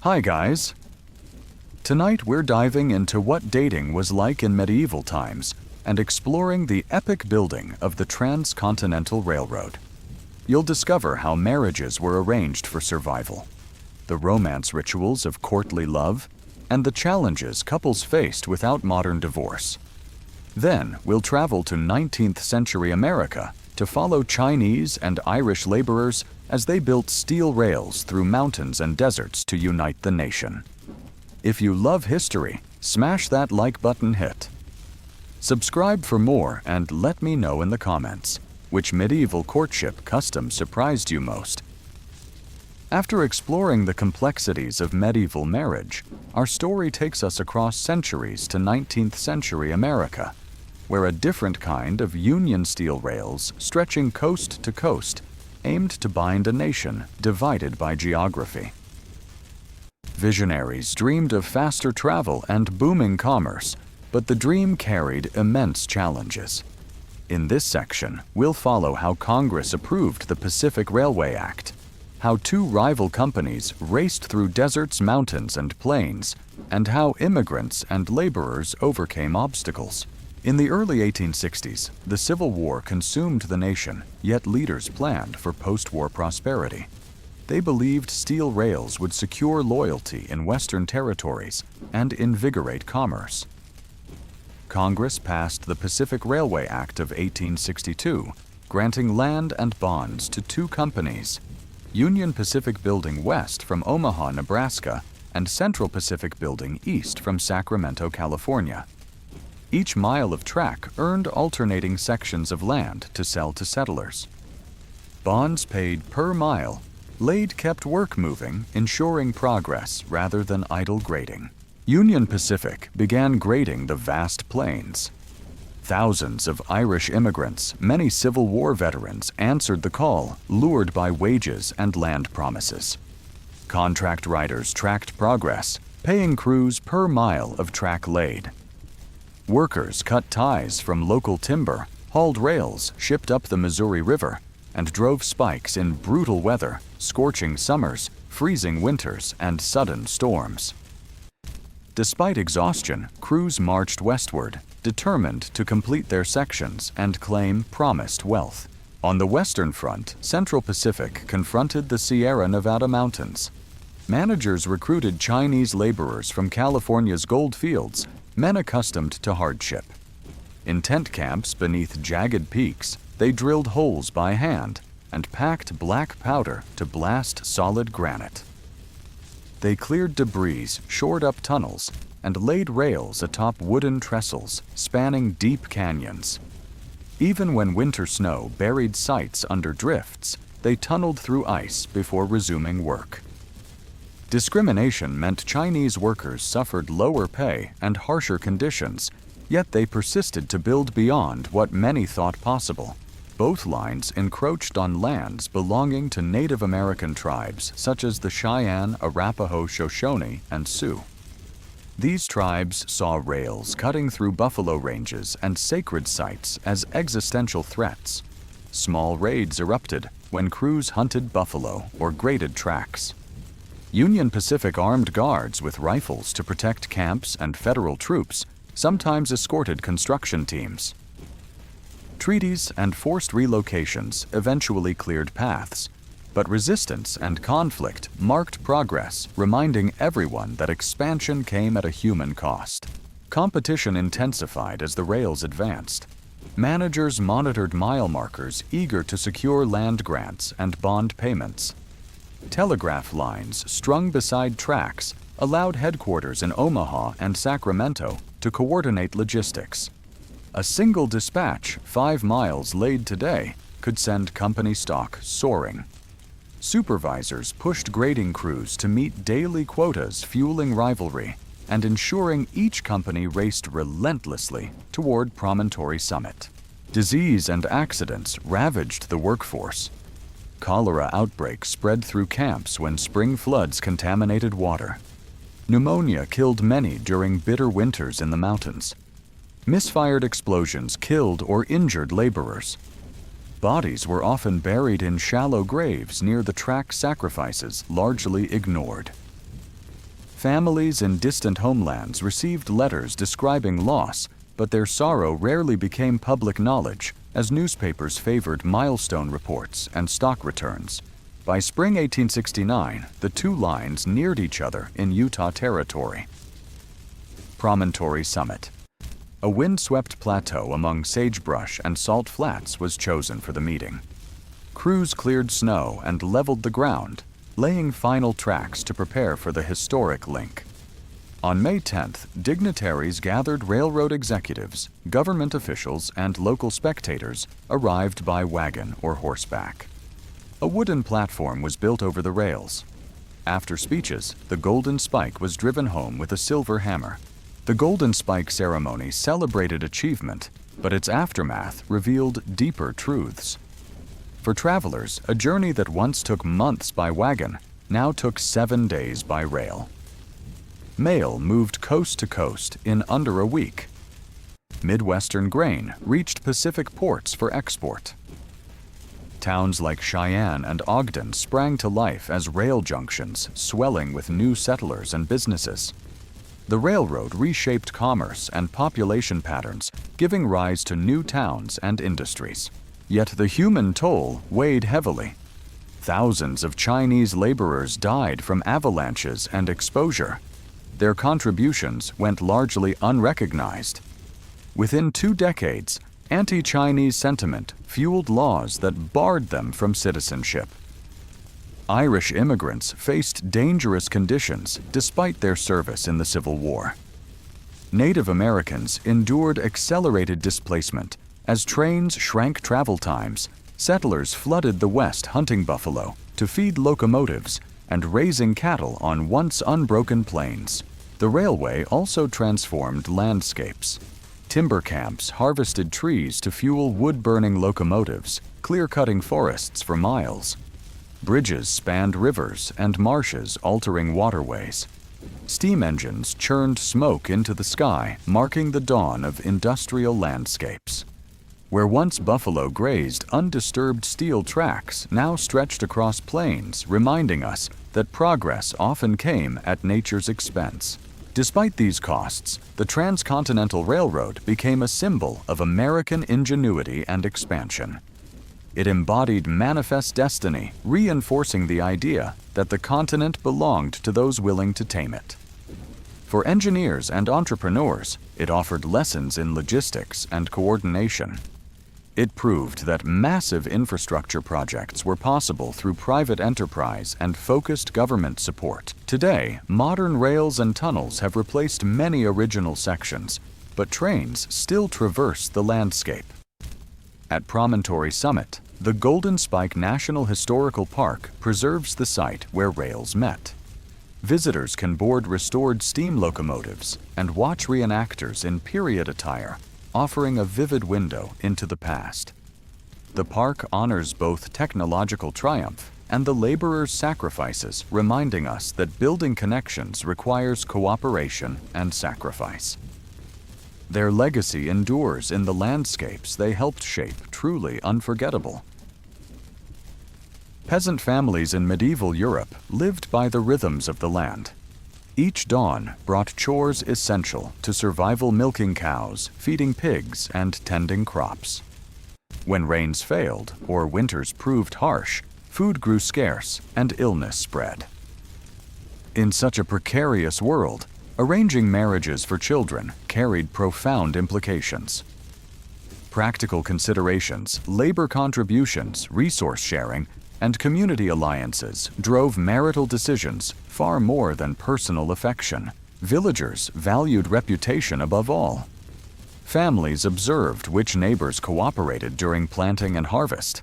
Hi guys! Tonight we're diving into what dating was like in medieval times and exploring the epic building of the Transcontinental Railroad. You'll discover how marriages were arranged for survival, the romance rituals of courtly love, and the challenges couples faced without modern divorce. Then we'll travel to 19th century America to follow Chinese and Irish laborers as they built steel rails through mountains and deserts to unite the nation. If you love history, smash that like button hit. Subscribe for more and let me know in the comments which medieval courtship custom surprised you most. After exploring the complexities of medieval marriage, our story takes us across centuries to 19th century America, where a different kind of Union steel rails stretching coast to coast aimed to bind a nation divided by geography. Visionaries dreamed of faster travel and booming commerce, but the dream carried immense challenges. In this section, we'll follow how Congress approved the Pacific Railway Act, how two rival companies raced through deserts, mountains, and plains, and how immigrants and laborers overcame obstacles. In the early 1860s, the Civil War consumed the nation, yet leaders planned for post-war prosperity. They believed steel rails would secure loyalty in Western territories and invigorate commerce. Congress passed the Pacific Railway Act of 1862, granting land and bonds to two companies, Union Pacific Building west from Omaha, Nebraska, and Central Pacific Building east from Sacramento, California. Each mile of track earned alternating sections of land to sell to settlers. Bonds paid per mile, laid kept work moving, ensuring progress rather than idle grading. Union Pacific began grading the vast plains. Thousands of Irish immigrants, many Civil War veterans, answered the call, lured by wages and land promises. Contract riders tracked progress, paying crews per mile of track laid. Workers cut ties from local timber, hauled rails, shipped up the Missouri River, and drove spikes in brutal weather, scorching summers, freezing winters, and sudden storms. Despite exhaustion, crews marched westward, determined to complete their sections and claim promised wealth. On the Western Front, Central Pacific confronted the Sierra Nevada mountains. Managers recruited Chinese laborers from California's gold fields, men accustomed to hardship. In tent camps beneath jagged peaks, they drilled holes by hand and packed black powder to blast solid granite. They cleared debris, shored up tunnels, and laid rails atop wooden trestles spanning deep canyons. Even when winter snow buried sites under drifts, they tunneled through ice before resuming work. Discrimination meant Chinese workers suffered lower pay and harsher conditions, yet they persisted to build beyond what many thought possible. Both lines encroached on lands belonging to Native American tribes such as the Cheyenne, Arapaho, Shoshone, and Sioux. These tribes saw rails cutting through buffalo ranges and sacred sites as existential threats. Small raids erupted when crews hunted buffalo or graded tracks. Union Pacific armed guards with rifles to protect camps and federal troops sometimes escorted construction teams. Treaties and forced relocations eventually cleared paths, but resistance and conflict marked progress, reminding everyone that expansion came at a human cost. Competition intensified as the rails advanced. Managers monitored mile markers eager to secure land grants and bond payments. Telegraph lines strung beside tracks allowed headquarters in Omaha and Sacramento to coordinate logistics. A single dispatch 5 miles laid today could send company stock soaring. Supervisors pushed grading crews to meet daily quotas, fueling rivalry and ensuring each company raced relentlessly toward Promontory Summit. Disease and accidents ravaged the workforce. Cholera outbreaks spread through camps when spring floods contaminated water. Pneumonia killed many during bitter winters in the mountains. Misfired explosions killed or injured laborers. Bodies were often buried in shallow graves near the track sacrifices largely ignored. Families in distant homelands received letters describing loss, but their sorrow rarely became public knowledge, as newspapers favored milestone reports and stock returns. By spring 1869, the two lines neared each other in Utah Territory. Promontory Summit. A windswept plateau among sagebrush and salt flats was chosen for the meeting. Crews cleared snow and leveled the ground, laying final tracks to prepare for the historic link. On May 10th, dignitaries gathered railroad executives, government officials, and local spectators arrived by wagon or horseback. A wooden platform was built over the rails. After speeches, the golden spike was driven home with a silver hammer. The golden spike ceremony celebrated achievement, but its aftermath revealed deeper truths. For travelers, a journey that once took months by wagon now took 7 days by rail. Mail moved coast to coast in under a week. Midwestern grain reached Pacific ports for export. Towns like Cheyenne and Ogden sprang to life as rail junctions, swelling with new settlers and businesses. The railroad reshaped commerce and population patterns, giving rise to new towns and industries. Yet the human toll weighed heavily. Thousands of Chinese laborers died from avalanches and exposure. Their contributions went largely unrecognized. Within 2 decades, anti-Chinese sentiment fueled laws that barred them from citizenship. Irish immigrants faced dangerous conditions despite their service in the Civil War. Native Americans endured accelerated displacement. As trains shrank travel times, settlers flooded the West hunting buffalo to feed locomotives and raising cattle on once unbroken plains. The railway also transformed landscapes. Timber camps harvested trees to fuel wood-burning locomotives, clear-cutting forests for miles. Bridges spanned rivers and marshes, altering waterways. Steam engines churned smoke into the sky, marking the dawn of industrial landscapes. Where once buffalo grazed, undisturbed steel tracks now stretched across plains, reminding us that progress often came at nature's expense. Despite these costs, the Transcontinental Railroad became a symbol of American ingenuity and expansion. It embodied manifest destiny, reinforcing the idea that the continent belonged to those willing to tame it. For engineers and entrepreneurs, it offered lessons in logistics and coordination. It proved that massive infrastructure projects were possible through private enterprise and focused government support. Today, modern rails and tunnels have replaced many original sections, but trains still traverse the landscape. At Promontory Summit, the Golden Spike National Historical Park preserves the site where rails met. Visitors can board restored steam locomotives and watch reenactors in period attire, offering a vivid window into the past. The park honors both technological triumph and the laborers' sacrifices, reminding us that building connections requires cooperation and sacrifice. Their legacy endures in the landscapes they helped shape, truly unforgettable. Peasant families in medieval Europe lived by the rhythms of the land. Each dawn brought chores essential to survival: milking cows, feeding pigs, and tending crops. When rains failed or winters proved harsh, food grew scarce and illness spread. In such a precarious world, arranging marriages for children carried profound implications. Practical considerations, labor contributions, resource sharing, and community alliances drove marital decisions far more than personal affection. Villagers valued reputation above all. Families observed which neighbors cooperated during planting and harvest.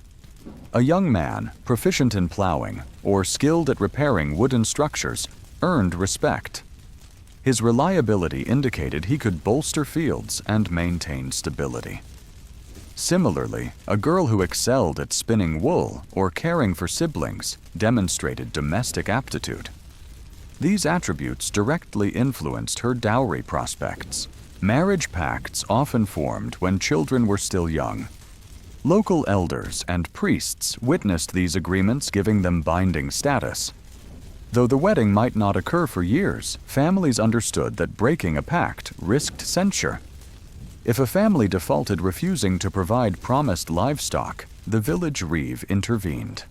A young man, proficient in plowing or skilled at repairing wooden structures, earned respect. His reliability indicated he could bolster fields and maintain stability. Similarly, a girl who excelled at spinning wool or caring for siblings demonstrated domestic aptitude. These attributes directly influenced her dowry prospects. Marriage pacts often formed when children were still young. Local elders and priests witnessed these agreements, giving them binding status. Though the wedding might not occur for years, families understood that breaking a pact risked censure. If a family defaulted refusing to provide promised livestock, the village reeve intervened.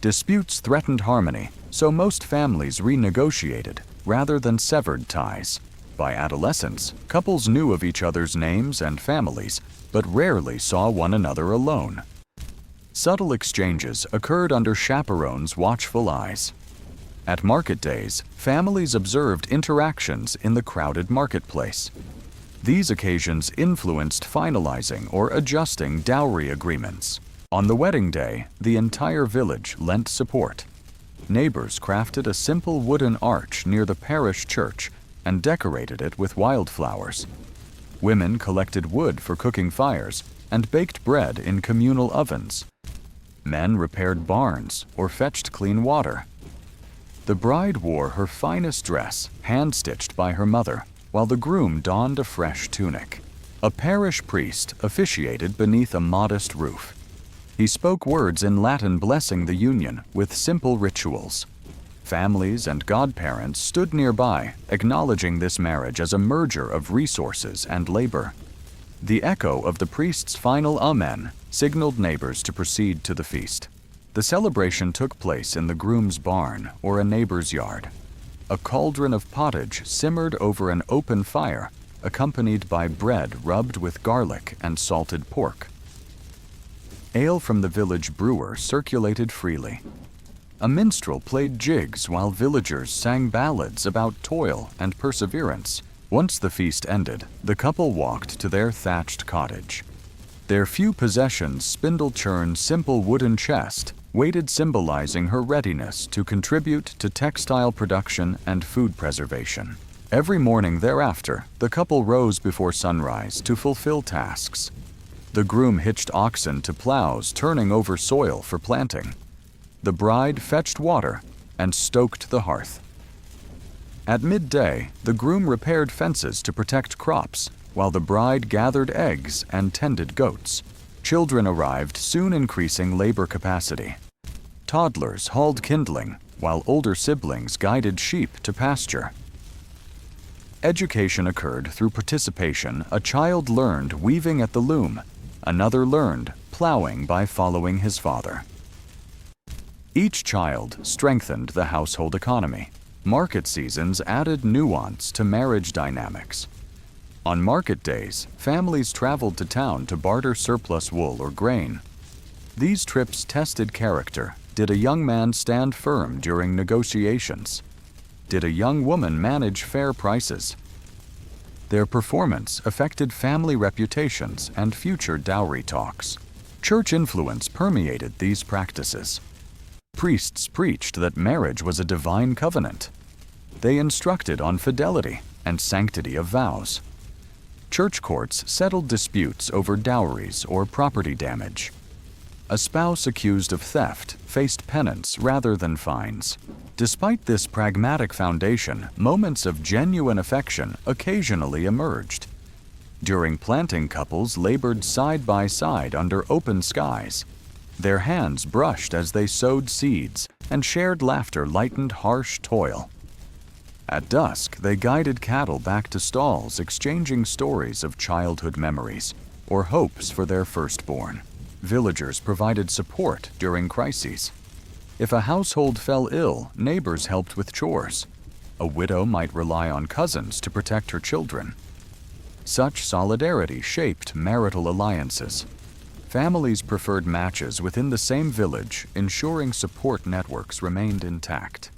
Disputes threatened harmony, so most families renegotiated rather than severed ties. By adolescence, couples knew of each other's names and families, but rarely saw one another alone. Subtle exchanges occurred under chaperones' watchful eyes. At market days, families observed interactions in the crowded marketplace. These occasions influenced finalizing or adjusting dowry agreements. On the wedding day, the entire village lent support. Neighbors crafted a simple wooden arch near the parish church and decorated it with wildflowers. Women collected wood for cooking fires and baked bread in communal ovens. Men repaired barns or fetched clean water. The bride wore her finest dress, hand-stitched by her mother, while the groom donned a fresh tunic. A parish priest officiated beneath a modest roof. He spoke words in Latin blessing the union with simple rituals. Families and godparents stood nearby, acknowledging this marriage as a merger of resources and labor. The echo of the priest's final Amen signaled neighbors to proceed to the feast. The celebration took place in the groom's barn or a neighbor's yard. A cauldron of pottage simmered over an open fire, accompanied by bread rubbed with garlic and salted pork. Ale from the village brewer circulated freely. A minstrel played jigs while villagers sang ballads about toil and perseverance. Once the feast ended, the couple walked to their thatched cottage. Their few possessions, spindle-churned simple wooden chest, waited, symbolizing her readiness to contribute to textile production and food preservation. Every morning thereafter, the couple rose before sunrise to fulfill tasks. The groom hitched oxen to plows, turning over soil for planting. The bride fetched water and stoked the hearth. At midday, the groom repaired fences to protect crops, while the bride gathered eggs and tended goats. Children arrived, soon increasing labor capacity. Toddlers hauled kindling, while older siblings guided sheep to pasture. Education occurred through participation. A child learned weaving at the loom. Another learned plowing by following his father. Each child strengthened the household economy. Market seasons added nuance to marriage dynamics. On market days, families traveled to town to barter surplus wool or grain. These trips tested character. Did a young man stand firm during negotiations? Did a young woman manage fair prices? Their performance affected family reputations and future dowry talks. Church influence permeated these practices. Priests preached that marriage was a divine covenant. They instructed on fidelity and sanctity of vows. Church courts settled disputes over dowries or property damage. A spouse accused of theft faced penance rather than fines. Despite this pragmatic foundation, moments of genuine affection occasionally emerged. During planting, couples labored side by side under open skies. Their hands brushed as they sowed seeds, and shared laughter lightened harsh toil. At dusk, they guided cattle back to stalls, exchanging stories of childhood memories or hopes for their firstborn. Villagers provided support during crises. If a household fell ill, neighbors helped with chores. A widow might rely on cousins to protect her children. Such solidarity shaped marital alliances. Families preferred matches within the same village, ensuring support networks remained intact.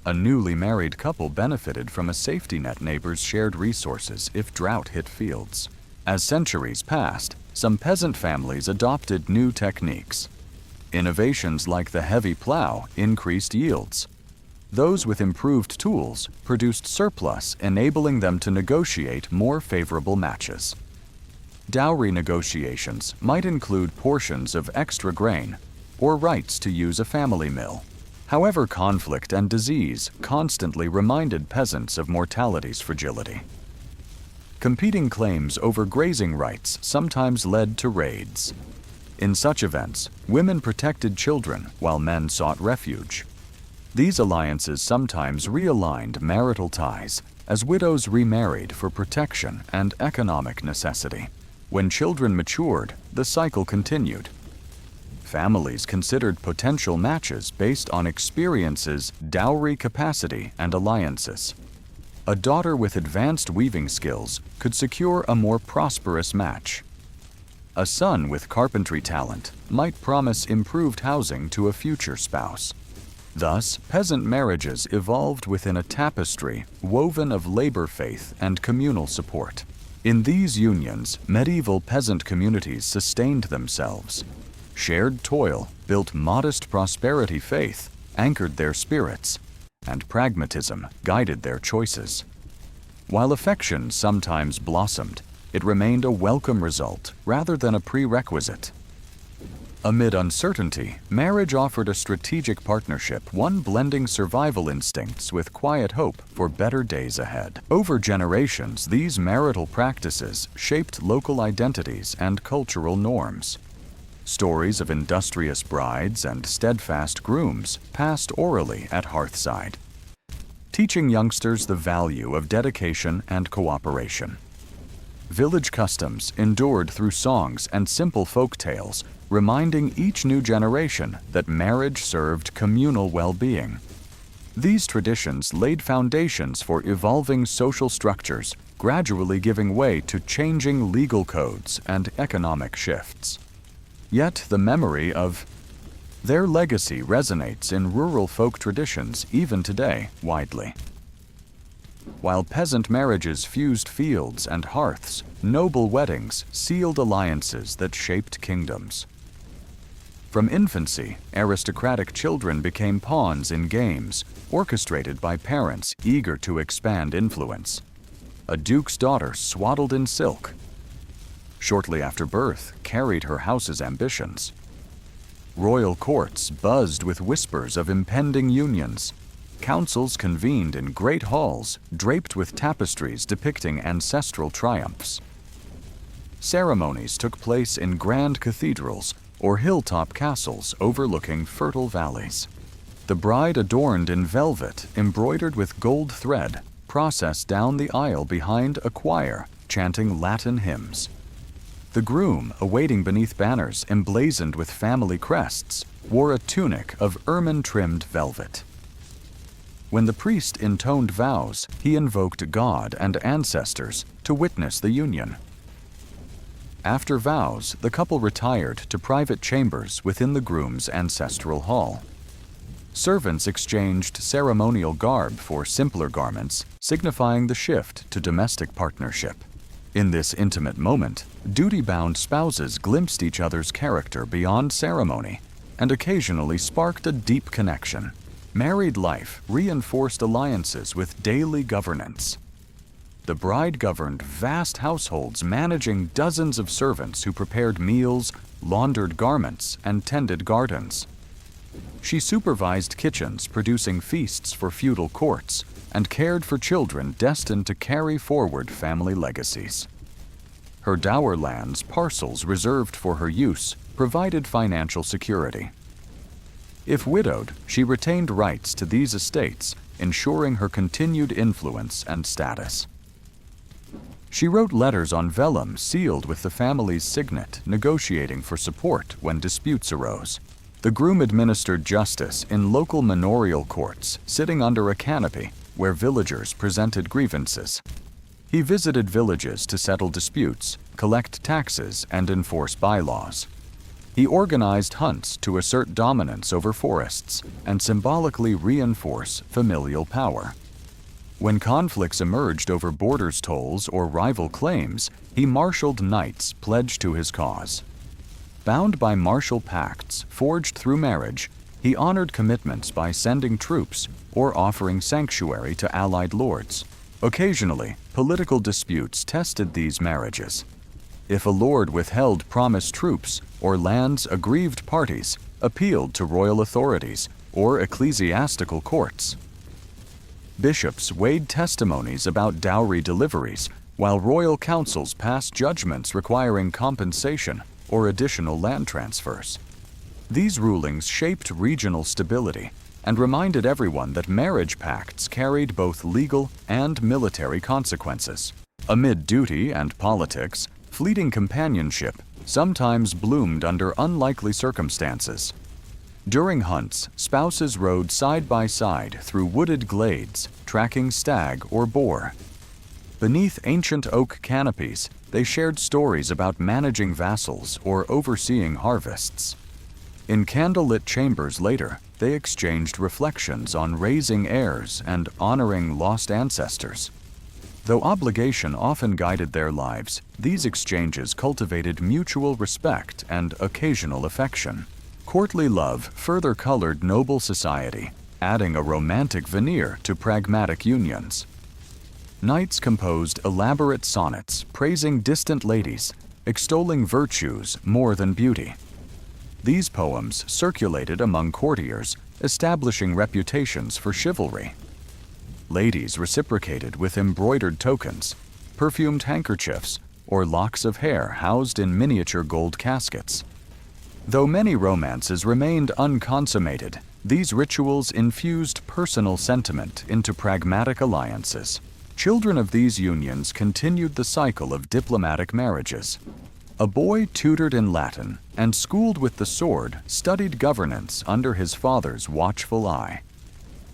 A newly married couple benefited from a safety net. Neighbors shared resources if drought hit fields. As centuries passed, some peasant families adopted new techniques. Innovations like the heavy plow increased yields. Those with improved tools produced surplus, enabling them to negotiate more favorable matches. Dowry negotiations might include portions of extra grain or rights to use a family mill. However, conflict and disease constantly reminded peasants of mortality's fragility. Competing claims over grazing rights sometimes led to raids. In such events, women protected children while men sought refuge. These alliances sometimes realigned marital ties as widows remarried for protection and economic necessity. When children matured, the cycle continued. Families considered potential matches based on experiences, dowry capacity, and alliances. A daughter with advanced weaving skills could secure a more prosperous match. A son with carpentry talent might promise improved housing to a future spouse. Thus, peasant marriages evolved within a tapestry woven of labor faith and communal support. In these unions, medieval peasant communities sustained themselves. Shared toil built modest prosperity, faith anchored their spirits, and pragmatism guided their choices. While affection sometimes blossomed, it remained a welcome result rather than a prerequisite. Amid uncertainty, marriage offered a strategic partnership, one blending survival instincts with quiet hope for better days ahead. Over generations, these marital practices shaped local identities and cultural norms. Stories of industrious brides and steadfast grooms passed orally at hearthside, teaching youngsters the value of dedication and cooperation. Village customs endured through songs and simple folk tales, reminding each new generation that marriage served communal well-being. These traditions laid foundations for evolving social structures, gradually giving way to changing legal codes and economic shifts. Yet the memory of their legacy resonates in rural folk traditions even today widely. While peasant marriages fused fields and hearths, noble weddings sealed alliances that shaped kingdoms. From infancy, aristocratic children became pawns in games, orchestrated by parents eager to expand influence. A duke's daughter swaddled in silk, shortly after birth, carried her house's ambitions. Royal courts buzzed with whispers of impending unions. Councils convened in great halls, draped with tapestries depicting ancestral triumphs. Ceremonies took place in grand cathedrals or hilltop castles overlooking fertile valleys. The bride, adorned in velvet, embroidered with gold thread, processed down the aisle behind a choir, chanting Latin hymns. The groom, awaiting beneath banners emblazoned with family crests, wore a tunic of ermine-trimmed velvet. When the priest intoned vows, he invoked God and ancestors to witness the union. After vows, the couple retired to private chambers within the groom's ancestral hall. Servants exchanged ceremonial garb for simpler garments, signifying the shift to domestic partnership. In this intimate moment, duty-bound spouses glimpsed each other's character beyond ceremony and occasionally sparked a deep connection. Married life reinforced alliances with daily governance. The bride governed vast households, managing dozens of servants who prepared meals, laundered garments, and tended gardens. She supervised kitchens producing feasts for feudal courts and cared for children destined to carry forward family legacies. Her dower lands, parcels reserved for her use, provided financial security. If widowed, she retained rights to these estates, ensuring her continued influence and status. She wrote letters on vellum sealed with the family's signet, negotiating for support when disputes arose. The groom administered justice in local manorial courts, sitting under a canopy where villagers presented grievances. He visited villages to settle disputes, collect taxes, and enforce bylaws. He organized hunts to assert dominance over forests and symbolically reinforce familial power. When conflicts emerged over borders tolls or rival claims, he marshaled knights pledged to his cause. Bound by martial pacts forged through marriage, he honored commitments by sending troops or offering sanctuary to allied lords. Occasionally, political disputes tested these marriages. If a lord withheld promised troops or lands, aggrieved parties appealed to royal authorities or ecclesiastical courts. Bishops weighed testimonies about dowry deliveries, while royal councils passed judgments requiring compensation or additional land transfers. These rulings shaped regional stability and reminded everyone that marriage pacts carried both legal and military consequences. Amid duty and politics, fleeting companionship sometimes bloomed under unlikely circumstances. During hunts, spouses rode side by side through wooded glades, tracking stag or boar. Beneath ancient oak canopies, they shared stories about managing vassals or overseeing harvests. In candlelit chambers later, they exchanged reflections on raising heirs and honoring lost ancestors. Though obligation often guided their lives, these exchanges cultivated mutual respect and occasional affection. Courtly love further colored noble society, adding a romantic veneer to pragmatic unions. Knights composed elaborate sonnets praising distant ladies, extolling virtues more than beauty. These poems circulated among courtiers, establishing reputations for chivalry. Ladies reciprocated with embroidered tokens, perfumed handkerchiefs, or locks of hair housed in miniature gold caskets. Though many romances remained unconsummated, these rituals infused personal sentiment into pragmatic alliances. Children of these unions continued the cycle of diplomatic marriages. A boy tutored in Latin and schooled with the sword studied governance under his father's watchful eye.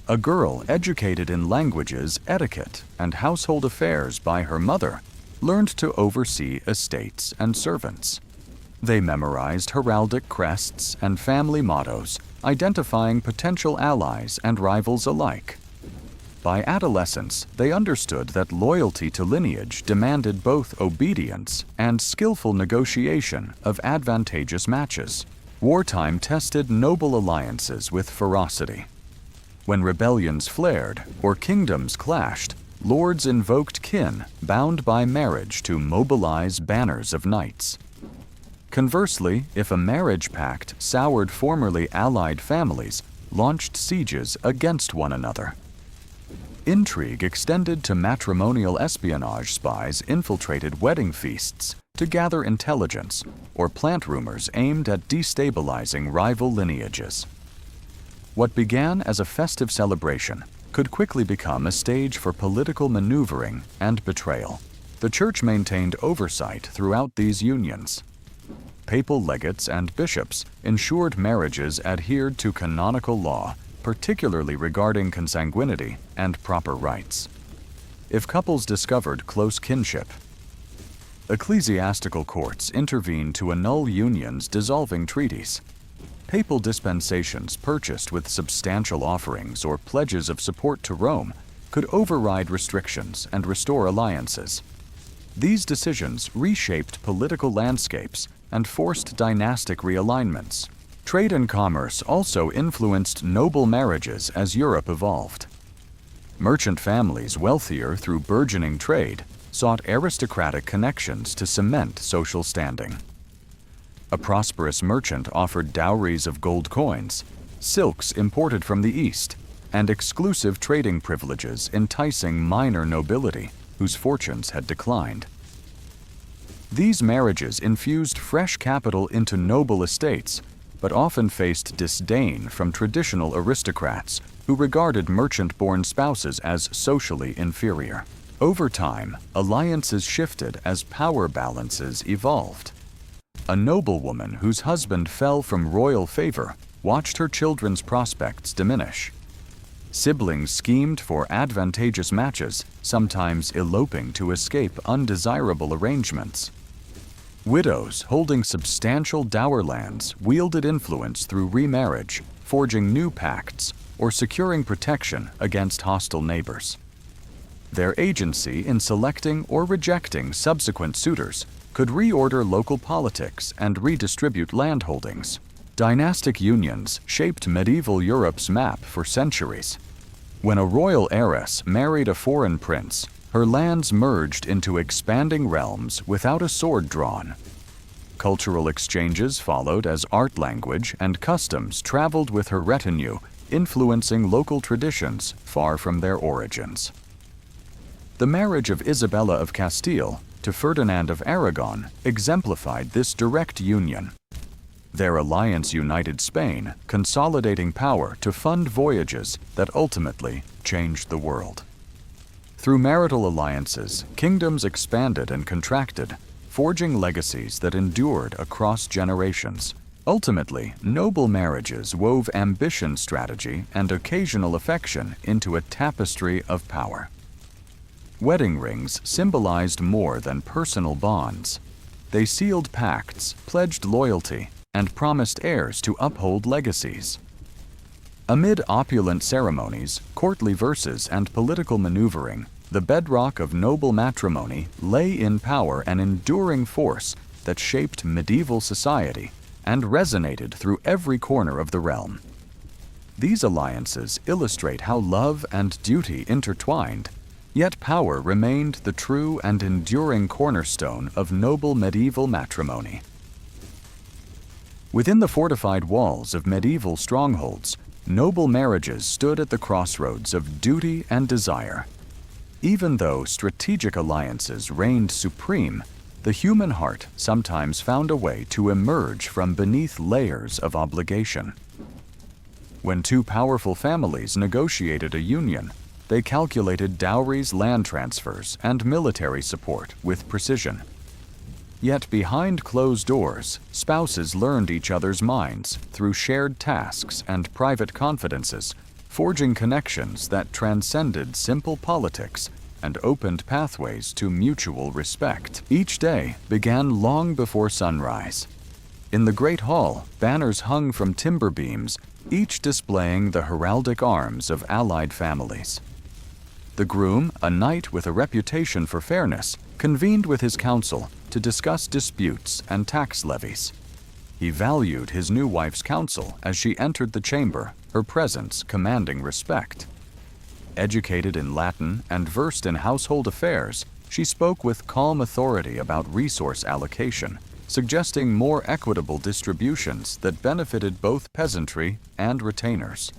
A girl educated in languages, etiquette, and household affairs by her mother learned to oversee estates and servants. They memorized heraldic crests and family mottos, identifying potential allies and rivals alike. By adolescence, they understood that loyalty to lineage demanded both obedience and skillful negotiation of advantageous matches. Wartime tested noble alliances with ferocity. When rebellions flared or kingdoms clashed, lords invoked kin bound by marriage to mobilize banners of knights. Conversely, if a marriage pact soured formerly allied families, launched sieges against one another. Intrigue extended to matrimonial espionage. Spies infiltrated wedding feasts to gather intelligence or plant rumors aimed at destabilizing rival lineages. What began as a festive celebration could quickly become a stage for political maneuvering and betrayal. The Church maintained oversight throughout these unions. Papal legates and bishops ensured marriages adhered to canonical law, particularly regarding consanguinity and proper rites. If couples discovered close kinship, ecclesiastical courts intervened to annul unions dissolving treaties. Papal dispensations purchased with substantial offerings or pledges of support to Rome could override restrictions and restore alliances. These decisions reshaped political landscapes and forced dynastic realignments. Trade and commerce also influenced noble marriages as Europe evolved. Merchant families wealthier through burgeoning trade sought aristocratic connections to cement social standing. A prosperous merchant offered dowries of gold coins, silks imported from the East, and exclusive trading privileges enticing minor nobility whose fortunes had declined. These marriages infused fresh capital into noble estates, but often faced disdain from traditional aristocrats who regarded merchant-born spouses as socially inferior. Over time, alliances shifted as power balances evolved. A noblewoman whose husband fell from royal favor watched her children's prospects diminish. Siblings schemed for advantageous matches, sometimes eloping to escape undesirable arrangements. Widows holding substantial dower lands wielded influence through remarriage, forging new pacts, or securing protection against hostile neighbors. Their agency in selecting or rejecting subsequent suitors could reorder local politics and redistribute landholdings. Dynastic unions shaped medieval Europe's map for centuries. When a royal heiress married a foreign prince, her lands merged into expanding realms without a sword drawn. Cultural exchanges followed as art, language, and customs traveled with her retinue, influencing local traditions far from their origins. The marriage of Isabella of Castile to Ferdinand of Aragon exemplified this direct union. Their alliance united Spain, consolidating power to fund voyages that ultimately changed the world. Through marital alliances, kingdoms expanded and contracted, forging legacies that endured across generations. Ultimately, noble marriages wove ambition, strategy, and occasional affection into a tapestry of power. Wedding rings symbolized more than personal bonds. They sealed pacts, pledged loyalty, and promised heirs to uphold legacies. Amid opulent ceremonies, courtly verses, and political maneuvering, the bedrock of noble matrimony lay in power, an enduring force that shaped medieval society and resonated through every corner of the realm. These alliances illustrate how love and duty intertwined, yet power remained the true and enduring cornerstone of noble medieval matrimony. Within the fortified walls of medieval strongholds, noble marriages stood at the crossroads of duty and desire. Even though strategic alliances reigned supreme, the human heart sometimes found a way to emerge from beneath layers of obligation. When two powerful families negotiated a union, they calculated dowries, land transfers, and military support with precision. Yet behind closed doors, spouses learned each other's minds through shared tasks and private confidences, forging connections that transcended simple politics and opened pathways to mutual respect. Each day began long before sunrise. In the Great Hall, banners hung from timber beams, each displaying the heraldic arms of allied families. The groom, a knight with a reputation for fairness, convened with his council to discuss disputes and tax levies. He valued his new wife's counsel as she entered the chamber, her presence commanding respect. Educated in Latin and versed in household affairs, she spoke with calm authority about resource allocation, suggesting more equitable distributions that benefited both peasantry and retainers.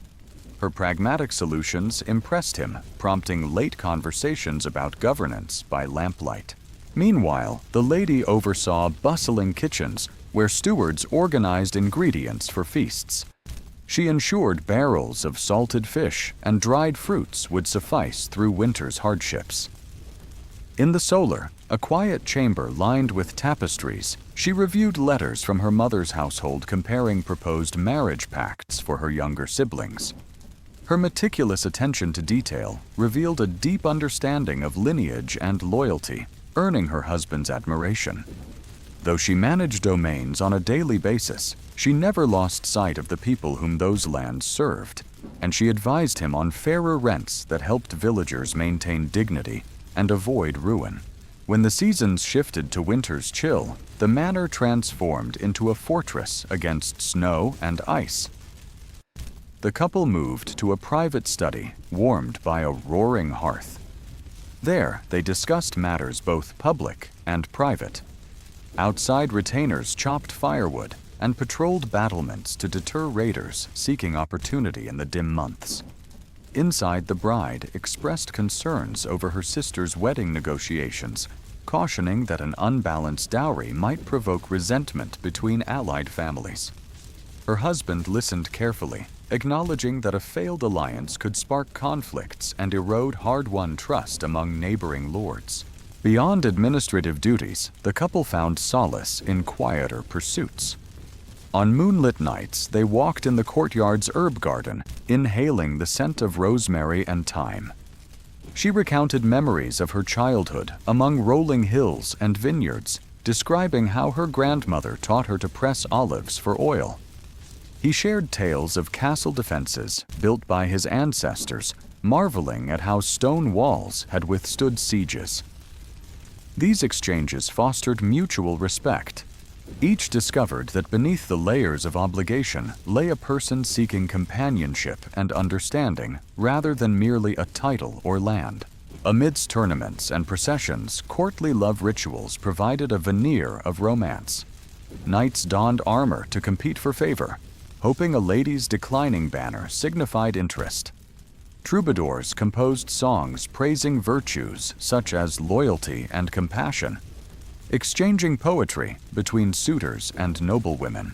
Her pragmatic solutions impressed him, prompting late conversations about governance by lamplight. Meanwhile, the lady oversaw bustling kitchens where stewards organized ingredients for feasts. She ensured barrels of salted fish and dried fruits would suffice through winter's hardships. In the solar, a quiet chamber lined with tapestries, she reviewed letters from her mother's household comparing proposed marriage pacts for her younger siblings. Her meticulous attention to detail revealed a deep understanding of lineage and loyalty, earning her husband's admiration. Though she managed domains on a daily basis, she never lost sight of the people whom those lands served, and she advised him on fairer rents that helped villagers maintain dignity and avoid ruin. When the seasons shifted to winter's chill, the manor transformed into a fortress against snow and ice. The couple moved to a private study, warmed by a roaring hearth. There, they discussed matters both public and private. Outside, retainers chopped firewood and patrolled battlements to deter raiders seeking opportunity in the dim months. Inside, the bride expressed concerns over her sister's wedding negotiations, cautioning that an unbalanced dowry might provoke resentment between allied families. Her husband listened carefully, acknowledging that a failed alliance could spark conflicts and erode hard-won trust among neighboring lords. Beyond administrative duties, the couple found solace in quieter pursuits. On moonlit nights, they walked in the courtyard's herb garden, inhaling the scent of rosemary and thyme. She recounted memories of her childhood among rolling hills and vineyards, describing how her grandmother taught her to press olives for oil. He shared tales of castle defenses built by his ancestors, marveling at how stone walls had withstood sieges. These exchanges fostered mutual respect. Each discovered that beneath the layers of obligation lay a person seeking companionship and understanding rather than merely a title or land. Amidst tournaments and processions, courtly love rituals provided a veneer of romance. Knights donned armor to compete for favor, hoping a lady's declining banner signified interest. Troubadours composed songs praising virtues such as loyalty and compassion, exchanging poetry between suitors and noblewomen.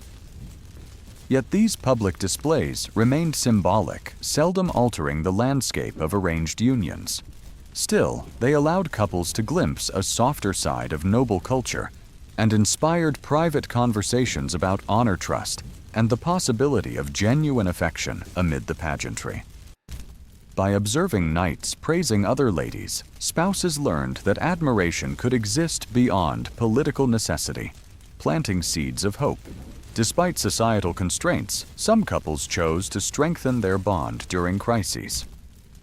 Yet these public displays remained symbolic, seldom altering the landscape of arranged unions. Still, they allowed couples to glimpse a softer side of noble culture and inspired private conversations about honor trust and the possibility of genuine affection amid the pageantry. By observing knights praising other ladies, spouses learned that admiration could exist beyond political necessity, planting seeds of hope. Despite societal constraints, some couples chose to strengthen their bond during crises.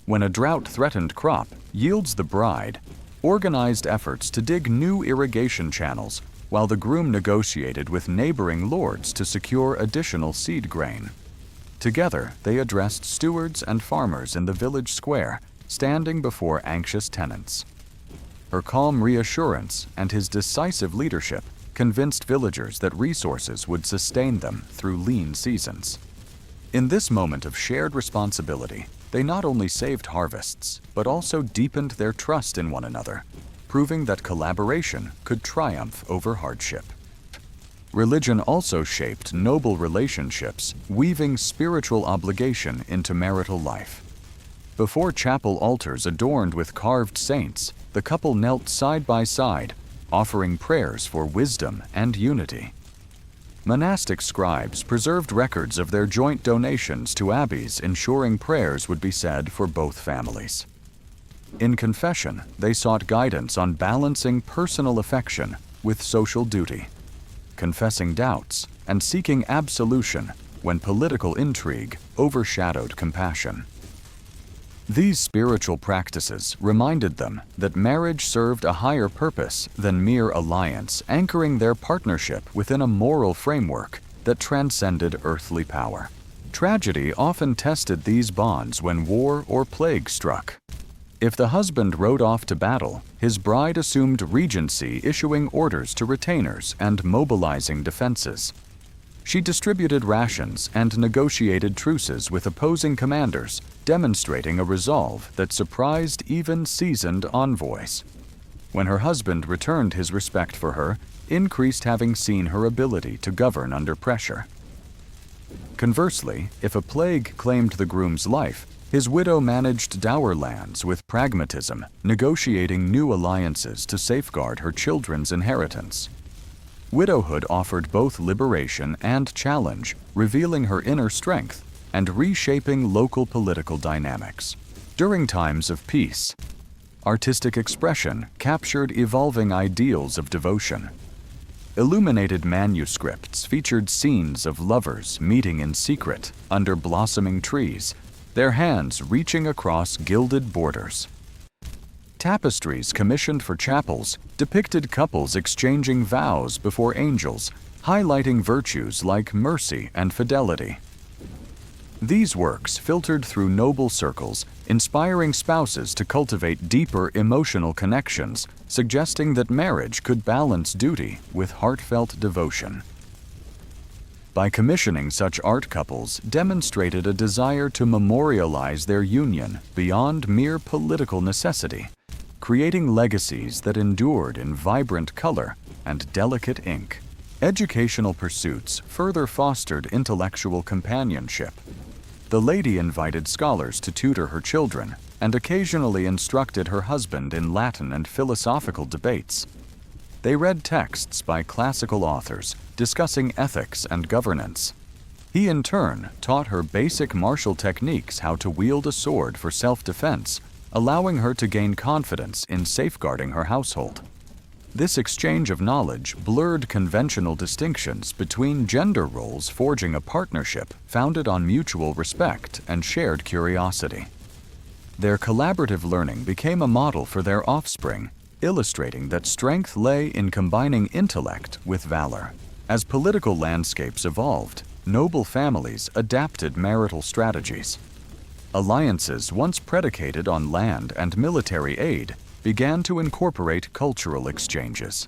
When a drought-threatened crop yields the bride, organized efforts to dig new irrigation channels while the groom negotiated with neighboring lords to secure additional seed grain. Together, they addressed stewards and farmers in the village square, standing before anxious tenants. Her calm reassurance and his decisive leadership convinced villagers that resources would sustain them through lean seasons. In this moment of shared responsibility, they not only saved harvests, but also deepened their trust in one another, proving that collaboration could triumph over hardship. Religion also shaped noble relationships, weaving spiritual obligation into marital life. Before chapel altars adorned with carved saints, the couple knelt side by side, offering prayers for wisdom and unity. Monastic scribes preserved records of their joint donations to abbeys, ensuring prayers would be said for both families. In confession, they sought guidance on balancing personal affection with social duty, confessing doubts and seeking absolution when political intrigue overshadowed compassion. These spiritual practices reminded them that marriage served a higher purpose than mere alliance, anchoring their partnership within a moral framework that transcended earthly power. Tragedy often tested these bonds when war or plague struck. If the husband rode off to battle, his bride assumed regency, issuing orders to retainers and mobilizing defenses. She distributed rations and negotiated truces with opposing commanders, demonstrating a resolve that surprised even seasoned envoys. When her husband returned his respect for her, increased having seen her ability to govern under pressure. Conversely, if a plague claimed the groom's life, his widow managed dower lands with pragmatism, negotiating new alliances to safeguard her children's inheritance. Widowhood offered both liberation and challenge, revealing her inner strength and reshaping local political dynamics. During times of peace, artistic expression captured evolving ideals of devotion. Illuminated manuscripts featured scenes of lovers meeting in secret under blossoming trees, their hands reaching across gilded borders. Tapestries commissioned for chapels depicted couples exchanging vows before angels, highlighting virtues like mercy and fidelity. These works filtered through noble circles, inspiring spouses to cultivate deeper emotional connections, suggesting that marriage could balance duty with heartfelt devotion. By commissioning such art, couples demonstrated a desire to memorialize their union beyond mere political necessity, creating legacies that endured in vibrant color and delicate ink. Educational pursuits further fostered intellectual companionship. The lady invited scholars to tutor her children and occasionally instructed her husband in Latin and philosophical debates. They read texts by classical authors discussing ethics and governance. He in turn taught her basic martial techniques, how to wield a sword for self-defense, allowing her to gain confidence in safeguarding her household. This exchange of knowledge blurred conventional distinctions between gender roles, forging a partnership founded on mutual respect and shared curiosity. Their collaborative learning became a model for their offspring, illustrating that strength lay in combining intellect with valor. As political landscapes evolved, noble families adapted marital strategies. Alliances once predicated on land and military aid began to incorporate cultural exchanges.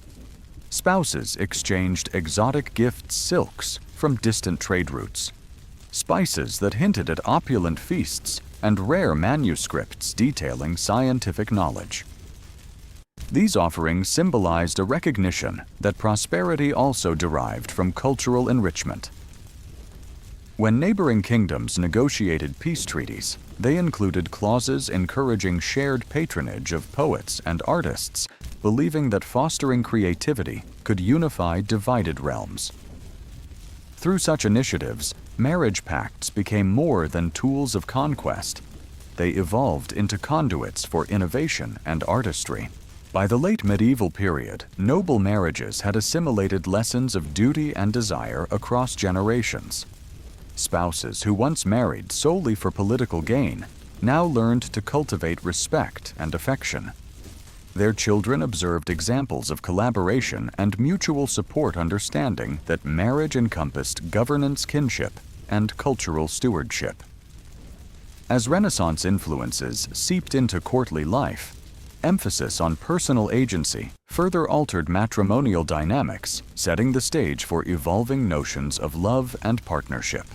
Spouses exchanged exotic gifts, silks from distant trade routes, spices that hinted at opulent feasts, and rare manuscripts detailing scientific knowledge. These offerings symbolized a recognition that prosperity also derived from cultural enrichment. When neighboring kingdoms negotiated peace treaties, they included clauses encouraging shared patronage of poets and artists, believing that fostering creativity could unify divided realms. Through such initiatives, marriage pacts became more than tools of conquest. They evolved into conduits for innovation and artistry. By the late medieval period, noble marriages had assimilated lessons of duty and desire across generations. Spouses who once married solely for political gain now learned to cultivate respect and affection. Their children observed examples of collaboration and mutual support, understanding that marriage encompassed governance, kinship, and cultural stewardship. As Renaissance influences seeped into courtly life, emphasis on personal agency further altered matrimonial dynamics, setting the stage for evolving notions of love and partnership.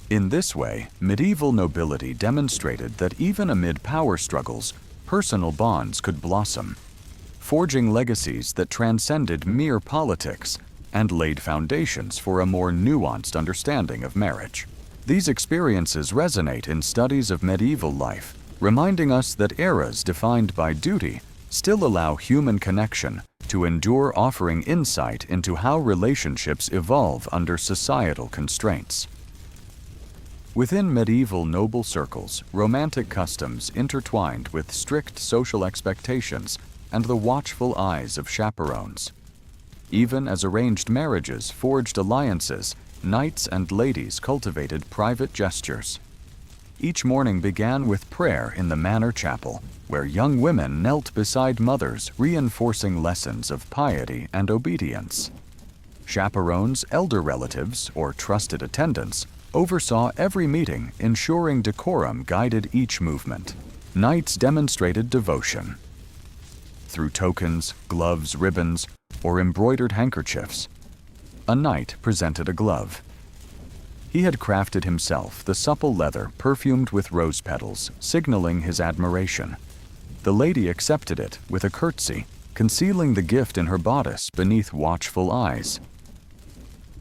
In this way, medieval nobility demonstrated that even amid power struggles, personal bonds could blossom, forging legacies that transcended mere politics and laid foundations for a more nuanced understanding of marriage. These experiences resonate in studies of medieval life, reminding us that eras defined by duty still allow human connection to endure, offering insight into how relationships evolve under societal constraints. Within medieval noble circles, romantic customs intertwined with strict social expectations and the watchful eyes of chaperones. Even as arranged marriages forged alliances, knights and ladies cultivated private gestures. Each morning began with prayer in the manor chapel, where young women knelt beside mothers, reinforcing lessons of piety and obedience. Chaperones, elder relatives, or trusted attendants, oversaw every meeting, ensuring decorum guided each movement. Knights demonstrated devotion through tokens, gloves, ribbons, or embroidered handkerchiefs. A knight presented a glove. He had crafted himself the supple leather perfumed with rose petals, signaling his admiration. The lady accepted it with a curtsy, concealing the gift in her bodice beneath watchful eyes.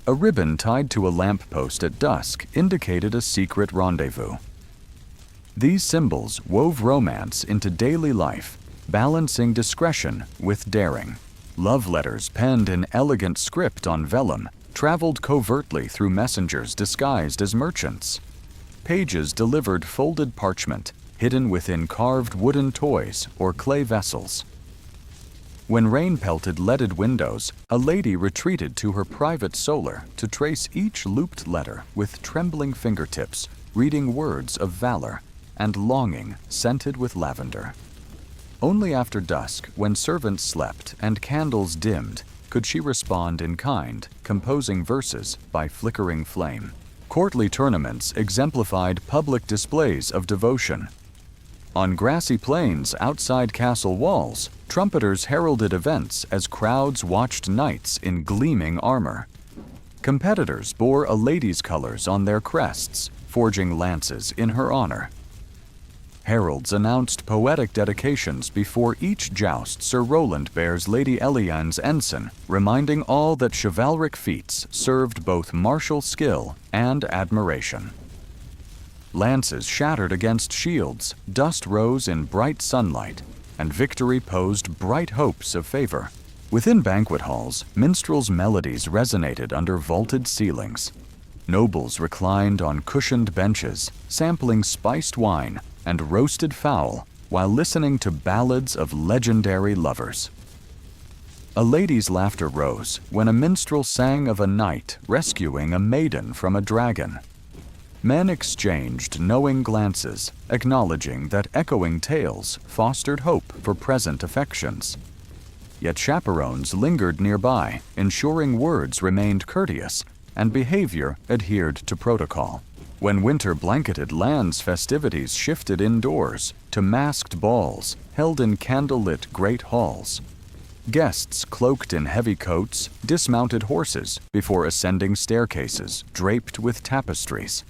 A ribbon tied to a lamppost at dusk indicated a secret rendezvous. These symbols wove romance into daily life, balancing discretion with daring. Love letters penned in elegant script on vellum traveled covertly through messengers disguised as merchants. Pages delivered folded parchment, hidden within carved wooden toys or clay vessels. When rain pelted leaded windows, a lady retreated to her private solar to trace each looped letter with trembling fingertips, reading words of valor and longing scented with lavender. Only after dusk, when servants slept and candles dimmed, could she respond in kind, composing verses by flickering flame. Courtly tournaments exemplified public displays of devotion. On grassy plains outside castle walls, trumpeters heralded events as crowds watched knights in gleaming armor. Competitors bore a lady's colors on their crests, forging lances in her honor. Heralds announced poetic dedications before each joust. Sir Roland bears Lady Eliane's ensign, reminding all that chivalric feats served both martial skill and admiration. Lances shattered against shields, dust rose in bright sunlight, and victory posed bright hopes of favor. Within banquet halls, minstrels' melodies resonated under vaulted ceilings. Nobles reclined on cushioned benches, sampling spiced wine and roasted fowl while listening to ballads of legendary lovers. A lady's laughter rose when a minstrel sang of a knight rescuing a maiden from a dragon. Men exchanged knowing glances, acknowledging that echoing tales fostered hope for present affections. Yet chaperones lingered nearby, ensuring words remained courteous and behavior adhered to protocol. When winter blanketed lands, festivities shifted indoors to masked balls held in candlelit great halls. Guests cloaked in heavy coats dismounted horses before ascending staircases draped with tapestries.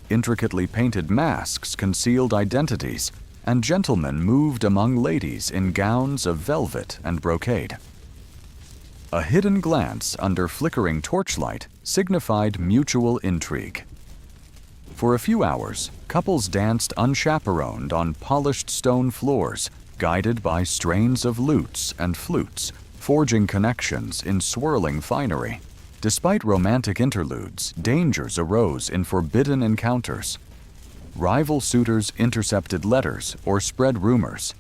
Intricately painted masks concealed identities, and gentlemen moved among ladies in gowns of velvet and brocade. A hidden glance under flickering torchlight signified mutual intrigue. For a few hours, couples danced unchaperoned on polished stone floors, guided by strains of lutes and flutes, forging connections in swirling finery. Despite romantic interludes, dangers arose in forbidden encounters. Rival suitors intercepted letters or spread rumors.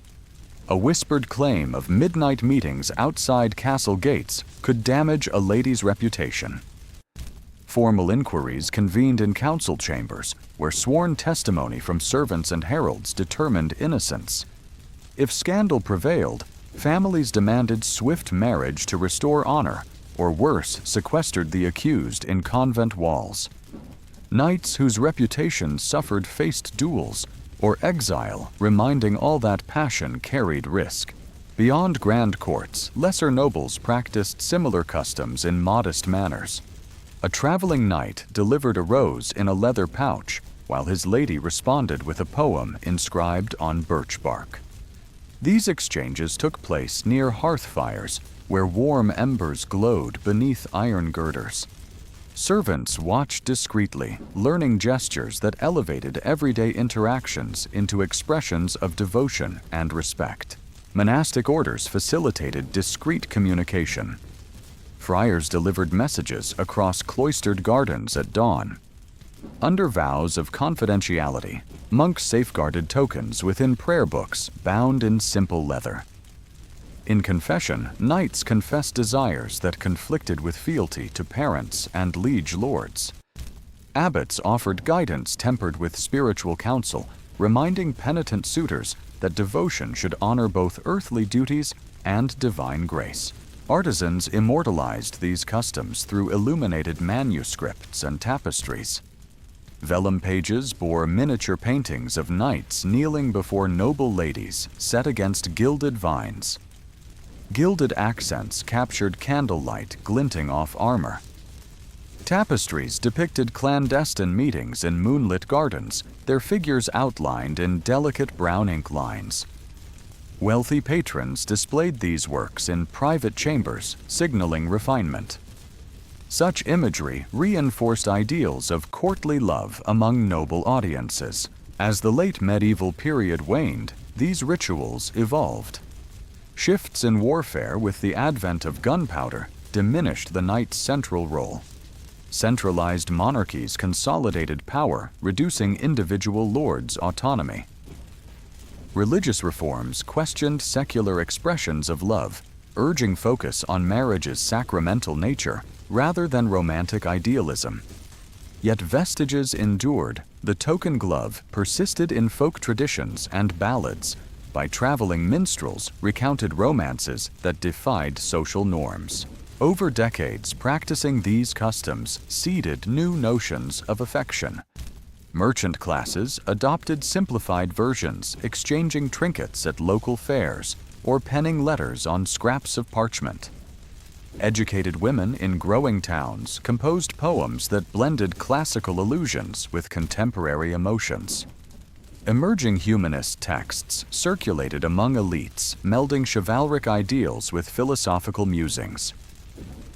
A whispered claim of midnight meetings outside castle gates could damage a lady's reputation. Formal inquiries convened in council chambers, where sworn testimony from servants and heralds determined innocence. If scandal prevailed, families demanded swift marriage to restore honor, or worse, sequestered the accused in convent walls. Knights whose reputations suffered faced duels, or exile, reminding all that passion carried risk. Beyond grand courts, lesser nobles practiced similar customs in modest manners. A traveling knight delivered a rose in a leather pouch, while his lady responded with a poem inscribed on birch bark. These exchanges took place near hearth fires, where warm embers glowed beneath iron girders. Servants watched discreetly, learning gestures that elevated everyday interactions into expressions of devotion and respect. Monastic orders facilitated discreet communication. Friars delivered messages across cloistered gardens at dawn. Under vows of confidentiality, monks safeguarded tokens within prayer books bound in simple leather. In confession, knights confessed desires that conflicted with fealty to parents and liege lords. Abbots offered guidance tempered with spiritual counsel, reminding penitent suitors that devotion should honor both earthly duties and divine grace. Artisans immortalized these customs through illuminated manuscripts and tapestries. Vellum pages bore miniature paintings of knights kneeling before noble ladies set against gilded vines. Gilded accents captured candlelight glinting off armor. Tapestries depicted clandestine meetings in moonlit gardens, their figures outlined in delicate brown ink lines. Wealthy patrons displayed these works in private chambers, signaling refinement. Such imagery reinforced ideals of courtly love among noble audiences. As the late medieval period waned, these rituals evolved. Shifts in warfare with the advent of gunpowder diminished the knight's central role. Centralized monarchies consolidated power, reducing individual lords' autonomy. Religious reforms questioned secular expressions of love, urging focus on marriage's sacramental nature rather than romantic idealism. Yet vestiges endured. The token glove persisted in folk traditions and ballads, by traveling minstrels recounted romances that defied social norms. Over decades, practicing these customs seeded new notions of affection. Merchant classes adopted simplified versions, exchanging trinkets at local fairs or penning letters on scraps of parchment. Educated women in growing towns composed poems that blended classical allusions with contemporary emotions. Emerging humanist texts circulated among elites, melding chivalric ideals with philosophical musings.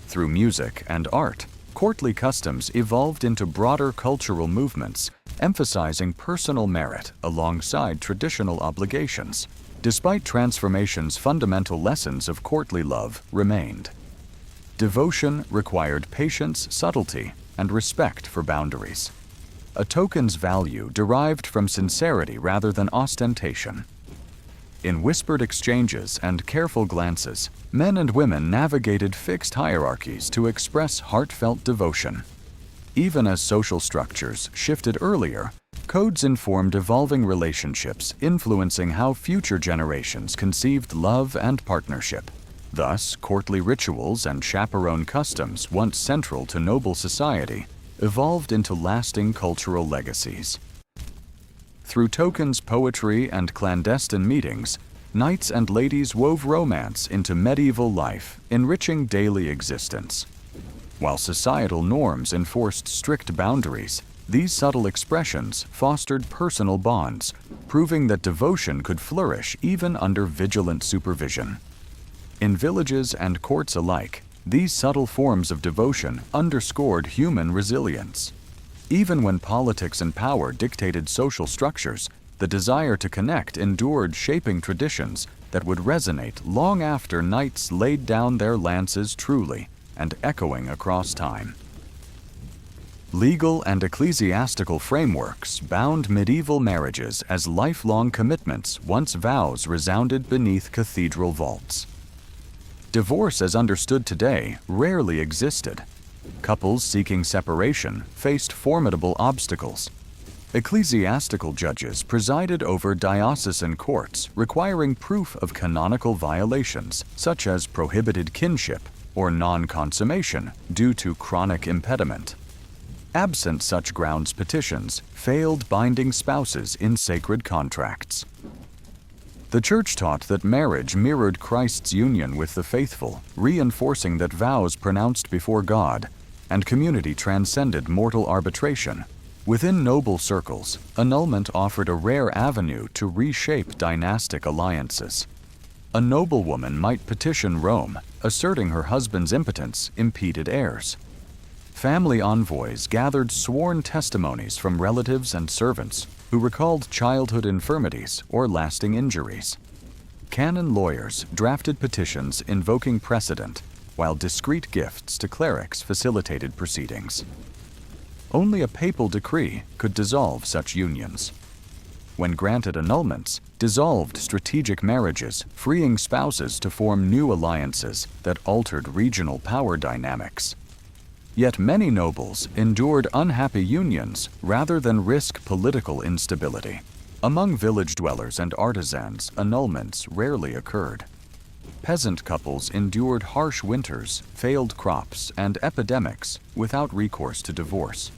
Through music and art, courtly customs evolved into broader cultural movements, emphasizing personal merit alongside traditional obligations. Despite transformation's fundamental lessons of courtly love remained. Devotion required patience, subtlety, and respect for boundaries. A token's value derived from sincerity rather than ostentation. In whispered exchanges and careful glances, men and women navigated fixed hierarchies to express heartfelt devotion. Even as social structures shifted earlier, codes informed evolving relationships, influencing how future generations conceived love and partnership. Thus, courtly rituals and chaperone customs, once central to noble society, evolved into lasting cultural legacies. Through tokens, poetry, and clandestine meetings, knights and ladies wove romance into medieval life, enriching daily existence. While societal norms enforced strict boundaries, these subtle expressions fostered personal bonds, proving that devotion could flourish even under vigilant supervision. In villages and courts alike, these subtle forms of devotion underscored human resilience. Even when politics and power dictated social structures, the desire to connect endured, shaping traditions that would resonate long after knights laid down their lances truly and echoing across time. Legal and ecclesiastical frameworks bound medieval marriages as lifelong commitments once vows resounded beneath cathedral vaults. Divorce as understood today rarely existed. Couples seeking separation faced formidable obstacles. Ecclesiastical judges presided over diocesan courts requiring proof of canonical violations such as prohibited kinship or non-consummation due to chronic impediment. Absent such grounds, petitions failed binding spouses in sacred contracts. The Church taught that marriage mirrored Christ's union with the faithful, reinforcing that vows pronounced before God and community transcended mortal arbitration. Within noble circles, annulment offered a rare avenue to reshape dynastic alliances. A noblewoman might petition Rome, asserting her husband's impotence impeded heirs. Family envoys gathered sworn testimonies from relatives and servants who recalled childhood infirmities or lasting injuries. Canon lawyers drafted petitions invoking precedent, while discreet gifts to clerics facilitated proceedings. Only a papal decree could dissolve such unions. When granted annulments, dissolved strategic marriages, freeing spouses to form new alliances that altered regional power dynamics. Yet many nobles endured unhappy unions rather than risk political instability. Among village dwellers and artisans, annulments rarely occurred. Peasant couples endured harsh winters, failed crops, and epidemics without recourse to divorce.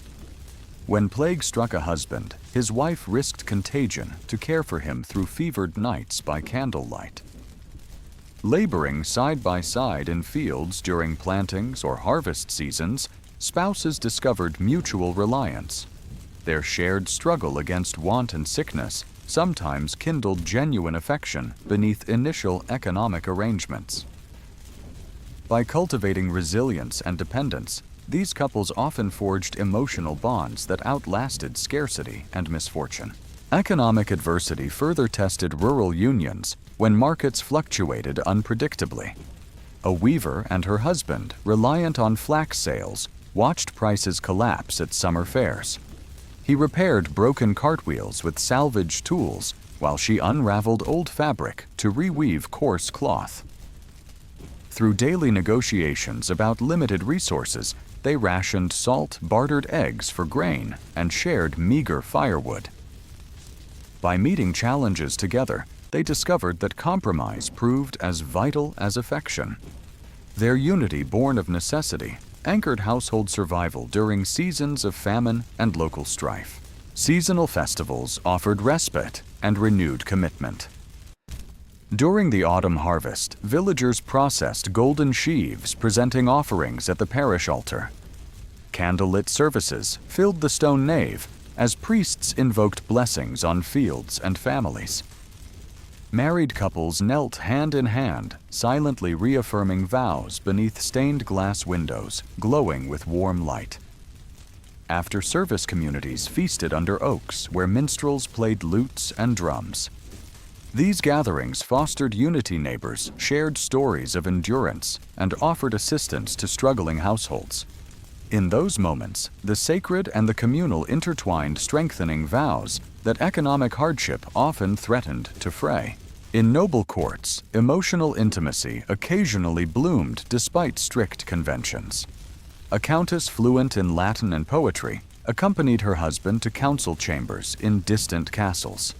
When plague struck a husband, his wife risked contagion to care for him through fevered nights by candlelight. Laboring side by side in fields during plantings or harvest seasons, spouses discovered mutual reliance. Their shared struggle against want and sickness sometimes kindled genuine affection beneath initial economic arrangements. By cultivating resilience and dependence, these couples often forged emotional bonds that outlasted scarcity and misfortune. Economic adversity further tested rural unions when markets fluctuated unpredictably. A weaver and her husband, reliant on flax sales, watched prices collapse at summer fairs. He repaired broken cartwheels with salvaged tools while she unraveled old fabric to reweave coarse cloth. Through daily negotiations about limited resources, they rationed salt, bartered eggs for grain, and shared meager firewood. By meeting challenges together, they discovered that compromise proved as vital as affection. Their unity, born of necessity, anchored household survival during seasons of famine and local strife. Seasonal festivals offered respite and renewed commitment. During the autumn harvest, villagers processed golden sheaves presenting offerings at the parish altar. Candlelit services filled the stone nave as priests invoked blessings on fields and families. Married couples knelt hand in hand, silently reaffirming vows beneath stained glass windows, glowing with warm light. After-service communities feasted under oaks where minstrels played lutes and drums. These gatherings fostered unity. Neighbors shared stories of endurance and offered assistance to struggling households. In those moments, the sacred and the communal intertwined, strengthening vows that economic hardship often threatened to fray. In noble courts, emotional intimacy occasionally bloomed despite strict conventions. A countess fluent in Latin and poetry accompanied her husband to council chambers in distant castles.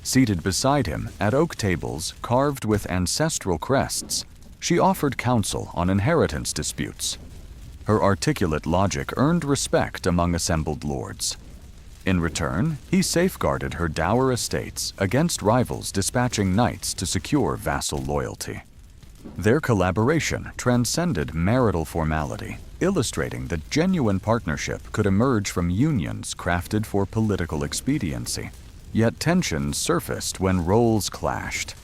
Seated beside him at oak tables carved with ancestral crests, she offered counsel on inheritance disputes. Her articulate logic earned respect among assembled lords. In return, he safeguarded her dower estates against rivals dispatching knights to secure vassal loyalty. Their collaboration transcended marital formality, illustrating that genuine partnership could emerge from unions crafted for political expediency. Yet tensions surfaced when roles clashed.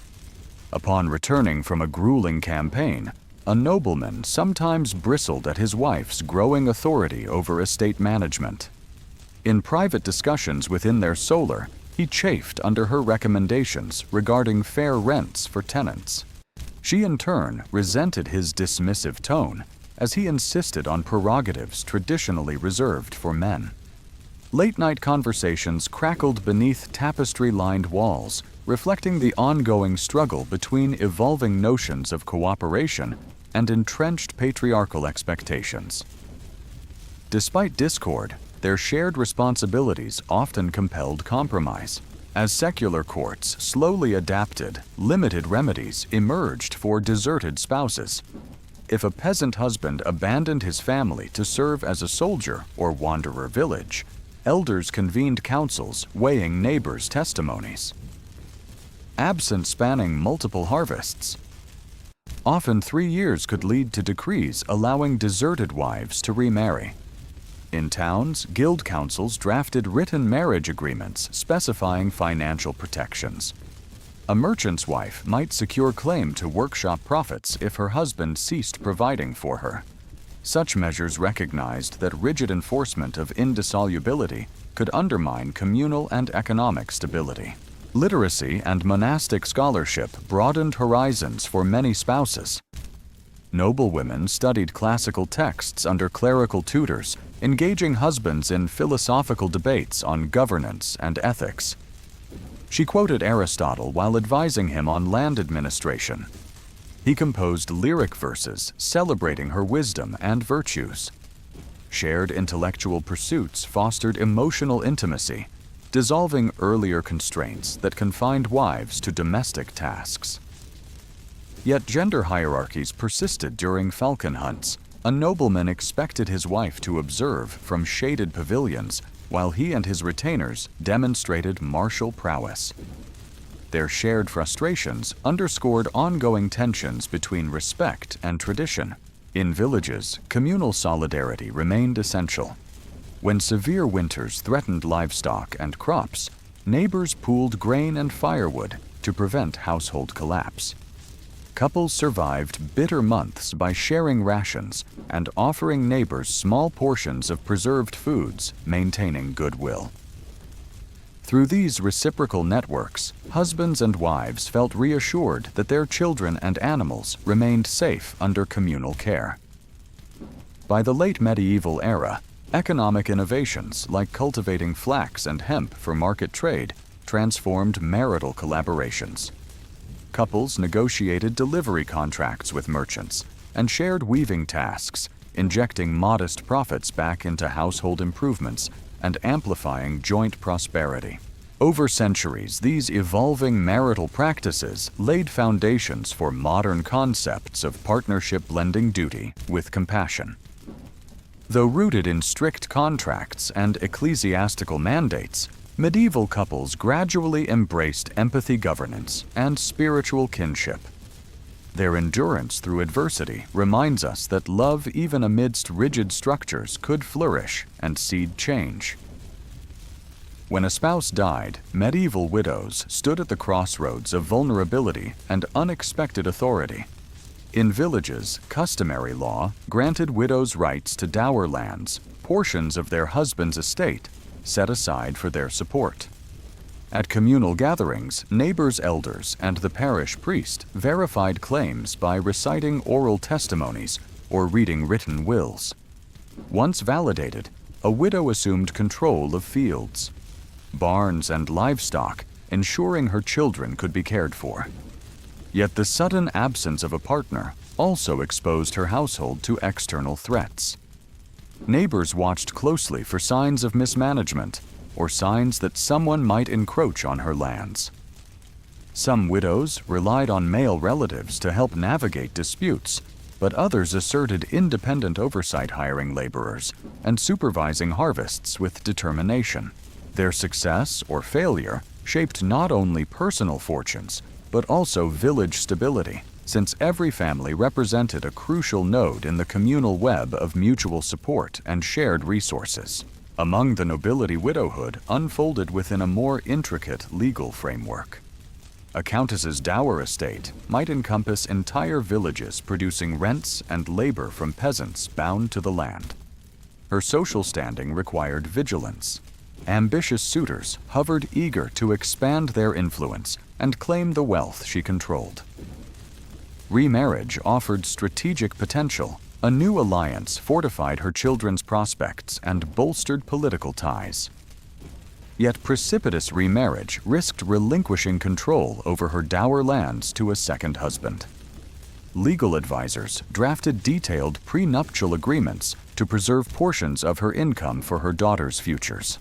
Upon returning from a grueling campaign, a nobleman sometimes bristled at his wife's growing authority over estate management. In private discussions within their solar, he chafed under her recommendations regarding fair rents for tenants. She in turn resented his dismissive tone, as he insisted on prerogatives traditionally reserved for men. Late-night conversations crackled beneath tapestry-lined walls, reflecting the ongoing struggle between evolving notions of cooperation and entrenched patriarchal expectations. Despite discord, their shared responsibilities often compelled compromise. As secular courts slowly adapted, limited remedies emerged for deserted spouses. If a peasant husband abandoned his family to serve as a soldier or wanderer village, elders convened councils weighing neighbors' testimonies. Absence spanning multiple harvests. Often 3 years could lead to decrees allowing deserted wives to remarry. In towns, guild councils drafted written marriage agreements specifying financial protections. A merchant's wife might secure claim to workshop profits if her husband ceased providing for her. Such measures recognized that rigid enforcement of indissolubility could undermine communal and economic stability. Literacy and monastic scholarship broadened horizons for many spouses. Noblewomen studied classical texts under clerical tutors, engaging husbands in philosophical debates on governance and ethics. She quoted Aristotle while advising him on land administration. He composed lyric verses celebrating her wisdom and virtues. Shared intellectual pursuits fostered emotional intimacy, dissolving earlier constraints that confined wives to domestic tasks. Yet gender hierarchies persisted during falcon hunts. A nobleman expected his wife to observe from shaded pavilions while he and his retainers demonstrated martial prowess. Their shared frustrations underscored ongoing tensions between respect and tradition. In villages, communal solidarity remained essential. When severe winters threatened livestock and crops, neighbors pooled grain and firewood to prevent household collapse. Couples survived bitter months by sharing rations and offering neighbors small portions of preserved foods, maintaining goodwill. Through these reciprocal networks, husbands and wives felt reassured that their children and animals remained safe under communal care. By the late medieval era, economic innovations like cultivating flax and hemp for market trade transformed marital collaborations. Couples negotiated delivery contracts with merchants and shared weaving tasks, injecting modest profits back into household improvements and amplifying joint prosperity. Over centuries, these evolving marital practices laid foundations for modern concepts of partnership blending duty with compassion. Though rooted in strict contracts and ecclesiastical mandates, medieval couples gradually embraced empathy governance and spiritual kinship. Their endurance through adversity reminds us that love, even amidst rigid structures, could flourish and seed change. When a spouse died, medieval widows stood at the crossroads of vulnerability and unexpected authority. In villages, customary law granted widows rights to dower lands, portions of their husband's estate, set aside for their support. At communal gatherings, neighbors' elders and the parish priest verified claims by reciting oral testimonies or reading written wills. Once validated, a widow assumed control of fields, barns, and livestock, ensuring her children could be cared for. Yet the sudden absence of a partner also exposed her household to external threats. Neighbors watched closely for signs of mismanagement or signs that someone might encroach on her lands. Some widows relied on male relatives to help navigate disputes, but others asserted independent oversight, hiring laborers and supervising harvests with determination. Their success or failure shaped not only personal fortunes, but also village stability, since every family represented a crucial node in the communal web of mutual support and shared resources. Among the nobility, widowhood unfolded within a more intricate legal framework. A countess's dower estate might encompass entire villages producing rents and labor from peasants bound to the land. Her social standing required vigilance. Ambitious suitors hovered eager to expand their influence and claim the wealth she controlled. Remarriage offered strategic potential. A new alliance fortified her children's prospects and bolstered political ties. Yet precipitous remarriage risked relinquishing control over her dower lands to a second husband. Legal advisors drafted detailed prenuptial agreements to preserve portions of her income for her daughter's futures.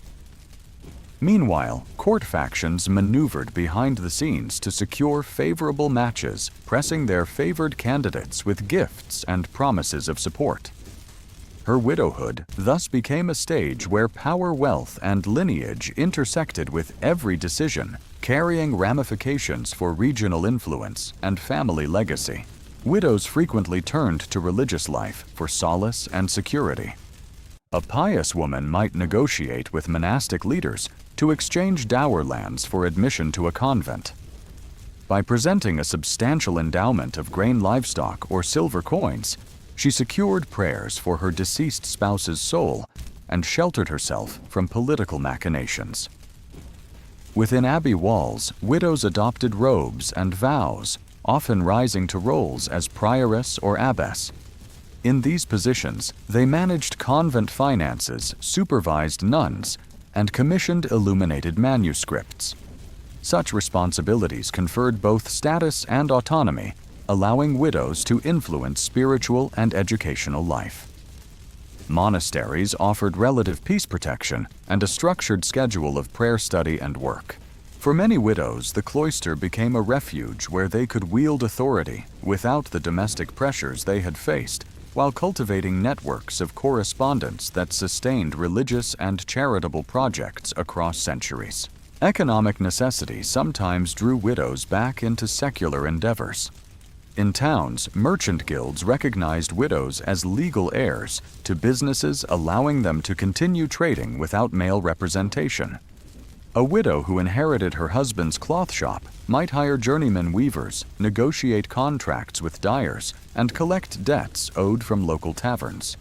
Meanwhile, court factions maneuvered behind the scenes to secure favorable matches, pressing their favored candidates with gifts and promises of support. Her widowhood thus became a stage where power, wealth, and lineage intersected with every decision, carrying ramifications for regional influence and family legacy. Widows frequently turned to religious life for solace and security. A pious woman might negotiate with monastic leaders to exchange dower lands for admission to a convent. By presenting a substantial endowment of grain livestock or silver coins, she secured prayers for her deceased spouse's soul and sheltered herself from political machinations. Within abbey walls, widows adopted robes and vows, often rising to roles as prioress or abbess. In these positions, they managed convent finances, supervised nuns, and commissioned illuminated manuscripts. Such responsibilities conferred both status and autonomy, allowing widows to influence spiritual and educational life. Monasteries offered relative peace protection and a structured schedule of prayer study and work. For many widows, the cloister became a refuge where they could wield authority without the domestic pressures they had faced, while cultivating networks of correspondence that sustained religious and charitable projects across centuries. Economic necessity sometimes drew widows back into secular endeavors. In towns, merchant guilds recognized widows as legal heirs to businesses, allowing them to continue trading without male representation. A widow who inherited her husband's cloth shop might hire journeyman weavers, negotiate contracts with dyers, and collect debts owed from local taverns.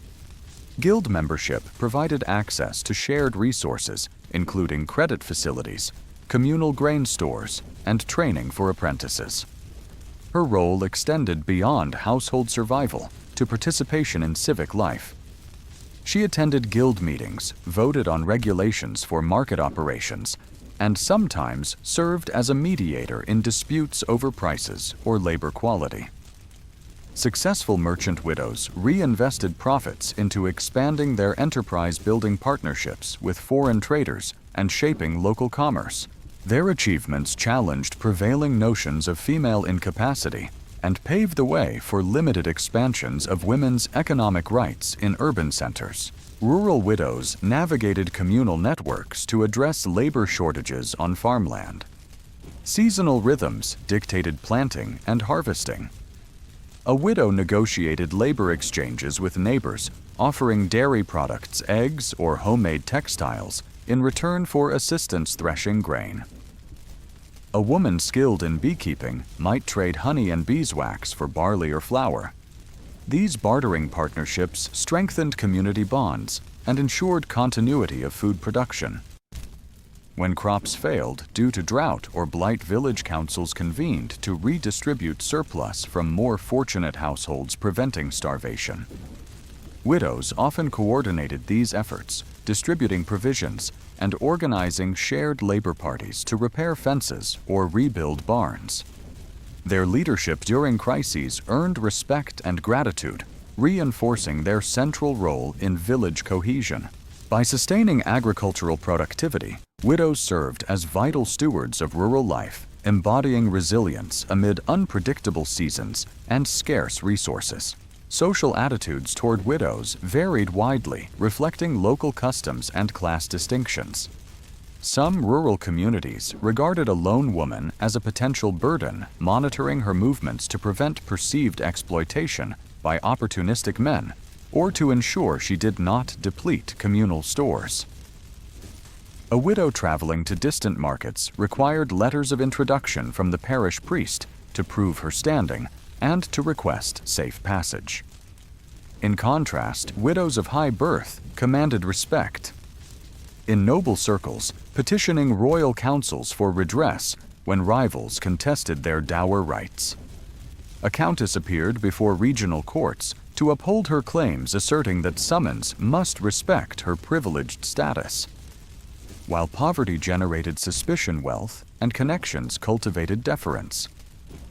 Guild membership provided access to shared resources, including credit facilities, communal grain stores, and training for apprentices. Her role extended beyond household survival to participation in civic life. She attended guild meetings, voted on regulations for market operations, and sometimes served as a mediator in disputes over prices or labor quality. Successful merchant widows reinvested profits into expanding their enterprise-building partnerships with foreign traders and shaping local commerce. Their achievements challenged prevailing notions of female incapacity and paved the way for limited expansions of women's economic rights in urban centers. Rural widows navigated communal networks to address labor shortages on farmland. Seasonal rhythms dictated planting and harvesting. A widow negotiated labor exchanges with neighbors, offering dairy products, eggs, or homemade textiles in return for assistance threshing grain. A woman skilled in beekeeping might trade honey and beeswax for barley or flour. These bartering partnerships strengthened community bonds and ensured continuity of food production. When crops failed due to drought or blight, village councils convened to redistribute surplus from more fortunate households, preventing starvation. Widows often coordinated these efforts, distributing provisions and organizing shared labor parties to repair fences or rebuild barns. Their leadership during crises earned respect and gratitude, reinforcing their central role in village cohesion. By sustaining agricultural productivity, widows served as vital stewards of rural life, embodying resilience amid unpredictable seasons and scarce resources. Social attitudes toward widows varied widely, reflecting local customs and class distinctions. Some rural communities regarded a lone woman as a potential burden, monitoring her movements to prevent perceived exploitation by opportunistic men or to ensure she did not deplete communal stores. A widow traveling to distant markets required letters of introduction from the parish priest to prove her standing and to request safe passage. In contrast, widows of high birth commanded respect. in noble circles, petitioning royal councils for redress when rivals contested their dower rights. A countess appeared before regional courts to uphold her claims, asserting that summons must respect her privileged status. While poverty generated suspicion, wealth and connections cultivated deference.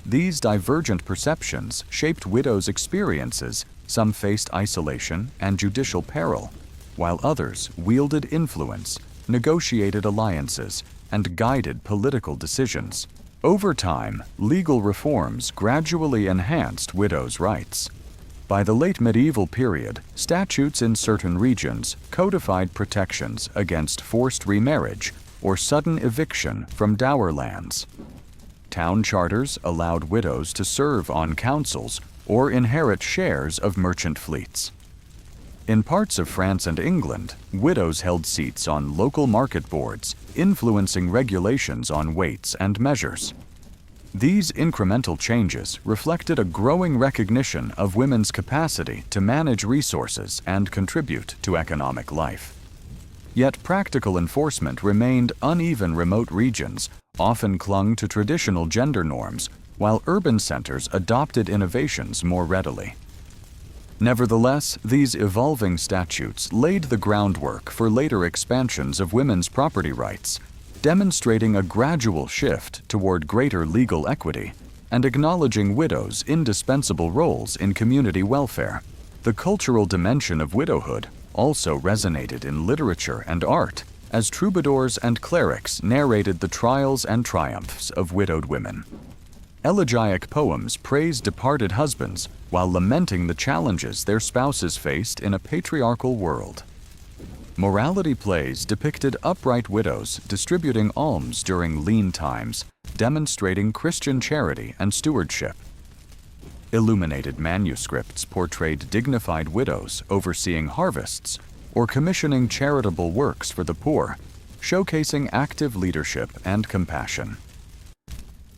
These divergent perceptions shaped widows' experiences. Some faced isolation and judicial peril, while others wielded influence, negotiated alliances, and guided political decisions. Over time, legal reforms gradually enhanced widows' rights. By the late medieval period, statutes in certain regions codified protections against forced remarriage or sudden eviction from dower lands. Town charters allowed widows to serve on councils or inherit shares of merchant fleets. In parts of France and England, widows held seats on local market boards, influencing regulations on weights and measures. These incremental changes reflected a growing recognition of women's capacity to manage resources and contribute to economic life. Yet practical enforcement remained uneven. Remote regions often clung to traditional gender norms, while urban centers adopted innovations more readily. Nevertheless, these evolving statutes laid the groundwork for later expansions of women's property rights, demonstrating a gradual shift toward greater legal equity and acknowledging widows' indispensable roles in community welfare. The cultural dimension of widowhood also resonated in literature and art, as troubadours and clerics narrated the trials and triumphs of widowed women. Elegiac poems praised departed husbands while lamenting the challenges their spouses faced in a patriarchal world. Morality plays depicted upright widows distributing alms during lean times, demonstrating Christian charity and stewardship. Illuminated manuscripts portrayed dignified widows overseeing harvests or commissioning charitable works for the poor, showcasing active leadership and compassion.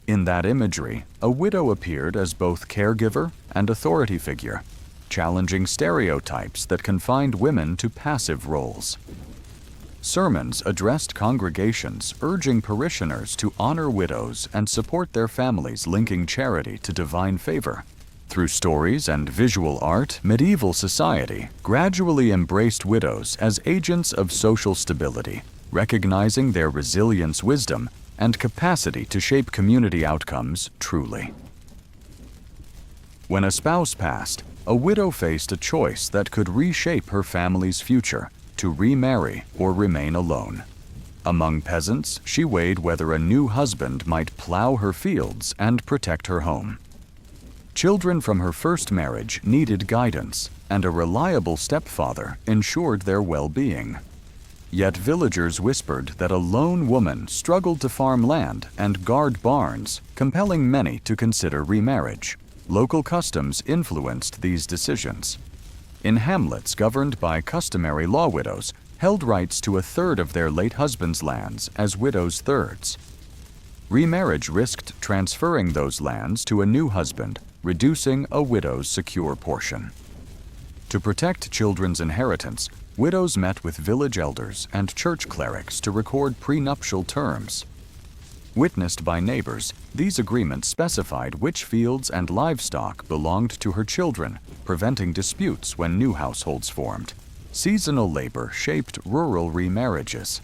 In that imagery, a widow appeared as both caregiver and authority figure, challenging stereotypes that confined women to passive roles. Sermons addressed congregations, urging parishioners to honor widows and support their families, linking charity to divine favor. Through stories and visual art, medieval society gradually embraced widows as agents of social stability, recognizing their resilience, wisdom, and capacity to shape community outcomes truly. When a spouse passed, a widow faced a choice that could reshape her family's future: to remarry or remain alone. Among peasants, she weighed whether a new husband might plow her fields and protect her home. Children from her first marriage needed guidance, and a reliable stepfather ensured their well-being. Yet villagers whispered that a lone woman struggled to farm land and guard barns, compelling many to consider remarriage. Local customs influenced these decisions. In hamlets governed by customary law, widows held rights to a third of their late husband's lands as widows' thirds. Remarriage risked transferring those lands to a new husband, reducing a widow's secure portion. To protect children's inheritance, widows met with village elders and church clerics to record prenuptial terms. Witnessed by neighbors, these agreements specified which fields and livestock belonged to her children, preventing disputes when new households formed. Seasonal labor shaped rural remarriages.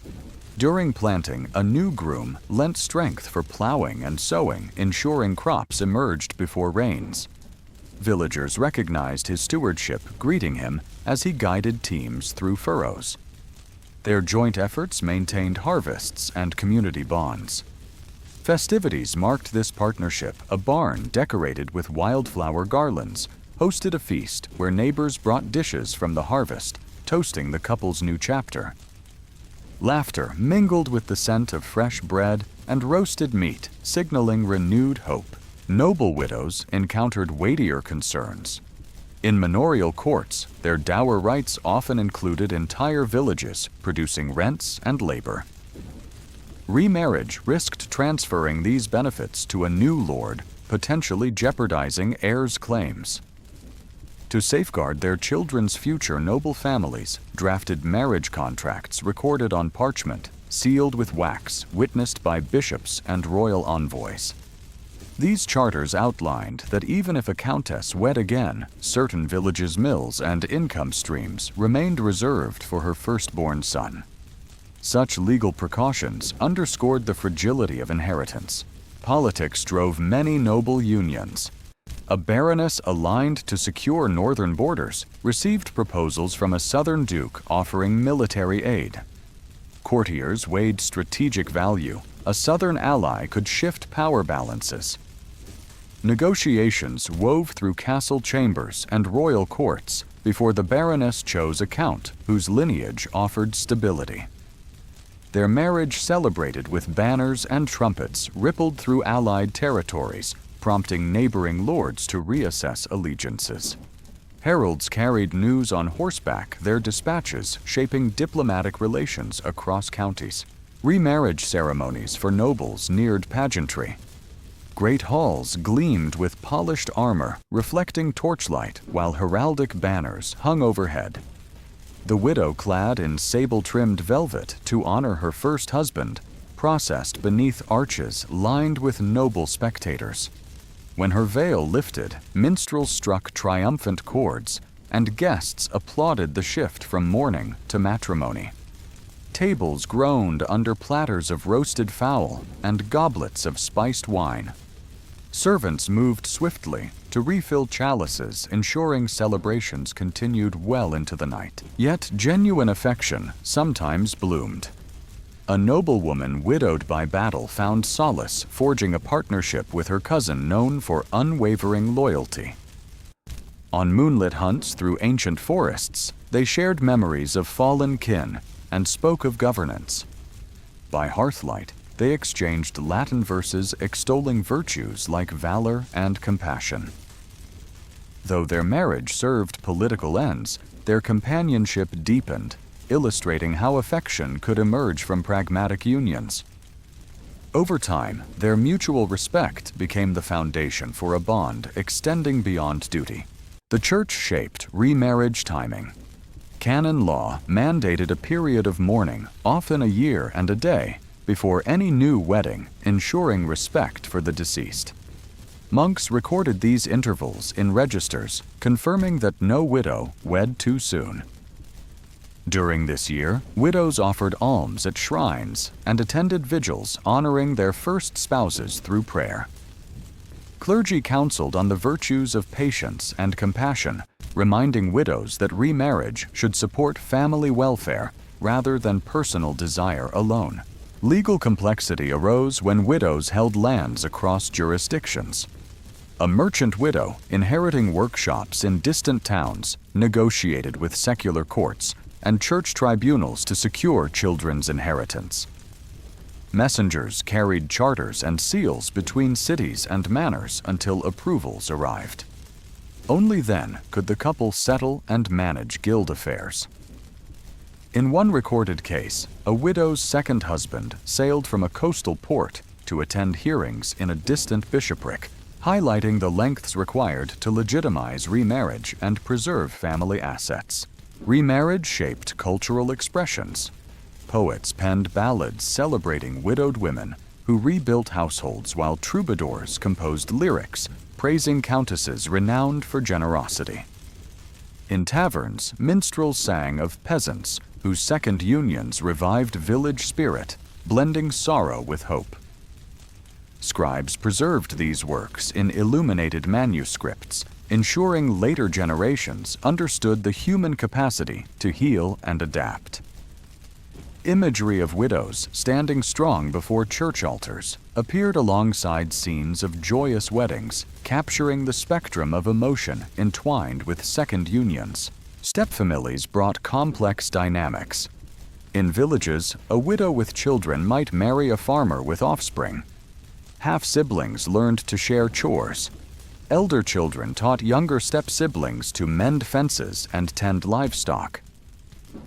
During planting, a new groom lent strength for plowing and sowing, ensuring crops emerged before rains. Villagers recognized his stewardship, greeting him as he guided teams through furrows. Their joint efforts maintained harvests and community bonds. Festivities marked this partnership. A barn decorated with wildflower garlands hosted a feast where neighbors brought dishes from the harvest, toasting the couple's new chapter. Laughter mingled with the scent of fresh bread and roasted meat, signaling renewed hope. Noble widows encountered weightier concerns. In manorial courts, their dower rights often included entire villages, producing rents and labor. Remarriage risked transferring these benefits to a new lord, potentially jeopardizing heirs' claims. To safeguard their children's future, noble families drafted marriage contracts recorded on parchment, sealed with wax, witnessed by bishops and royal envoys. These charters outlined that even if a countess wed again, certain villages' mills and income streams remained reserved for her firstborn son. Such legal precautions underscored the fragility of inheritance. Politics drove many noble unions. A baroness aligned to secure northern borders received proposals from a southern duke offering military aid. Courtiers weighed strategic value. A southern ally could shift power balances. Negotiations wove through castle chambers and royal courts before the baroness chose a count whose lineage offered stability. Their marriage, celebrated with banners and trumpets, rippled through allied territories, prompting neighboring lords to reassess allegiances. Heralds carried news on horseback, their dispatches shaping diplomatic relations across counties. Remarriage ceremonies for nobles neared pageantry. Great halls gleamed with polished armor, reflecting torchlight, while heraldic banners hung overhead. The widow, clad in sable-trimmed velvet to honor her first husband, processed beneath arches lined with noble spectators. When her veil lifted, minstrels struck triumphant chords, and guests applauded the shift from mourning to matrimony. Tables groaned under platters of roasted fowl and goblets of spiced wine. Servants moved swiftly to refill chalices, ensuring celebrations continued well into the night. Yet genuine affection sometimes bloomed. A noblewoman widowed by battle found solace forging a partnership with her cousin known for unwavering loyalty. On moonlit hunts through ancient forests, they shared memories of fallen kin and spoke of governance. By hearthlight, they exchanged Latin verses extolling virtues like valor and compassion. Though their marriage served political ends, their companionship deepened, illustrating how affection could emerge from pragmatic unions. Over time, their mutual respect became the foundation for a bond extending beyond duty. The Church shaped remarriage timing. Canon law mandated a period of mourning, often a year and a day, before any new wedding, ensuring respect for the deceased. Monks recorded these intervals in registers, confirming that no widow wed too soon. During this year, widows offered alms at shrines and attended vigils honoring their first spouses through prayer. Clergy counseled on the virtues of patience and compassion, reminding widows that remarriage should support family welfare rather than personal desire alone. Legal complexity arose when widows held lands across jurisdictions. A merchant widow, inheriting workshops in distant towns, negotiated with secular courts and church tribunals to secure children's inheritance. Messengers carried charters and seals between cities and manors until approvals arrived. Only then could the couple settle and manage guild affairs. In one recorded case, a widow's second husband sailed from a coastal port to attend hearings in a distant bishopric, highlighting the lengths required to legitimize remarriage and preserve family assets. Remarriage shaped cultural expressions. Poets penned ballads celebrating widowed women who rebuilt households, while troubadours composed lyrics praising countesses renowned for generosity. In taverns, minstrels sang of peasants whose second unions revived village spirit, blending sorrow with hope. Scribes preserved these works in illuminated manuscripts, ensuring later generations understood the human capacity to heal and adapt. Imagery of widows standing strong before church altars appeared alongside scenes of joyous weddings, capturing the spectrum of emotion entwined with second unions. Stepfamilies brought complex dynamics. In villages, a widow with children might marry a farmer with offspring. Half-siblings learned to share chores. Elder children taught younger step-siblings to mend fences and tend livestock.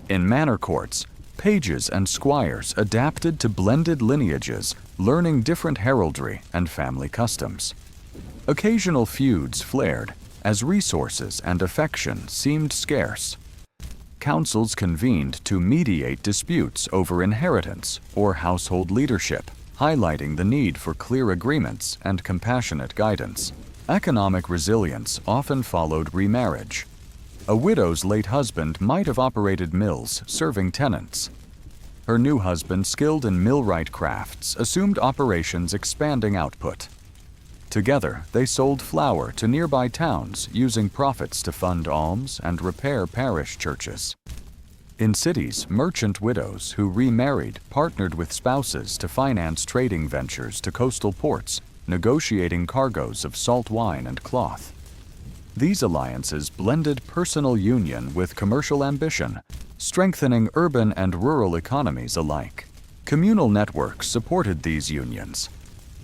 In manor courts, pages and squires adapted to blended lineages, learning different heraldry and family customs. Occasional feuds flared, as resources and affection seemed scarce. Councils convened to mediate disputes over inheritance or household leadership, highlighting the need for clear agreements and compassionate guidance. Economic resilience often followed remarriage. A widow's late husband might have operated mills serving tenants. Her new husband, skilled in millwright crafts, assumed operations expanding output. Together, they sold flour to nearby towns, using profits to fund alms and repair parish churches. In cities, merchant widows who remarried partnered with spouses to finance trading ventures to coastal ports, negotiating cargoes of salt wine and cloth. These alliances blended personal union with commercial ambition, strengthening urban and rural economies alike. Communal networks supported these unions.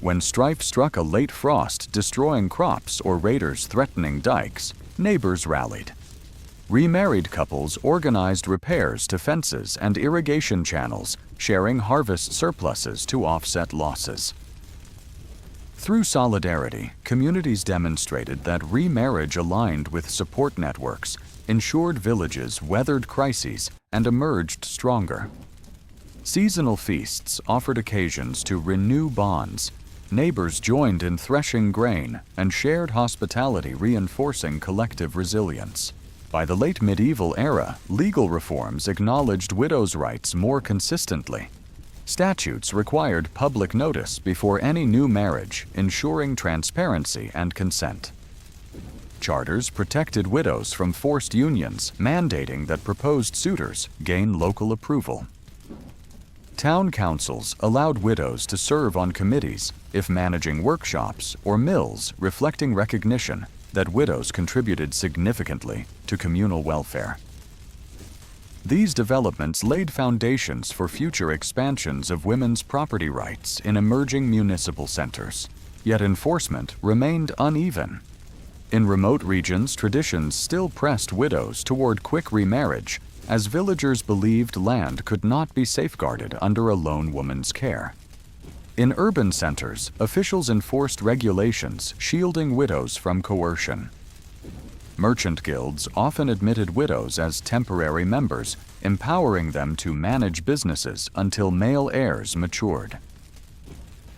When strife struck a late frost, destroying crops, or raiders threatening dikes, neighbors rallied. Remarried couples organized repairs to fences and irrigation channels, sharing harvest surpluses to offset losses. Through solidarity, communities demonstrated that remarriage aligned with support networks, ensured villages weathered crises, and emerged stronger. Seasonal feasts offered occasions to renew bonds. Neighbors joined in threshing grain and shared hospitality, reinforcing collective resilience. By the late medieval era, legal reforms acknowledged widows' rights more consistently. Statutes required public notice before any new marriage, ensuring transparency and consent. Charters protected widows from forced unions, mandating that proposed suitors gain local approval. Town councils allowed widows to serve on committees if managing workshops or mills, reflecting recognition that widows contributed significantly to communal welfare. These developments laid foundations for future expansions of women's property rights in emerging municipal centers. Yet enforcement remained uneven. In remote regions, traditions still pressed widows toward quick remarriage, as villagers believed land could not be safeguarded under a lone woman's care. In urban centers, officials enforced regulations shielding widows from coercion. Merchant guilds often admitted widows as temporary members, empowering them to manage businesses until male heirs matured.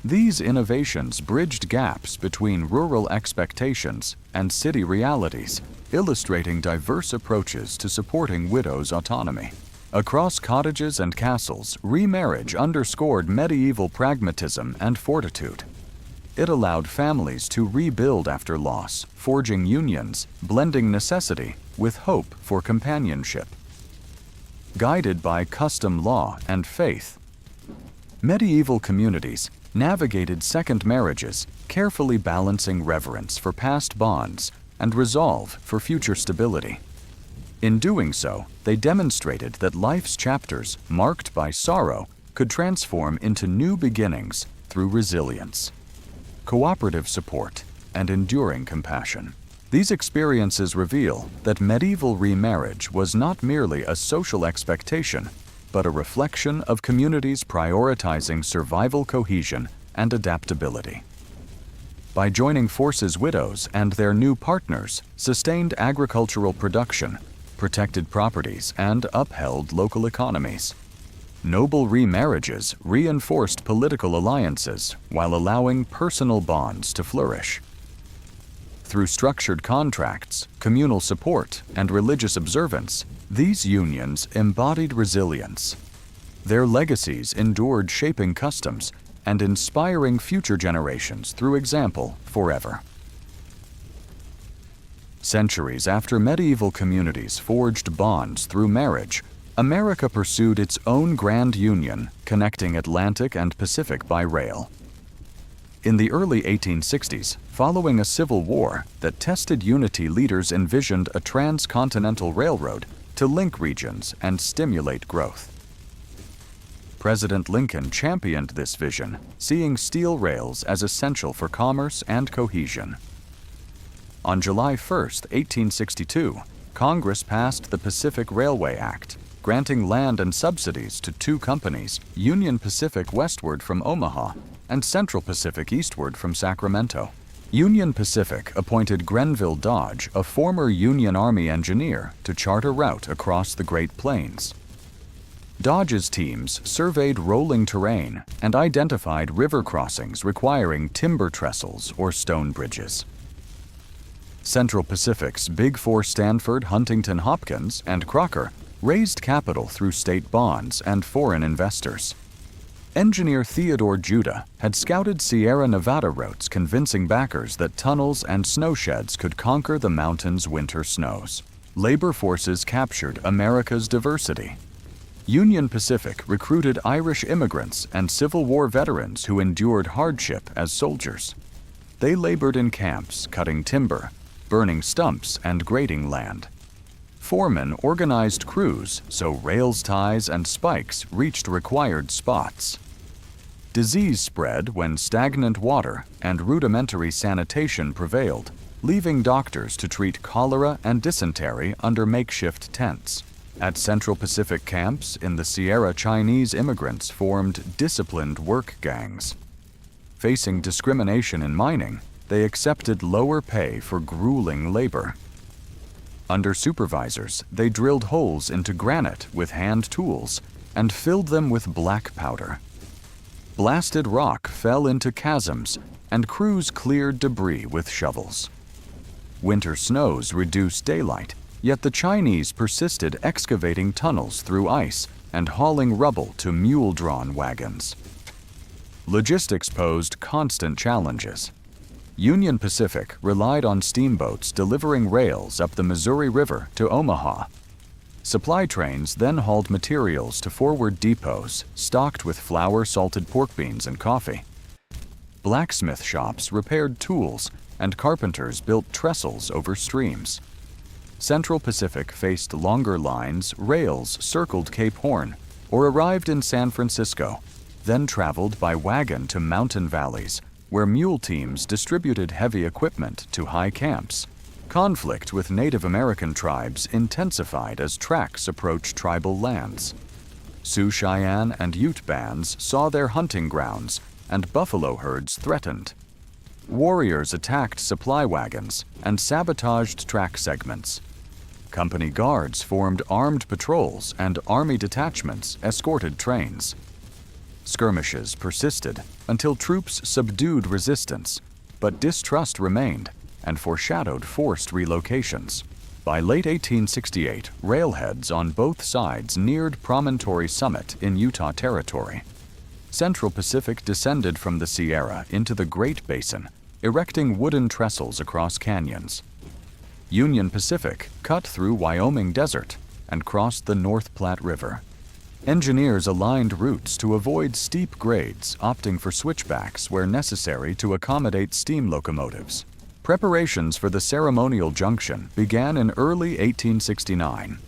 These innovations bridged gaps between rural expectations and city realities, illustrating diverse approaches to supporting widows' autonomy. Across cottages and castles, remarriage underscored medieval pragmatism and fortitude. It allowed families to rebuild after loss, forging unions, blending necessity with hope for companionship. Guided by custom law and faith, medieval communities navigated second marriages, carefully balancing reverence for past bonds and resolve for future stability. In doing so, they demonstrated that life's chapters, marked by sorrow, could transform into new beginnings through resilience, cooperative support, and enduring compassion. These experiences reveal that medieval remarriage was not merely a social expectation, but a reflection of communities prioritizing survival cohesion and adaptability. By joining forces, widows and their new partners sustained agricultural production, protected properties, and upheld local economies. Noble remarriages reinforced political alliances while allowing personal bonds to flourish. Through structured contracts, communal support, and religious observance, these unions embodied resilience. Their legacies endured, shaping customs and inspiring future generations through example forever. Centuries after medieval communities forged bonds through marriage, America pursued its own grand union, connecting Atlantic and Pacific by rail. In the early 1860s, following a civil war that tested unity, leaders envisioned a transcontinental railroad to link regions and stimulate growth. President Lincoln championed this vision, seeing steel rails as essential for commerce and cohesion. On July 1, 1862, Congress passed the Pacific Railway Act, granting land and subsidies to two companies, Union Pacific westward from Omaha and Central Pacific eastward from Sacramento. Union Pacific appointed Grenville Dodge, a former Union Army engineer, to chart a route across the Great Plains. Dodge's teams surveyed rolling terrain and identified river crossings requiring timber trestles or stone bridges. Central Pacific's Big Four Stanford, Huntington Hopkins, and Crocker raised capital through state bonds and foreign investors. Engineer Theodore Judah had scouted Sierra Nevada routes, convincing backers that tunnels and snowsheds could conquer the mountain's winter snows. Labor forces captured America's diversity. Union Pacific recruited Irish immigrants and Civil War veterans who endured hardship as soldiers. They labored in camps, cutting timber, burning stumps, and grading land. Foremen organized crews so rails, ties, and spikes reached required spots. Disease spread when stagnant water and rudimentary sanitation prevailed, leaving doctors to treat cholera and dysentery under makeshift tents. At Central Pacific camps in the Sierra, Chinese immigrants formed disciplined work gangs. Facing discrimination in mining, they accepted lower pay for grueling labor. Under supervisors, they drilled holes into granite with hand tools and filled them with black powder. Blasted rock fell into chasms, and crews cleared debris with shovels. Winter snows reduced daylight, yet the Chinese persisted excavating tunnels through ice and hauling rubble to mule-drawn wagons. Logistics posed constant challenges. Union Pacific relied on steamboats delivering rails up the Missouri River to Omaha. Supply trains then hauled materials to forward depots stocked with flour, salted pork beans, and coffee. Blacksmith shops repaired tools, and carpenters built trestles over streams. Central Pacific faced longer lines, rails circled Cape Horn, or arrived in San Francisco, then traveled by wagon to mountain valleys, where mule teams distributed heavy equipment to high camps. Conflict with Native American tribes intensified as tracks approached tribal lands. Sioux, Cheyenne, and Ute bands saw their hunting grounds, and buffalo herds threatened. Warriors attacked supply wagons and sabotaged track segments. Company guards formed armed patrols, and army detachments escorted trains. Skirmishes persisted until troops subdued resistance, but distrust remained and foreshadowed forced relocations. By late 1868, railheads on both sides neared Promontory Summit in Utah Territory. Central Pacific descended from the Sierra into the Great Basin, erecting wooden trestles across canyons. Union Pacific cut through Wyoming Desert and crossed the North Platte River. Engineers aligned routes to avoid steep grades, opting for switchbacks where necessary to accommodate steam locomotives. Preparations for the ceremonial junction began in early 1869.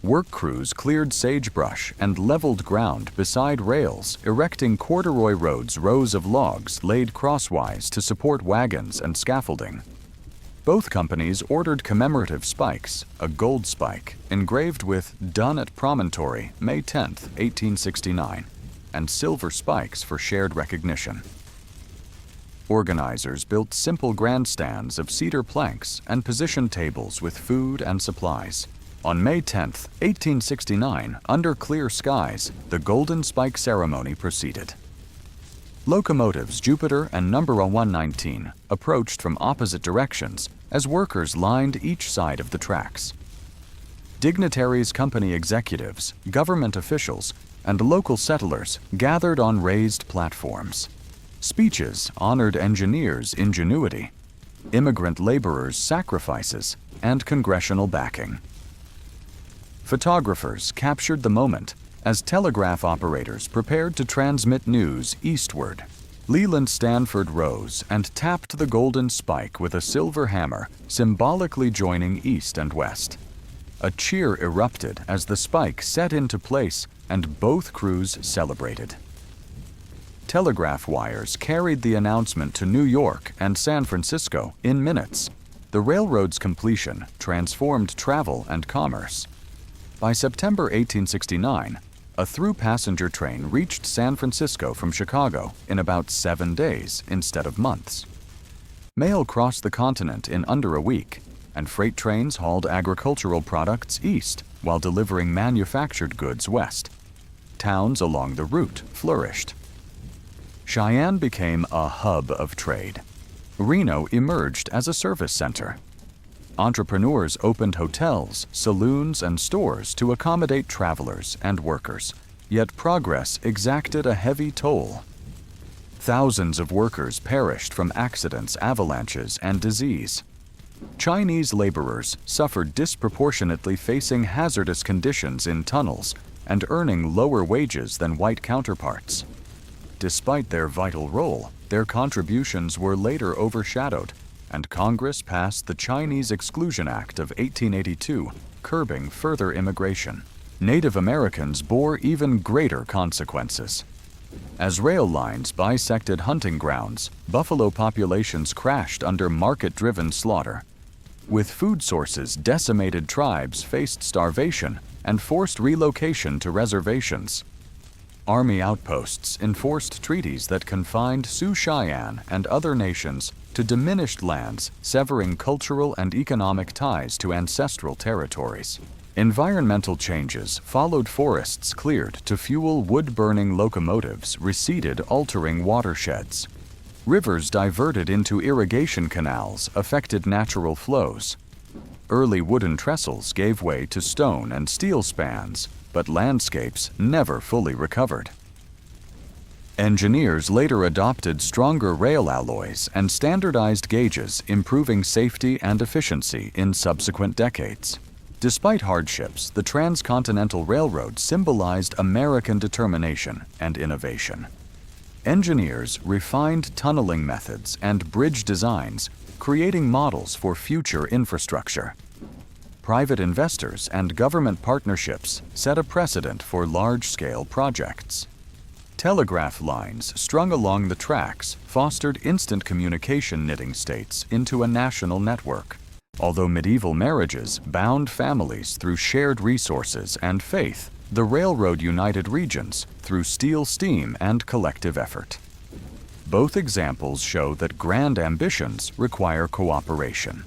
Work crews cleared sagebrush and leveled ground beside rails, erecting corduroy rows of logs laid crosswise to support wagons and scaffolding. Both companies ordered commemorative spikes, a gold spike engraved with "Done at Promontory, May 10, 1869, and silver spikes for shared recognition. Organizers built simple grandstands of cedar planks and positioned tables with food and supplies. On May 10, 1869, under clear skies, the Golden Spike ceremony proceeded. Locomotives Jupiter and No. 119 approached from opposite directions as workers lined each side of the tracks. Dignitaries, company executives, government officials, and local settlers gathered on raised platforms. Speeches honored engineers' ingenuity, immigrant laborers' sacrifices, and congressional backing. Photographers captured the moment as telegraph operators prepared to transmit news eastward. Leland Stanford rose and tapped the golden spike with a silver hammer, symbolically joining east and west. A cheer erupted as the spike set into place, and both crews celebrated. Telegraph wires carried the announcement to New York and San Francisco in minutes. The railroad's completion transformed travel and commerce. By September 1869, a through passenger train reached San Francisco from Chicago in about 7 days instead of months. Mail crossed the continent in under a week, and freight trains hauled agricultural products east while delivering manufactured goods west. Towns along the route flourished. Cheyenne became a hub of trade. Reno emerged as a service center. Entrepreneurs opened hotels, saloons, and stores to accommodate travelers and workers, yet progress exacted a heavy toll. Thousands of workers perished from accidents, avalanches, and disease. Chinese laborers suffered disproportionately, facing hazardous conditions in tunnels and earning lower wages than white counterparts. Despite their vital role, their contributions were later overshadowed, and Congress passed the Chinese Exclusion Act of 1882, curbing further immigration. Native Americans bore even greater consequences. As rail lines bisected hunting grounds, buffalo populations crashed under market-driven slaughter. With food sources decimated, tribes faced starvation and forced relocation to reservations. Army outposts enforced treaties that confined Sioux Cheyenne and other nations to diminished lands, severing cultural and economic ties to ancestral territories. Environmental changes followed. Forests cleared to fuel wood-burning locomotives receded, altering watersheds. Rivers diverted into irrigation canals affected natural flows. Early wooden trestles gave way to stone and steel spans, but landscapes never fully recovered. Engineers later adopted stronger rail alloys and standardized gauges, improving safety and efficiency in subsequent decades. Despite hardships, the Transcontinental Railroad symbolized American determination and innovation. Engineers refined tunneling methods and bridge designs, creating models for future infrastructure. Private investors and government partnerships set a precedent for large-scale projects. Telegraph lines strung along the tracks fostered instant communication, knitting states into a national network. Although medieval marriages bound families through shared resources and faith, the railroad united regions through steel, steam, and collective effort. Both examples show that grand ambitions require cooperation.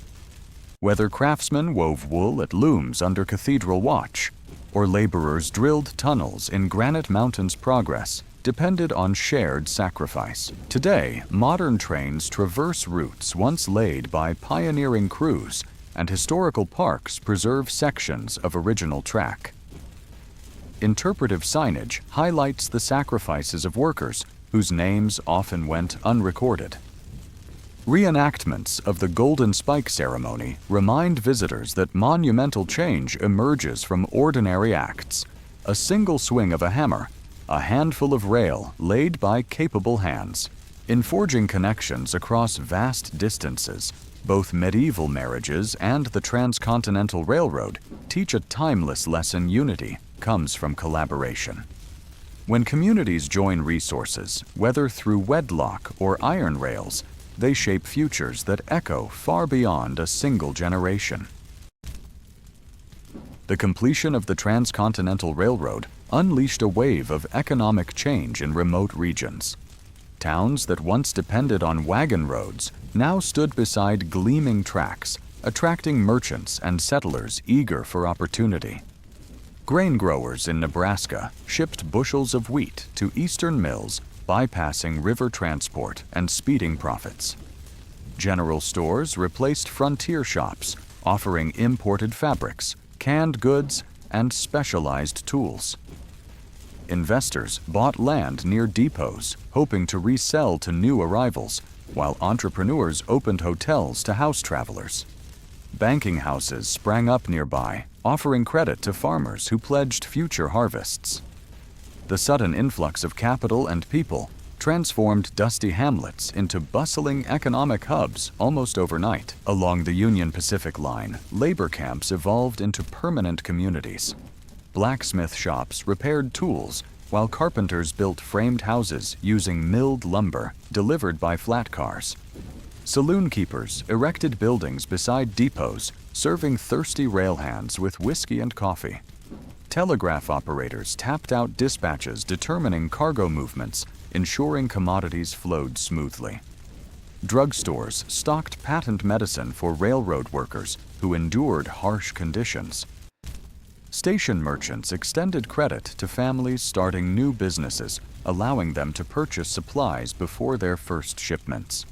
Whether craftsmen wove wool at looms under Cathedral Watch, or laborers drilled tunnels in Granite Mountain's progress depended on shared sacrifice. Today, modern trains traverse routes once laid by pioneering crews, and historical parks preserve sections of original track. Interpretive signage highlights the sacrifices of workers whose names often went unrecorded. Reenactments of the Golden Spike ceremony remind visitors that monumental change emerges from ordinary acts. A single swing of a hammer, a handful of rail laid by capable hands. In forging connections across vast distances, both medieval marriages and the Transcontinental Railroad teach a timeless lesson: unity comes from collaboration. When communities join resources, whether through wedlock or iron rails, they shape futures that echo far beyond a single generation. The completion of the Transcontinental Railroad unleashed a wave of economic change in remote regions. Towns that once depended on wagon roads now stood beside gleaming tracks, attracting merchants and settlers eager for opportunity. Grain growers in Nebraska shipped bushels of wheat to eastern mills, bypassing river transport and speeding profits. General stores replaced frontier shops, offering imported fabrics, canned goods, and specialized tools. Investors bought land near depots, hoping to resell to new arrivals, while entrepreneurs opened hotels to house travelers. Banking houses sprang up nearby, offering credit to farmers who pledged future harvests. The sudden influx of capital and people transformed dusty hamlets into bustling economic hubs almost overnight. Along the Union Pacific Line, labor camps evolved into permanent communities. Blacksmith shops repaired tools, while carpenters built framed houses using milled lumber delivered by flat cars. Saloon keepers erected buildings beside depots, serving thirsty rail hands with whiskey and coffee. Telegraph operators tapped out dispatches determining cargo movements, ensuring commodities flowed smoothly. Drugstores stocked patent medicine for railroad workers who endured harsh conditions. Station merchants extended credit to families starting new businesses, allowing them to purchase supplies before their first shipments.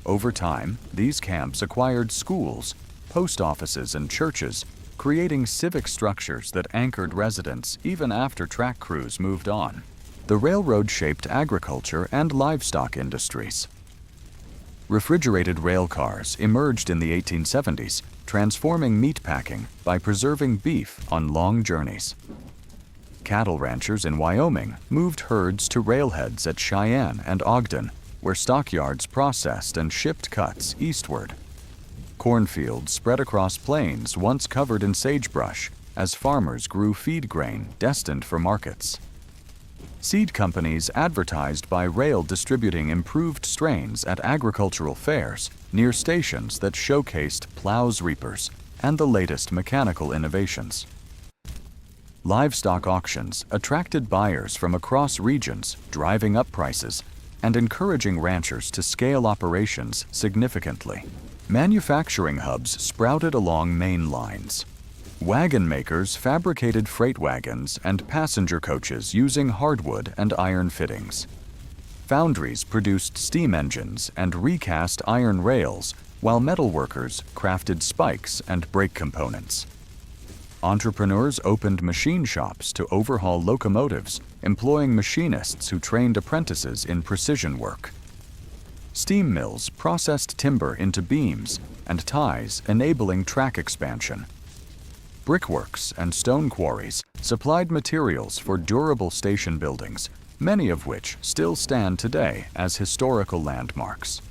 Over time, these camps acquired schools, post offices, and churches, creating civic structures that anchored residents even after track crews moved on. The railroad shaped agriculture and livestock industries. Refrigerated rail cars emerged in the 1870s, transforming meatpacking by preserving beef on long journeys. Cattle ranchers in Wyoming moved herds to railheads at Cheyenne and Ogden, where stockyards processed and shipped cuts eastward. Cornfields spread across plains once covered in sagebrush as farmers grew feed grain destined for markets. Seed companies advertised by rail distributing improved strains at agricultural fairs near stations that showcased plows, reapers, and the latest mechanical innovations. Livestock auctions attracted buyers from across regions, driving up prices and encouraging ranchers to scale operations significantly. Manufacturing hubs sprouted along main lines. Wagon makers fabricated freight wagons and passenger coaches using hardwood and iron fittings. Foundries produced steam engines and recast iron rails, while metal workers crafted spikes and brake components. Entrepreneurs opened machine shops to overhaul locomotives, employing machinists who trained apprentices in precision work. Steam mills processed timber into beams and ties, enabling track expansion. Brickworks and stone quarries supplied materials for durable station buildings, many of which still stand today as historical landmarks.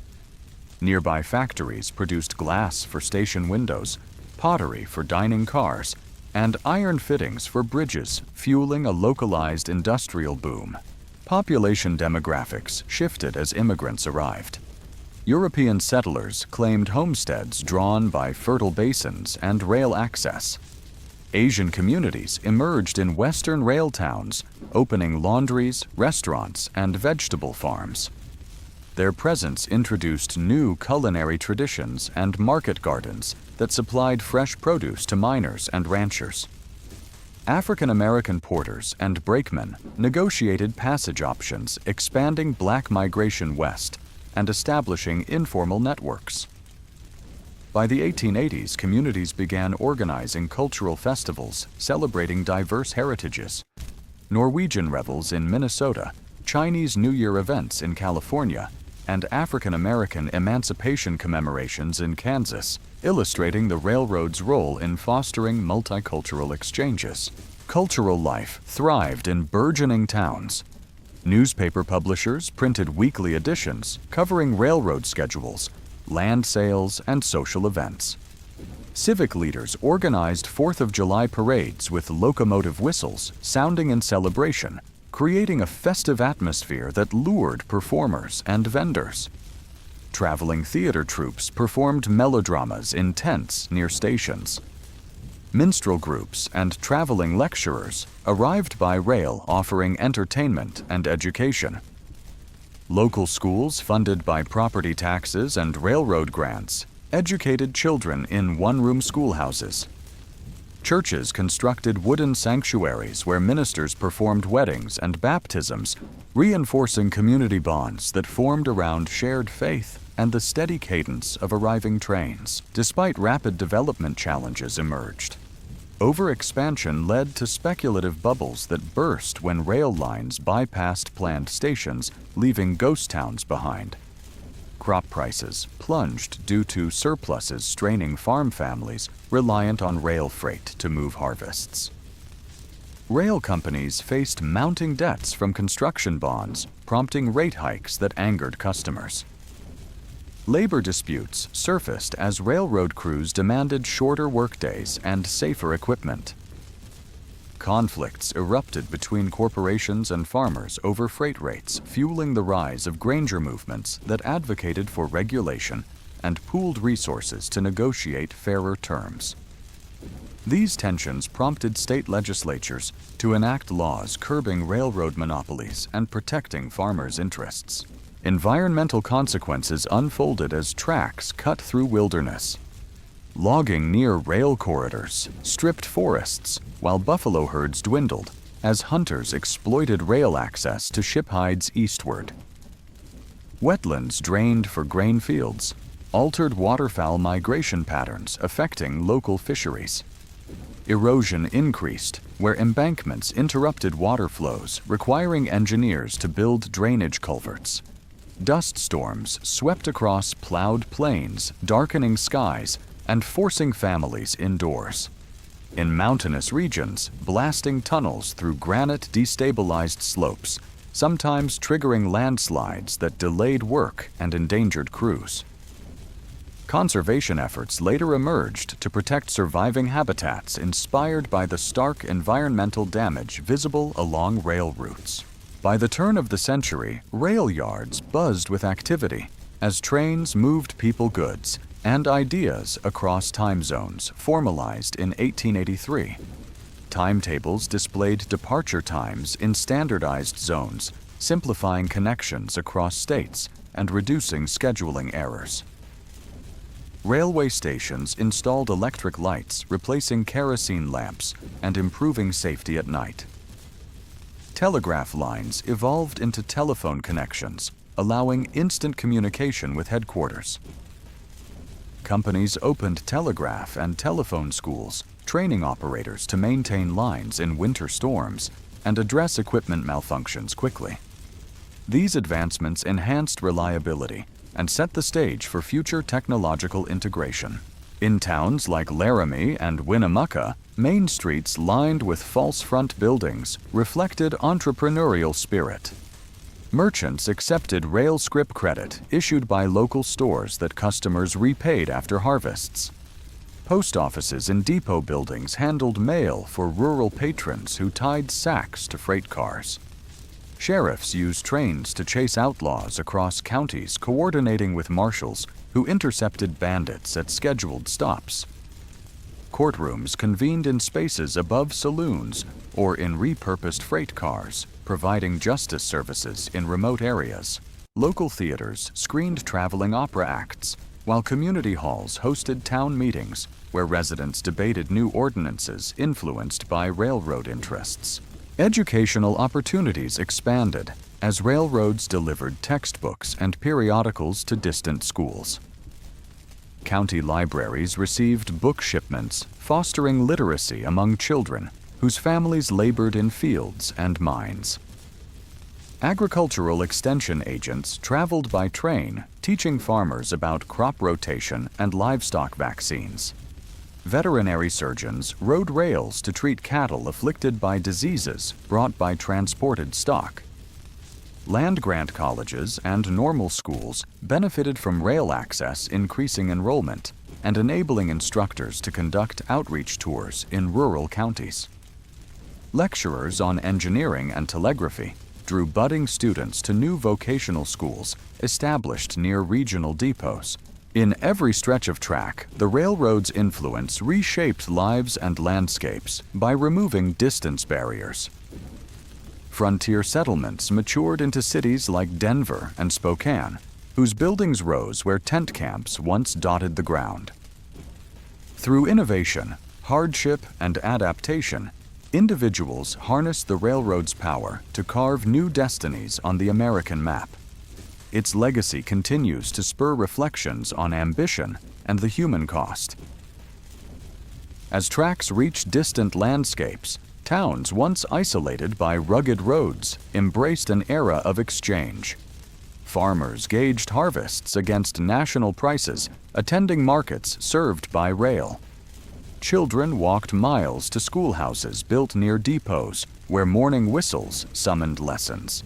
Nearby factories produced glass for station windows, pottery for dining cars, and iron fittings for bridges, fueling a localized industrial boom. Population demographics shifted as immigrants arrived. European settlers claimed homesteads drawn by fertile basins and rail access. Asian communities emerged in western rail towns, opening laundries, restaurants, and vegetable farms. Their presence introduced new culinary traditions and market gardens that supplied fresh produce to miners and ranchers. African American porters and brakemen negotiated passage options, expanding black migration west and establishing informal networks. By the 1880s, communities began organizing cultural festivals celebrating diverse heritages. Norwegian revels in Minnesota, Chinese New Year events in California, and African American emancipation commemorations in Kansas, illustrating the railroad's role in fostering multicultural exchanges. Cultural life thrived in burgeoning towns. Newspaper publishers printed weekly editions covering railroad schedules, land sales, and social events. Civic leaders organized 4th of July parades with locomotive whistles sounding in celebration, creating a festive atmosphere that lured performers and vendors. Traveling theater troupes performed melodramas in tents near stations. Minstrel groups and traveling lecturers arrived by rail offering entertainment and education. Local schools funded by property taxes and railroad grants educated children in one-room schoolhouses. Churches constructed wooden sanctuaries where ministers performed weddings and baptisms, reinforcing community bonds that formed around shared faith and the steady cadence of arriving trains. Despite rapid development challenges emerged. Overexpansion led to speculative bubbles that burst when rail lines bypassed planned stations, leaving ghost towns behind. Crop prices plunged due to surpluses straining farm families reliant on rail freight to move harvests. Rail companies faced mounting debts from construction bonds, prompting rate hikes that angered customers. Labor disputes surfaced as railroad crews demanded shorter workdays and safer equipment. Conflicts erupted between corporations and farmers over freight rates, fueling the rise of Granger movements that advocated for regulation and pooled resources to negotiate fairer terms. These tensions prompted state legislatures to enact laws curbing railroad monopolies and protecting farmers' interests. Environmental consequences unfolded as tracks cut through wilderness. Logging near rail corridors stripped forests, while buffalo herds dwindled as hunters exploited rail access to ship hides eastward. Wetlands drained for grain fields, altered waterfowl migration patterns affecting local fisheries. Erosion increased, where embankments interrupted water flows, requiring engineers to build drainage culverts. Dust storms swept across plowed plains, darkening skies, and forcing families indoors. In mountainous regions, blasting tunnels through granite destabilized slopes, sometimes triggering landslides that delayed work and endangered crews. Conservation efforts later emerged to protect surviving habitats inspired by the stark environmental damage visible along rail routes. By the turn of the century, rail yards buzzed with activity as trains moved people, goods, and ideas across time zones, formalized in 1883. Timetables displayed departure times in standardized zones, simplifying connections across states and reducing scheduling errors. Railway stations installed electric lights, replacing kerosene lamps and improving safety at night. Telegraph lines evolved into telephone connections, allowing instant communication with headquarters. Companies opened telegraph and telephone schools, training operators to maintain lines in winter storms and address equipment malfunctions quickly. These advancements enhanced reliability and set the stage for future technological integration. In towns like Laramie and Winnemucca, main streets lined with false front buildings reflected entrepreneurial spirit. Merchants accepted rail scrip credit issued by local stores that customers repaid after harvests. Post offices in depot buildings handled mail for rural patrons who tied sacks to freight cars. Sheriffs used trains to chase outlaws across counties, coordinating with marshals who intercepted bandits at scheduled stops. Courtrooms convened in spaces above saloons or in repurposed freight cars, providing justice services in remote areas. Local theaters screened traveling opera acts, while community halls hosted town meetings where residents debated new ordinances influenced by railroad interests. Educational opportunities expanded as railroads delivered textbooks and periodicals to distant schools. County libraries received book shipments, fostering literacy among children whose families labored in fields and mines. Agricultural extension agents traveled by train, teaching farmers about crop rotation and livestock vaccines. Veterinary surgeons rode rails to treat cattle afflicted by diseases brought by transported stock. Land-grant colleges and normal schools benefited from rail access, increasing enrollment and enabling instructors to conduct outreach tours in rural counties. Lecturers on engineering and telegraphy drew budding students to new vocational schools established near regional depots. In every stretch of track, the railroad's influence reshaped lives and landscapes by removing distance barriers. Frontier settlements matured into cities like Denver and Spokane, whose buildings rose where tent camps once dotted the ground. Through innovation, hardship, and adaptation, individuals harnessed the railroad's power to carve new destinies on the American map. Its legacy continues to spur reflections on ambition and the human cost. As tracks reach distant landscapes, towns once isolated by rugged roads embraced an era of exchange. Farmers gauged harvests against national prices, attending markets served by rail. Children walked miles to schoolhouses built near depots where morning whistles summoned lessons.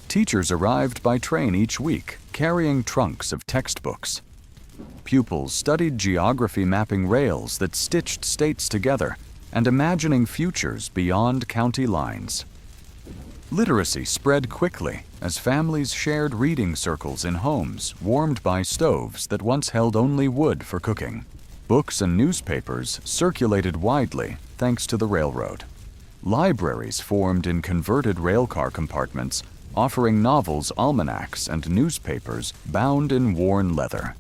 Teachers arrived by train each week, carrying trunks of textbooks. Pupils studied geography, mapping rails that stitched states together and imagining futures beyond county lines. Literacy spread quickly as families shared reading circles in homes warmed by stoves that once held only wood for cooking. Books and newspapers circulated widely thanks to the railroad. Libraries formed in converted railcar compartments, offering novels, almanacs, and newspapers bound in worn leather.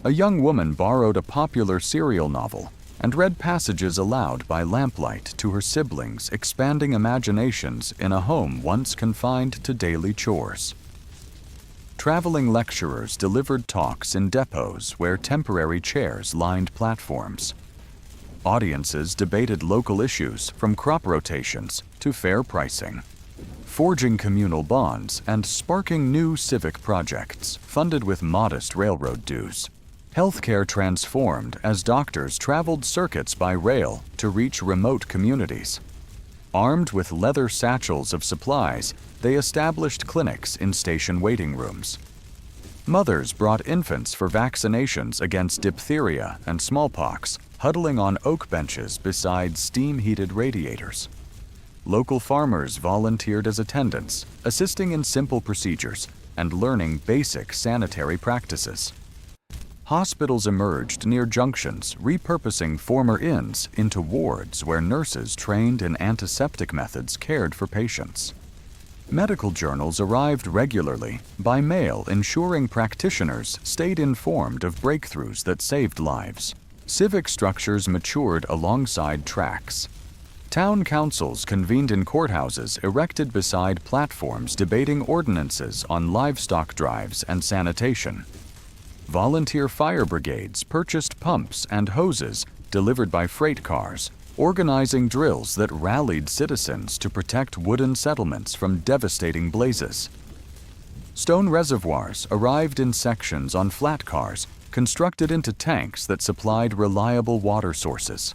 A young woman borrowed a popular serial novel and read passages aloud by lamplight to her siblings, expanding imaginations in a home once confined to daily chores. Traveling lecturers delivered talks in depots where temporary chairs lined platforms. Audiences debated local issues from crop rotations to fair pricing, forging communal bonds and sparking new civic projects funded with modest railroad dues. Healthcare transformed as doctors traveled circuits by rail to reach remote communities. Armed with leather satchels of supplies, they established clinics in station waiting rooms. Mothers brought infants for vaccinations against diphtheria and smallpox, huddling on oak benches beside steam-heated radiators. Local farmers volunteered as attendants, assisting in simple procedures and learning basic sanitary practices. Hospitals emerged near junctions, repurposing former inns into wards where nurses trained in antiseptic methods cared for patients. Medical journals arrived regularly by mail, ensuring practitioners stayed informed of breakthroughs that saved lives. Civic structures matured alongside tracks. Town councils convened in courthouses erected beside platforms debating ordinances on livestock drives and sanitation. Volunteer fire brigades purchased pumps and hoses delivered by freight cars, organizing drills that rallied citizens to protect wooden settlements from devastating blazes. Stone reservoirs arrived in sections on flat cars, constructed into tanks that supplied reliable water sources.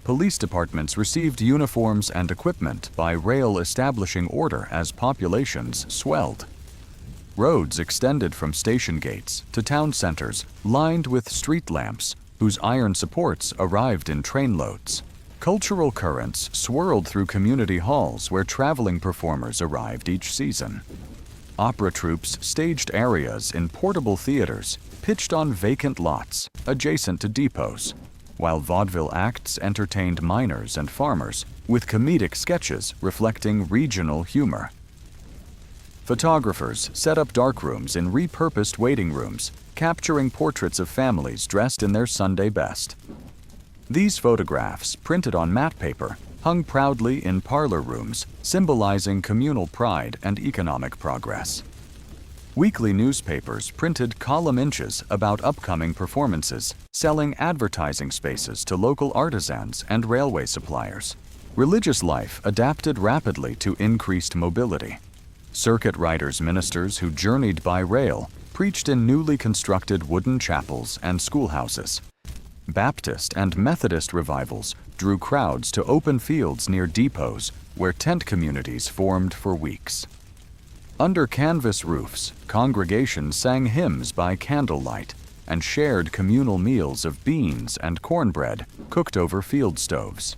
Police departments received uniforms and equipment by rail, establishing order as populations swelled. Roads extended from station gates to town centers, lined with street lamps, whose iron supports arrived in trainloads. Cultural currents swirled through community halls where traveling performers arrived each season. Opera troupes staged areas in portable theaters, pitched on vacant lots adjacent to depots, while vaudeville acts entertained miners and farmers with comedic sketches reflecting regional humor. Photographers set up darkrooms in repurposed waiting rooms, capturing portraits of families dressed in their Sunday best. These photographs, printed on matte paper, hung proudly in parlor rooms, symbolizing communal pride and economic progress. Weekly newspapers printed column inches about upcoming performances, selling advertising spaces to local artisans and railway suppliers. Religious life adapted rapidly to increased mobility. Circuit riders, ministers who journeyed by rail, preached in newly constructed wooden chapels and schoolhouses. Baptist and Methodist revivals drew crowds to open fields near depots where tent communities formed for weeks. Under canvas roofs, congregations sang hymns by candlelight and shared communal meals of beans and cornbread cooked over field stoves.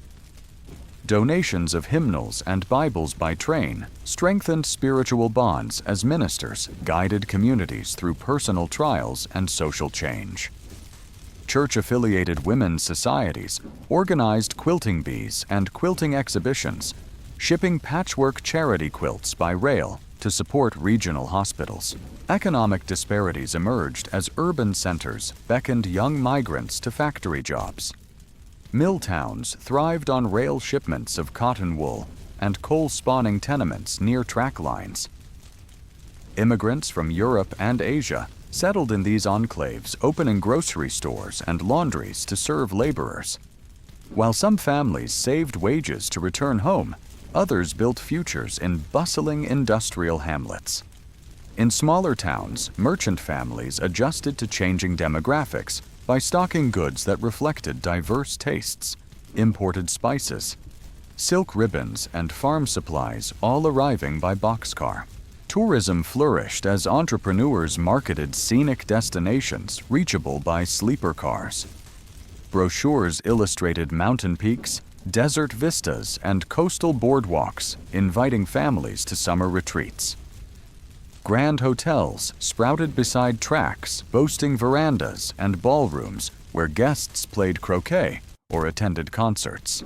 Donations of hymnals and Bibles by train strengthened spiritual bonds as ministers guided communities through personal trials and social change. Church-affiliated women's societies organized quilting bees and quilting exhibitions, shipping patchwork charity quilts by rail to support regional hospitals. Economic disparities emerged as urban centers beckoned young migrants to factory jobs. Mill towns thrived on rail shipments of cotton wool and coal-spawning tenements near track lines. Immigrants from Europe and Asia settled in these enclaves, opening grocery stores and laundries to serve laborers. While some families saved wages to return home, others built futures in bustling industrial hamlets. In smaller towns, merchant families adjusted to changing demographics by stocking goods that reflected diverse tastes, imported spices, silk ribbons, and farm supplies, all arriving by boxcar. Tourism flourished as entrepreneurs marketed scenic destinations reachable by sleeper cars. Brochures illustrated mountain peaks, desert vistas, and coastal boardwalks, inviting families to summer retreats. Grand hotels sprouted beside tracks, boasting verandas and ballrooms where guests played croquet or attended concerts.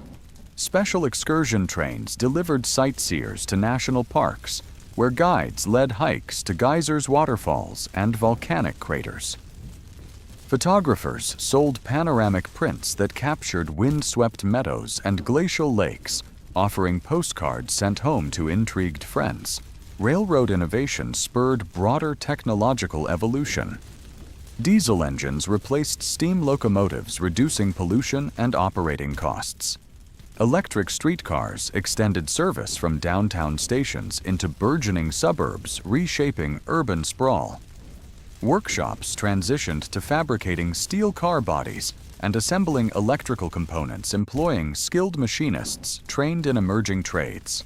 Special excursion trains delivered sightseers to national parks, where guides led hikes to geysers, waterfalls, and volcanic craters. Photographers sold panoramic prints that captured wind-swept meadows and glacial lakes, offering postcards sent home to intrigued friends. Railroad innovation spurred broader technological evolution. Diesel engines replaced steam locomotives, reducing pollution and operating costs. Electric streetcars extended service from downtown stations into burgeoning suburbs, reshaping urban sprawl. Workshops transitioned to fabricating steel car bodies and assembling electrical components, employing skilled machinists trained in emerging trades.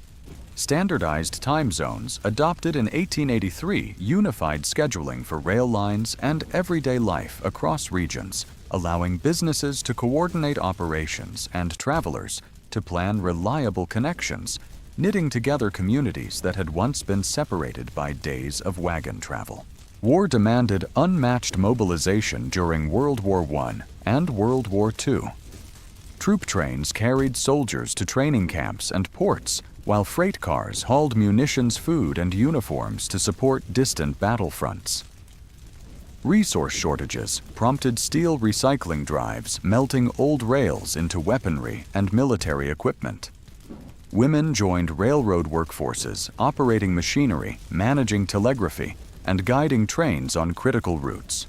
Standardized time zones, adopted in 1883, unified scheduling for rail lines and everyday life across regions, allowing businesses to coordinate operations and travelers to plan reliable connections, knitting together communities that had once been separated by days of wagon travel. War demanded unmatched mobilization during World War I and World War II. Troop trains carried soldiers to training camps and ports, while freight cars hauled munitions, food, and uniforms to support distant battlefronts. Resource shortages prompted steel recycling drives, melting old rails into weaponry and military equipment. Women joined railroad workforces, operating machinery, managing telegraphy, and guiding trains on critical routes.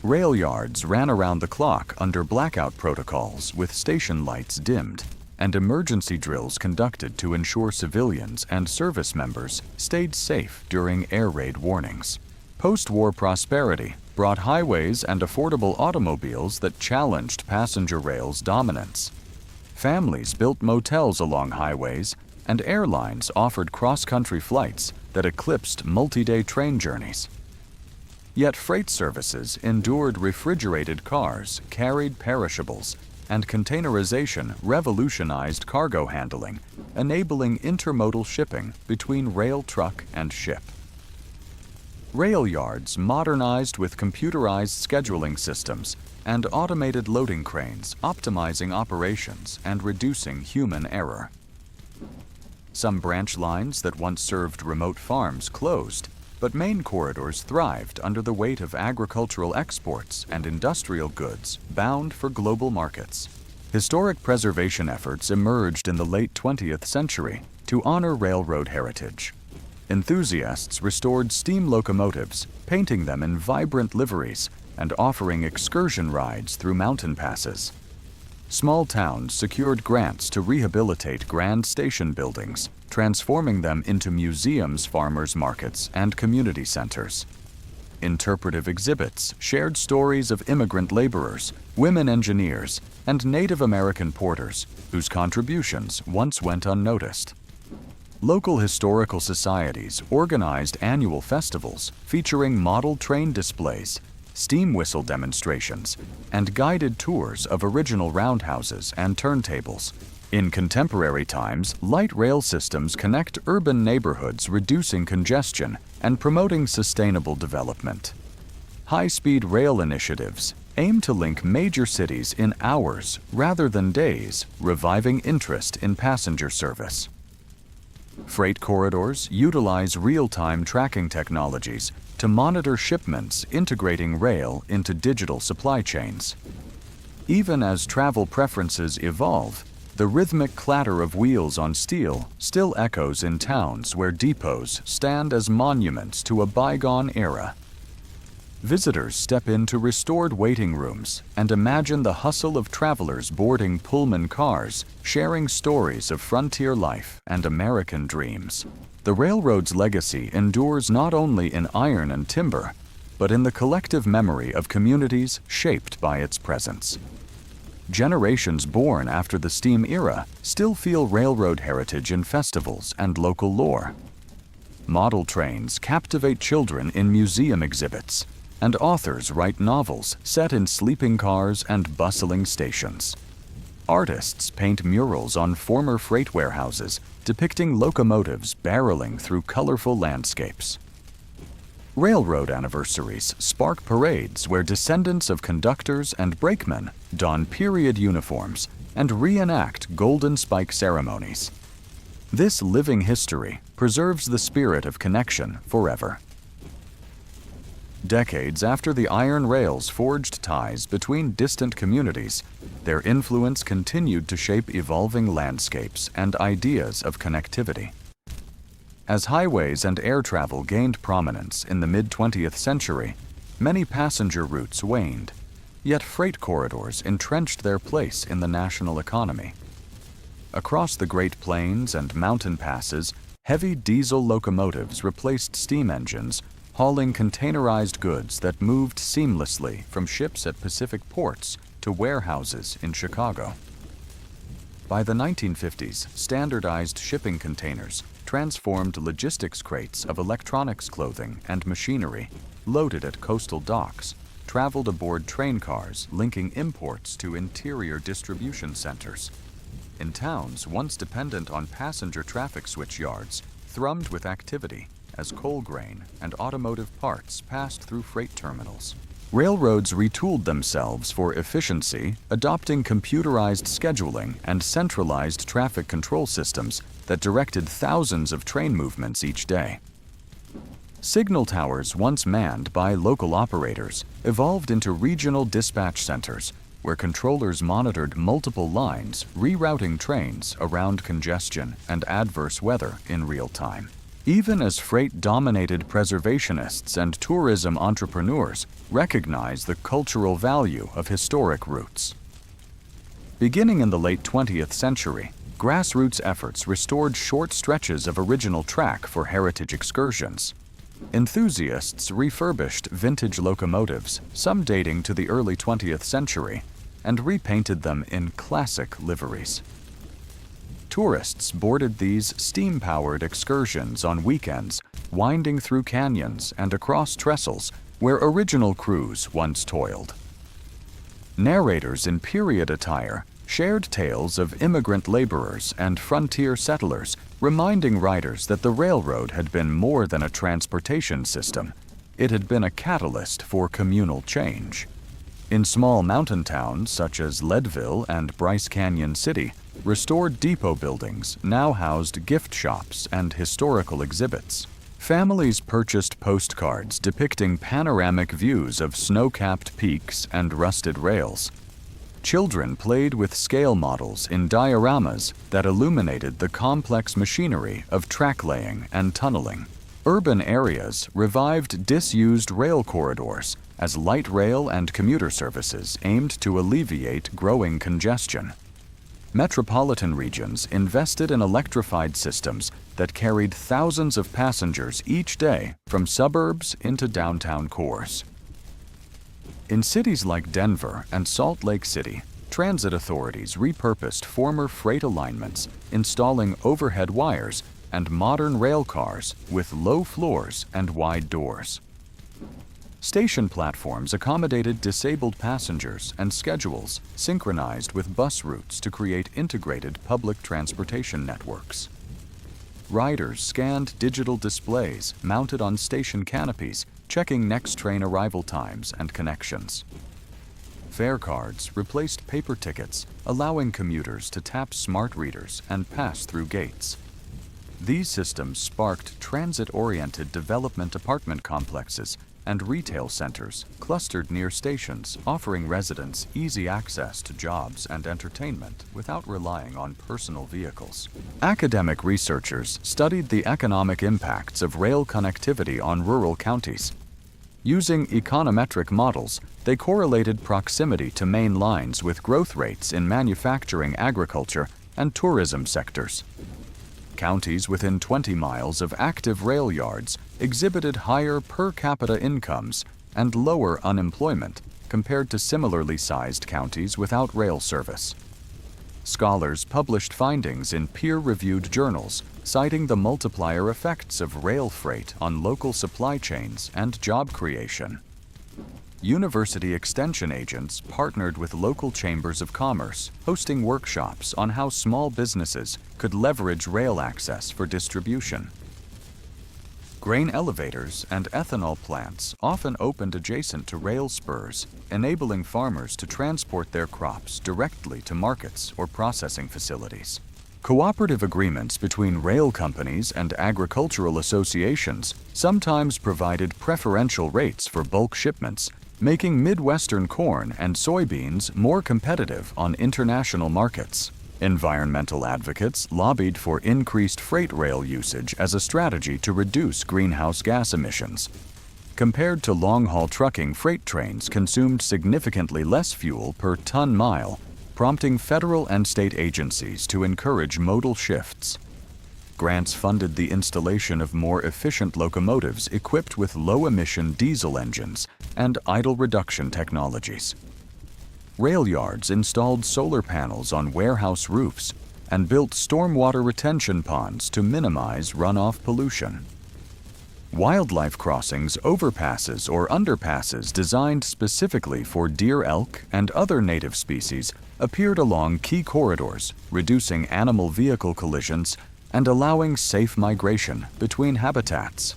Rail yards ran around the clock under blackout protocols with station lights dimmed, and emergency drills conducted to ensure civilians and service members stayed safe during air raid warnings. Post-war prosperity brought highways and affordable automobiles that challenged passenger rail's dominance. Families built motels along highways, and airlines offered cross-country flights that eclipsed multi-day train journeys. Yet freight services endured. Refrigerated cars carried perishables, and containerization revolutionized cargo handling, enabling intermodal shipping between rail, truck, and ship. Rail yards modernized with computerized scheduling systems and automated loading cranes, optimizing operations and reducing human error. Some branch lines that once served remote farms closed, but main corridors thrived under the weight of agricultural exports and industrial goods bound for global markets. Historic preservation efforts emerged in the late 20th century to honor railroad heritage. Enthusiasts restored steam locomotives, painting them in vibrant liveries and offering excursion rides through mountain passes. Small towns secured grants to rehabilitate grand station buildings, transforming them into museums, farmers markets, and community centers. Interpretive exhibits shared stories of immigrant laborers, women engineers, and Native American porters whose contributions once went unnoticed. Local historical societies organized annual festivals featuring model train displays, steam whistle demonstrations, and guided tours of original roundhouses and turntables. In contemporary times, light rail systems connect urban neighborhoods, reducing congestion and promoting sustainable development. High-speed rail initiatives aim to link major cities in hours rather than days, reviving interest in passenger service. Freight corridors utilize real-time tracking technologies to monitor shipments, integrating rail into digital supply chains. Even as travel preferences evolve, the rhythmic clatter of wheels on steel still echoes in towns where depots stand as monuments to a bygone era. Visitors step into restored waiting rooms and imagine the hustle of travelers boarding Pullman cars, sharing stories of frontier life and American dreams. The railroad's legacy endures not only in iron and timber, but in the collective memory of communities shaped by its presence. Generations born after the steam era still feel railroad heritage in festivals and local lore. Model trains captivate children in museum exhibits, and authors write novels set in sleeping cars and bustling stations. Artists paint murals on former freight warehouses, depicting locomotives barreling through colorful landscapes. Railroad anniversaries spark parades where descendants of conductors and brakemen don period uniforms and reenact Golden Spike ceremonies. This living history preserves the spirit of connection forever. Decades after the iron rails forged ties between distant communities, their influence continued to shape evolving landscapes and ideas of connectivity. As highways and air travel gained prominence in the mid-20th century, many passenger routes waned, yet freight corridors entrenched their place in the national economy. Across the Great Plains and mountain passes, heavy diesel locomotives replaced steam engines, hauling containerized goods that moved seamlessly from ships at Pacific ports to warehouses in Chicago. By the 1950s, standardized shipping containers transformed logistics crates of electronics clothing and machinery, loaded at coastal docks, traveled aboard train cars linking imports to interior distribution centers. In towns once dependent on passenger traffic switch yards, thrummed with activity as coal grain and automotive parts passed through freight terminals. Railroads retooled themselves for efficiency, adopting computerized scheduling and centralized traffic control systems that directed thousands of train movements each day. Signal towers, once manned by local operators, evolved into regional dispatch centers, where controllers monitored multiple lines, rerouting trains around congestion and adverse weather in real time. Even as freight-dominated preservationists and tourism entrepreneurs recognize the cultural value of historic routes. Beginning in the late 20th century, grassroots efforts restored short stretches of original track for heritage excursions. Enthusiasts refurbished vintage locomotives, some dating to the early 20th century, and repainted them in classic liveries. Tourists boarded these steam-powered excursions on weekends, winding through canyons and across trestles where original crews once toiled. Narrators in period attire shared tales of immigrant laborers and frontier settlers, reminding riders that the railroad had been more than a transportation system. It had been a catalyst for communal change. In small mountain towns such as Leadville and Bryce Canyon City, restored depot buildings now housed gift shops and historical exhibits. Families purchased postcards depicting panoramic views of snow-capped peaks and rusted rails. Children played with scale models in dioramas that illuminated the complex machinery of track laying and tunneling. Urban areas revived disused rail corridors as light rail and commuter services aimed to alleviate growing congestion. Metropolitan regions invested in electrified systems that carried thousands of passengers each day from suburbs into downtown cores. In cities like Denver and Salt Lake City, transit authorities repurposed former freight alignments, installing overhead wires and modern rail cars with low floors and wide doors. Station platforms accommodated disabled passengers and schedules synchronized with bus routes to create integrated public transportation networks. Riders scanned digital displays mounted on station canopies, checking next train arrival times and connections. Fare cards replaced paper tickets, allowing commuters to tap smart readers and pass through gates. These systems sparked transit-oriented development apartment complexes and retail centers clustered near stations, offering residents easy access to jobs and entertainment without relying on personal vehicles. Academic researchers studied the economic impacts of rail connectivity on rural counties. Using econometric models, they correlated proximity to main lines with growth rates in manufacturing, agriculture, and tourism sectors. Counties within 20 miles of active rail yards exhibited higher per capita incomes and lower unemployment compared to similarly sized counties without rail service. Scholars published findings in peer-reviewed journals, citing the multiplier effects of rail freight on local supply chains and job creation. University extension agents partnered with local chambers of commerce, hosting workshops on how small businesses could leverage rail access for distribution. Grain elevators and ethanol plants often opened adjacent to rail spurs, enabling farmers to transport their crops directly to markets or processing facilities. Cooperative agreements between rail companies and agricultural associations sometimes provided preferential rates for bulk shipments, making Midwestern corn and soybeans more competitive on international markets. Environmental advocates lobbied for increased freight rail usage as a strategy to reduce greenhouse gas emissions. Compared to long-haul trucking, freight trains consumed significantly less fuel per ton-mile, prompting federal and state agencies to encourage modal shifts. Grants funded the installation of more efficient locomotives equipped with low-emission diesel engines and idle reduction technologies. Rail yards installed solar panels on warehouse roofs and built stormwater retention ponds to minimize runoff pollution. Wildlife crossings, overpasses, or underpasses designed specifically for deer, elk, and other native species appeared along key corridors, reducing animal vehicle collisions and allowing safe migration between habitats.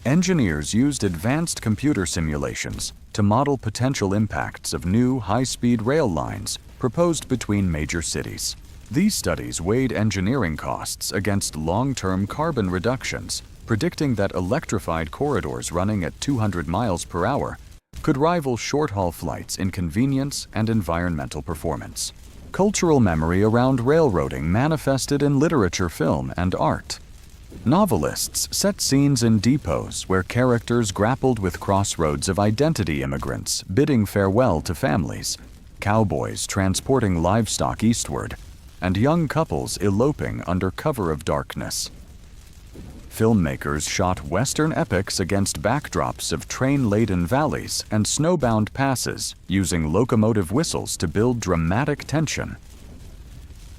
Engineers used advanced computer simulations to model potential impacts of new high-speed rail lines proposed between major cities. These studies weighed engineering costs against long-term carbon reductions, predicting that electrified corridors running at 200 miles per hour could rival short-haul flights in convenience and environmental performance. Cultural memory around railroading manifested in literature, film, and art. Novelists set scenes in depots where characters grappled with crossroads of identity, immigrants bidding farewell to families, cowboys transporting livestock eastward, and young couples eloping under cover of darkness. Filmmakers shot Western epics against backdrops of train-laden valleys and snowbound passes, using locomotive whistles to build dramatic tension.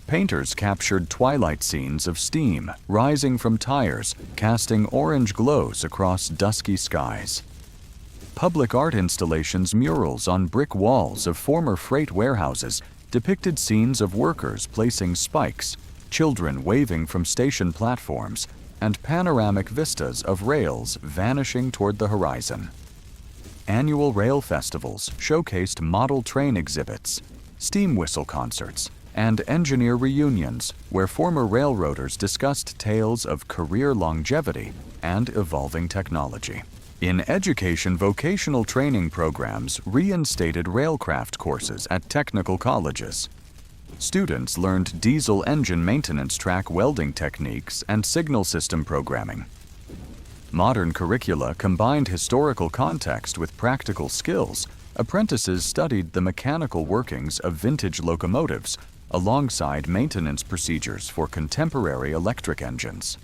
Painters captured twilight scenes of steam rising from tires, casting orange glows across dusky skies. Public art installations, murals on brick walls of former freight warehouses, depicted scenes of workers placing spikes, children waving from station platforms, and panoramic vistas of rails vanishing toward the horizon. Annual rail festivals showcased model train exhibits, steam whistle concerts, and engineer reunions where former railroaders discussed tales of career longevity and evolving technology. In education, vocational training programs reinstated railcraft courses at technical colleges. Students learned diesel engine maintenance, track welding techniques, and signal system programming. Modern curricula combined historical context with practical skills. Apprentices studied the mechanical workings of vintage locomotives alongside maintenance procedures for contemporary electric engines.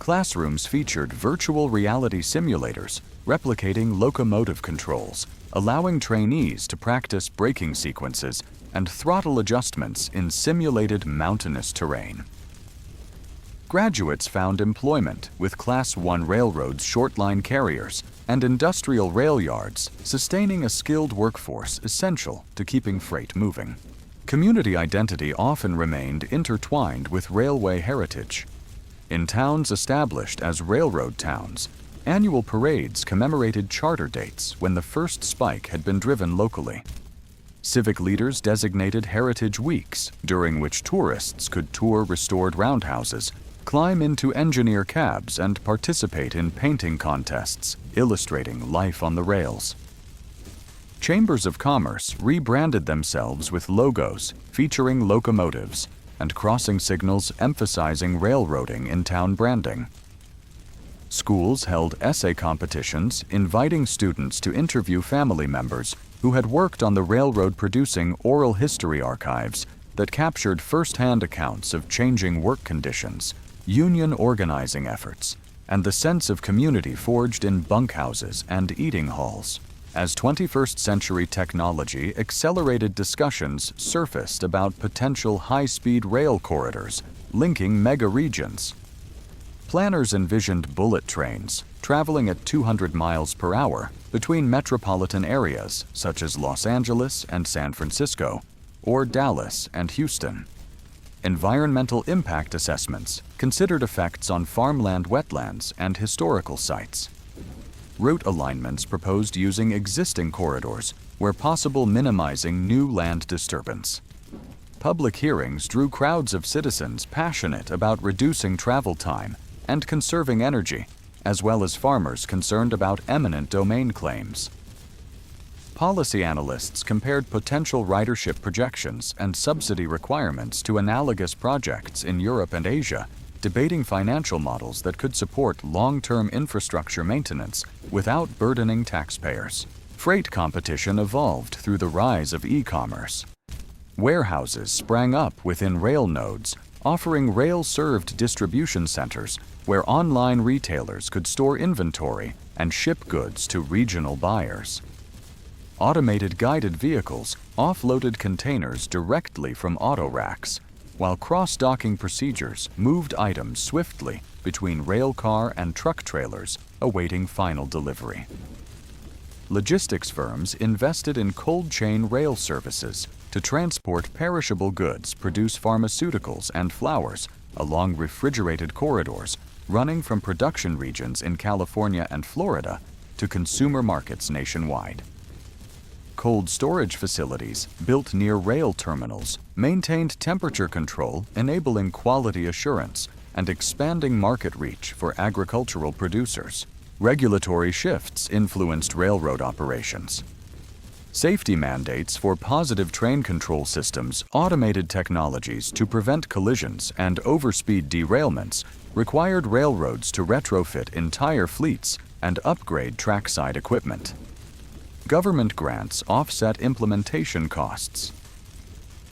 Classrooms featured virtual reality simulators replicating locomotive controls, allowing trainees to practice braking sequences and throttle adjustments in simulated mountainous terrain. Graduates found employment with Class I railroads, short-line carriers, and industrial rail yards, sustaining a skilled workforce essential to keeping freight moving. Community identity often remained intertwined with railway heritage. In towns established as railroad towns, annual parades commemorated charter dates when the first spike had been driven locally. Civic leaders designated heritage weeks, during which tourists could tour restored roundhouses, climb into engineer cabs, and participate in painting contests, illustrating life on the rails. Chambers of Commerce rebranded themselves with logos featuring locomotives and crossing signals emphasizing railroading in town branding. Schools held essay competitions inviting students to interview family members who had worked on the railroad, producing oral history archives that captured first-hand accounts of changing work conditions, union organizing efforts, and the sense of community forged in bunkhouses and eating halls. As 21st century technology accelerated, discussions surfaced about potential high-speed rail corridors linking mega-regions. Planners envisioned bullet trains traveling at 200 miles per hour between metropolitan areas such as Los Angeles and San Francisco, or Dallas and Houston. Environmental impact assessments considered effects on farmland, wetlands, and historical sites. Route alignments proposed using existing corridors where possible, minimizing new land disturbance. Public hearings drew crowds of citizens passionate about reducing travel time and conserving energy, as well as farmers concerned about eminent domain claims. Policy analysts compared potential ridership projections and subsidy requirements to analogous projects in Europe and Asia, debating financial models that could support long-term infrastructure maintenance without burdening taxpayers. Freight competition evolved through the rise of e-commerce. Warehouses sprang up within rail nodes, offering rail-served distribution centers where online retailers could store inventory and ship goods to regional buyers. Automated guided vehicles offloaded containers directly from auto racks, while cross-docking procedures moved items swiftly between rail car and truck trailers awaiting final delivery. Logistics firms invested in cold chain rail services to transport perishable goods, produce pharmaceuticals and flowers along refrigerated corridors running from production regions in California and Florida to consumer markets nationwide. Cold storage facilities built near rail terminals maintained temperature control, enabling quality assurance and expanding market reach for agricultural producers. Regulatory shifts influenced railroad operations. Safety mandates for positive train control systems, automated technologies to prevent collisions and overspeed derailments required railroads to retrofit entire fleets and upgrade trackside equipment. Government grants offset implementation costs.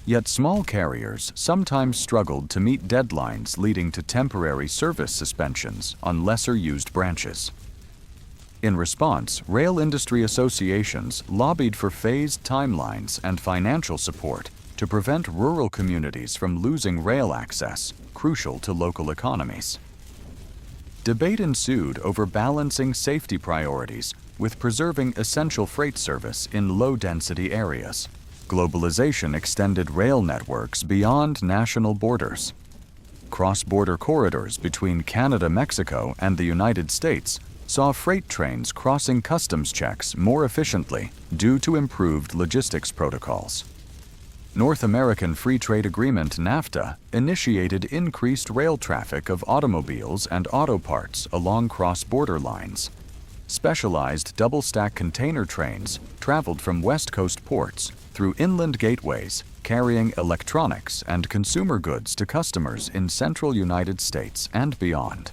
Yet small carriers sometimes struggled to meet deadlines, leading to temporary service suspensions on lesser-used branches. In response, rail industry associations lobbied for phased timelines and financial support to prevent rural communities from losing rail access, crucial to local economies. Debate ensued over balancing safety priorities with preserving essential freight service in low-density areas. Globalization extended rail networks beyond national borders. Cross-border corridors between Canada, Mexico, and the United States saw freight trains crossing customs checks more efficiently due to improved logistics protocols. North American Free Trade Agreement NAFTA initiated increased rail traffic of automobiles and auto parts along cross-border lines. Specialized double-stack container trains traveled from West Coast ports through inland gateways, carrying electronics and consumer goods to customers in central United States and beyond.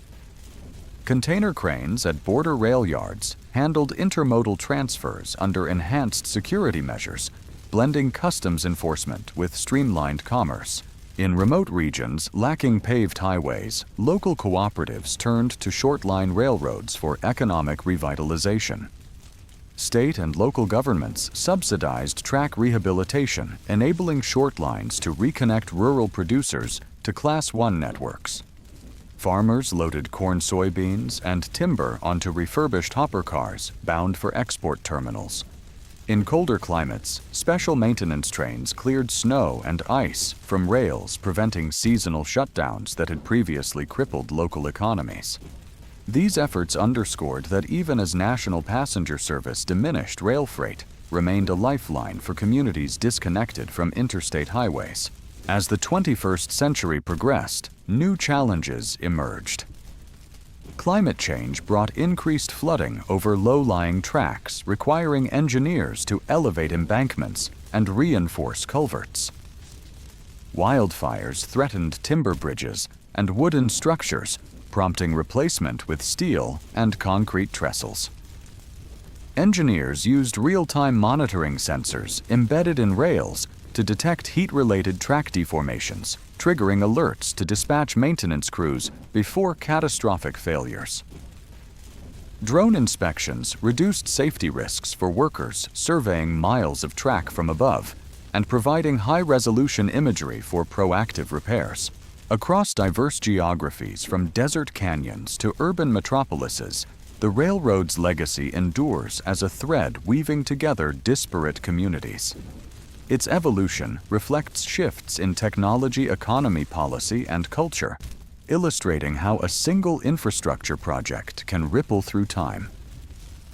Container cranes at border rail yards handled intermodal transfers under enhanced security measures, blending customs enforcement with streamlined commerce. In remote regions lacking paved highways, local cooperatives turned to short-line railroads for economic revitalization. State and local governments subsidized track rehabilitation, enabling short lines to reconnect rural producers to Class I networks. Farmers loaded corn, soybeans, and timber onto refurbished hopper cars bound for export terminals. In colder climates, special maintenance trains cleared snow and ice from rails, preventing seasonal shutdowns that had previously crippled local economies. These efforts underscored that even as national passenger service diminished, rail freight remained a lifeline for communities disconnected from interstate highways. As the 21st century progressed, new challenges emerged. Climate change brought increased flooding over low-lying tracks, requiring engineers to elevate embankments and reinforce culverts. Wildfires threatened timber bridges and wooden structures, prompting replacement with steel and concrete trestles. Engineers used real-time monitoring sensors embedded in rails to detect heat-related track deformations, triggering alerts to dispatch maintenance crews before catastrophic failures. Drone inspections reduced safety risks for workers surveying miles of track from above and providing high-resolution imagery for proactive repairs. Across diverse geographies, from desert canyons to urban metropolises, the railroad's legacy endures as a thread weaving together disparate communities. Its evolution reflects shifts in technology, economy, policy, and culture, illustrating how a single infrastructure project can ripple through time.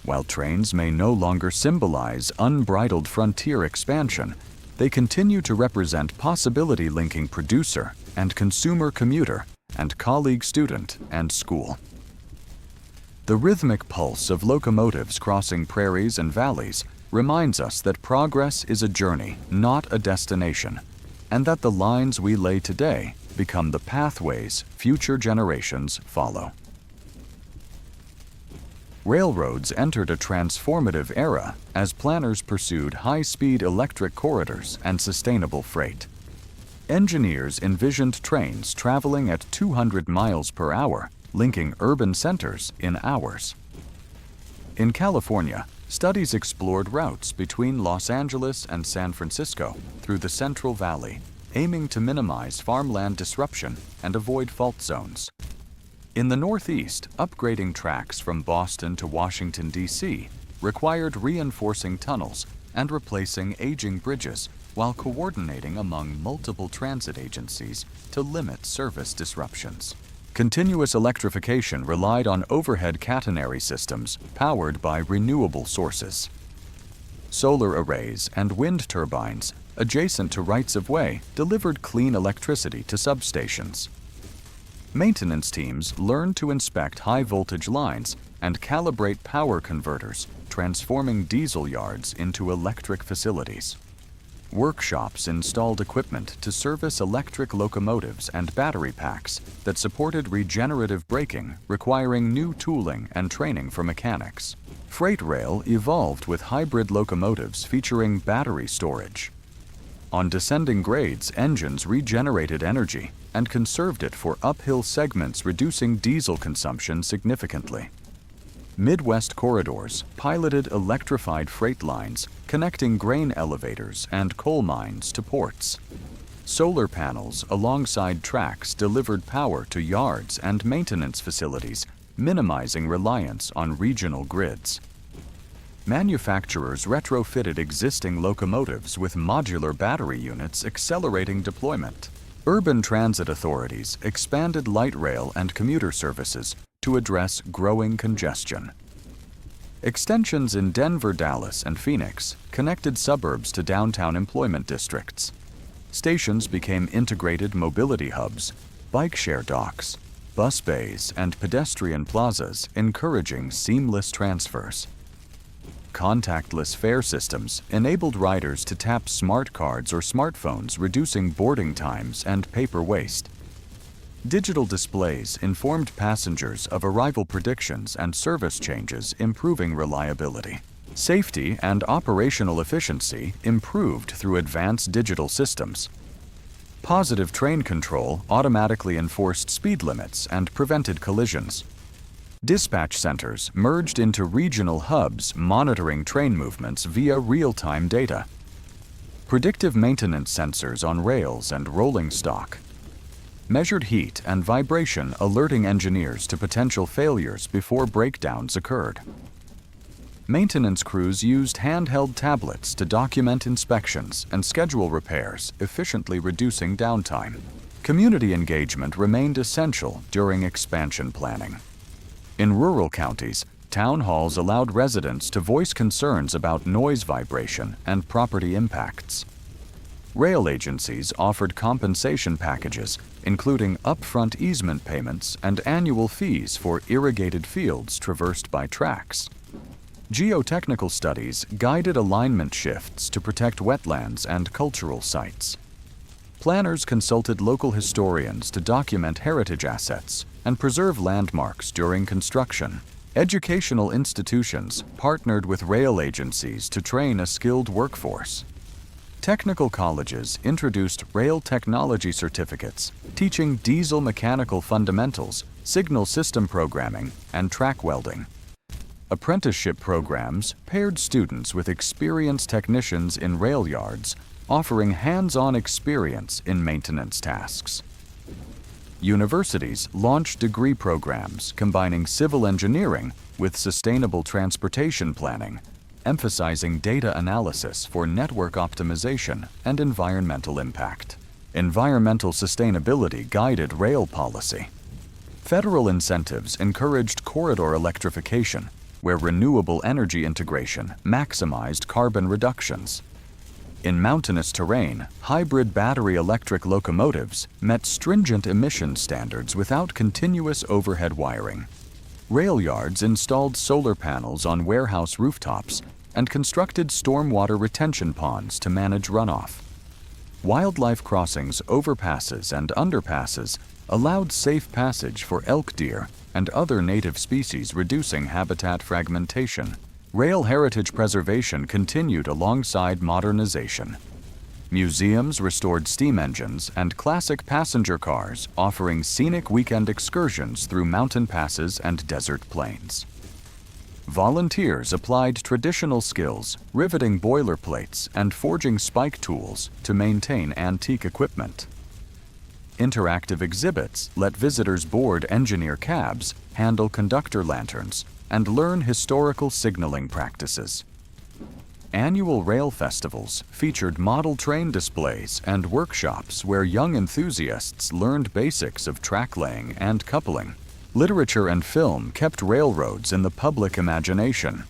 While trains may no longer symbolize unbridled frontier expansion, they continue to represent possibility linking producer and consumer commuter and colleague student and school. The rhythmic pulse of locomotives crossing prairies and valleys reminds us that progress is a journey, not a destination, and that the lines we lay today become the pathways future generations follow. Railroads entered a transformative era as planners pursued high-speed electric corridors and sustainable freight. Engineers envisioned trains traveling at 200 miles per hour, linking urban centers in hours. In California, studies explored routes between Los Angeles and San Francisco through the Central Valley, aiming to minimize farmland disruption and avoid fault zones. In the Northeast, upgrading tracks from Boston to Washington, D.C. required reinforcing tunnels and replacing aging bridges while coordinating among multiple transit agencies to limit service disruptions. Continuous electrification relied on overhead catenary systems powered by renewable sources. Solar arrays and wind turbines adjacent to rights-of-way delivered clean electricity to substations. Maintenance teams learned to inspect high-voltage lines and calibrate power converters, transforming diesel yards into electric facilities. Workshops installed equipment to service electric locomotives and battery packs that supported regenerative braking, requiring new tooling and training for mechanics. Freight rail evolved with hybrid locomotives featuring battery storage. On descending grades, engines regenerated energy and conserved it for uphill segments, reducing diesel consumption significantly. Midwest corridors piloted electrified freight lines connecting grain elevators and coal mines to ports. Solar panels alongside tracks delivered power to yards and maintenance facilities, minimizing reliance on regional grids. Manufacturers retrofitted existing locomotives with modular battery units, accelerating deployment. Urban transit authorities expanded light rail and commuter services to address growing congestion. Extensions in Denver, Dallas, and Phoenix connected suburbs to downtown employment districts. Stations became integrated mobility hubs, bike share docks, bus bays, and pedestrian plazas, encouraging seamless transfers. Contactless fare systems enabled riders to tap smart cards or smartphones, reducing boarding times and paper waste. Digital displays informed passengers of arrival predictions and service changes, improving reliability. Safety and operational efficiency improved through advanced digital systems. Positive train control automatically enforced speed limits and prevented collisions. Dispatch centers merged into regional hubs, monitoring train movements via real-time data. Predictive maintenance sensors on rails and rolling stock measured heat and vibration, alerting engineers to potential failures before breakdowns occurred. Maintenance crews used handheld tablets to document inspections and schedule repairs, efficiently reducing downtime. Community engagement remained essential during expansion planning. In rural counties, town halls allowed residents to voice concerns about noise vibration and property impacts. Rail agencies offered compensation packages, including upfront easement payments and annual fees for irrigated fields traversed by tracks. Geotechnical studies guided alignment shifts to protect wetlands and cultural sites. Planners consulted local historians to document heritage assets and preserve landmarks during construction. Educational institutions partnered with rail agencies to train a skilled workforce. Technical colleges introduced rail technology certificates, teaching diesel mechanical fundamentals, signal system programming, and track welding. Apprenticeship programs paired students with experienced technicians in rail yards, offering hands-on experience in maintenance tasks. Universities launched degree programs combining civil engineering with sustainable transportation planning, emphasizing data analysis for network optimization and environmental impact. Environmental sustainability guided rail policy. Federal incentives encouraged corridor electrification, where renewable energy integration maximized carbon reductions. In mountainous terrain, hybrid battery electric locomotives met stringent emission standards without continuous overhead wiring. Rail yards installed solar panels on warehouse rooftops and constructed stormwater retention ponds to manage runoff. Wildlife crossings, overpasses, and underpasses allowed safe passage for elk deer and other native species, reducing habitat fragmentation. Rail heritage preservation continued alongside modernization. Museums restored steam engines and classic passenger cars, offering scenic weekend excursions through mountain passes and desert plains. Volunteers applied traditional skills, riveting boiler plates and forging spike tools to maintain antique equipment. Interactive exhibits let visitors board engineer cabs, handle conductor lanterns, and learn historical signaling practices. Annual rail festivals featured model train displays and workshops where young enthusiasts learned basics of track laying and coupling. Literature and film kept railroads in the public imagination.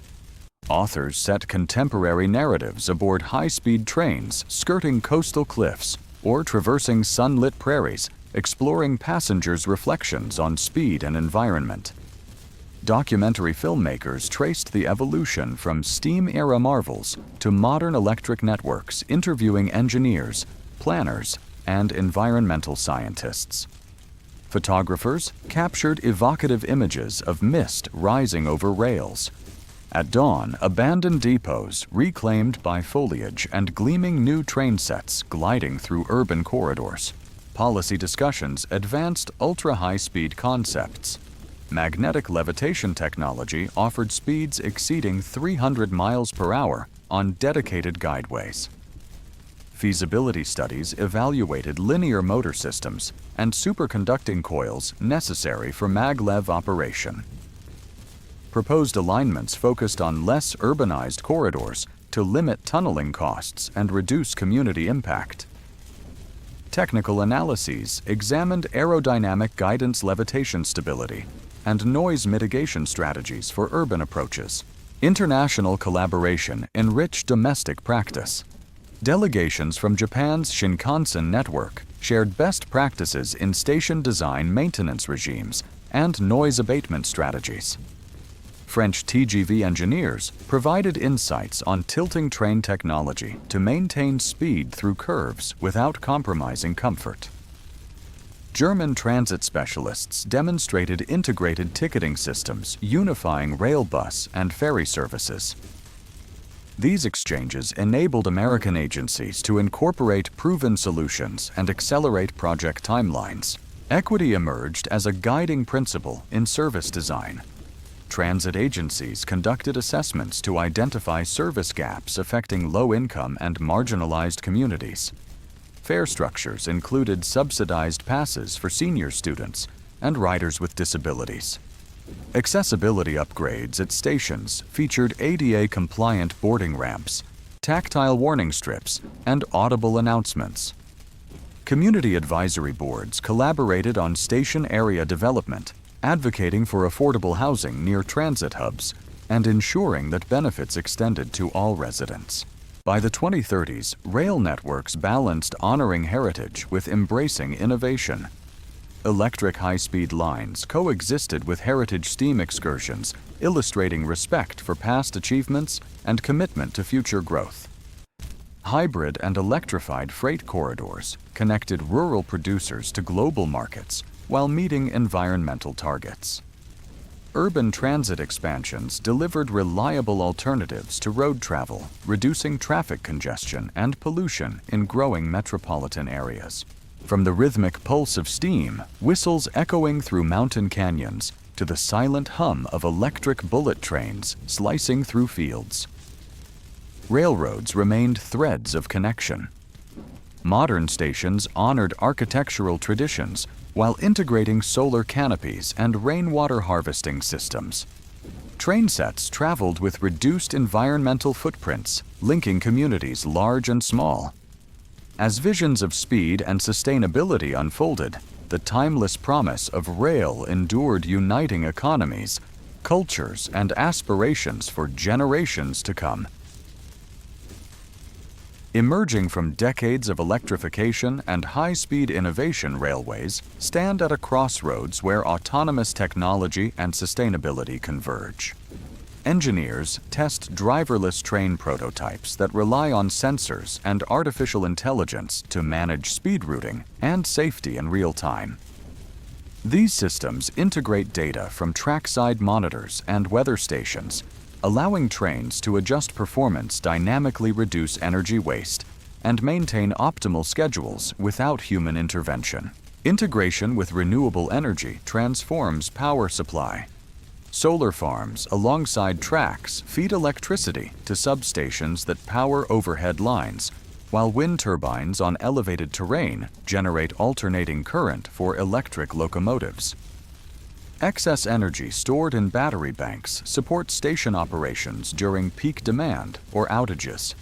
Authors set contemporary narratives aboard high-speed trains skirting coastal cliffs or traversing sunlit prairies, exploring passengers' reflections on speed and environment. Documentary filmmakers traced the evolution from steam-era marvels to modern electric networks, interviewing engineers, planners, and environmental scientists. Photographers captured evocative images of mist rising over rails. At dawn, abandoned depots reclaimed by foliage and gleaming new train sets gliding through urban corridors. Policy discussions advanced ultra-high-speed concepts. Magnetic levitation technology offered speeds exceeding 300 miles per hour on dedicated guideways. Feasibility studies evaluated linear motor systems and superconducting coils necessary for maglev operation. Proposed alignments focused on less urbanized corridors to limit tunneling costs and reduce community impact. Technical analyses examined aerodynamic guidance levitation stability and noise mitigation strategies for urban approaches. International collaboration enriched domestic practice. Delegations from Japan's Shinkansen network shared best practices in station design maintenance regimes and noise abatement strategies. French TGV engineers provided insights on tilting train technology to maintain speed through curves without compromising comfort. German transit specialists demonstrated integrated ticketing systems unifying rail bus and ferry services. These exchanges enabled American agencies to incorporate proven solutions and accelerate project timelines. Equity emerged as a guiding principle in service design. Transit agencies conducted assessments to identify service gaps affecting low-income and marginalized communities. Fare structures included subsidized passes for senior students and riders with disabilities. Accessibility upgrades at stations featured ADA-compliant boarding ramps, tactile warning strips, and audible announcements. Community advisory boards collaborated on station area development, advocating for affordable housing near transit hubs and ensuring that benefits extended to all residents. By the 2030s, rail networks balanced honoring heritage with embracing innovation. Electric high-speed lines coexisted with heritage steam excursions, illustrating respect for past achievements and commitment to future growth. Hybrid and electrified freight corridors connected rural producers to global markets while meeting environmental targets. Urban transit expansions delivered reliable alternatives to road travel, reducing traffic congestion and pollution in growing metropolitan areas. From the rhythmic pulse of steam, whistles echoing through mountain canyons, to the silent hum of electric bullet trains slicing through fields. Railroads remained threads of connection. Modern stations honored architectural traditions while integrating solar canopies and rainwater harvesting systems. Train sets traveled with reduced environmental footprints, linking communities large and small. As visions of speed and sustainability unfolded, the timeless promise of rail endured, uniting economies, cultures, and aspirations for generations to come. Emerging from decades of electrification and high-speed innovation, railways stand at a crossroads where autonomous technology and sustainability converge. Engineers test driverless train prototypes that rely on sensors and artificial intelligence to manage speed routing and safety in real time. These systems integrate data from trackside monitors and weather stations, allowing trains to adjust performance, dynamically reduce energy waste, and maintain optimal schedules without human intervention. Integration with renewable energy transforms power supply. Solar farms alongside tracks feed electricity to substations that power overhead lines, while wind turbines on elevated terrain generate alternating current for electric locomotives. Excess energy stored in battery banks supports station operations during peak demand or outages.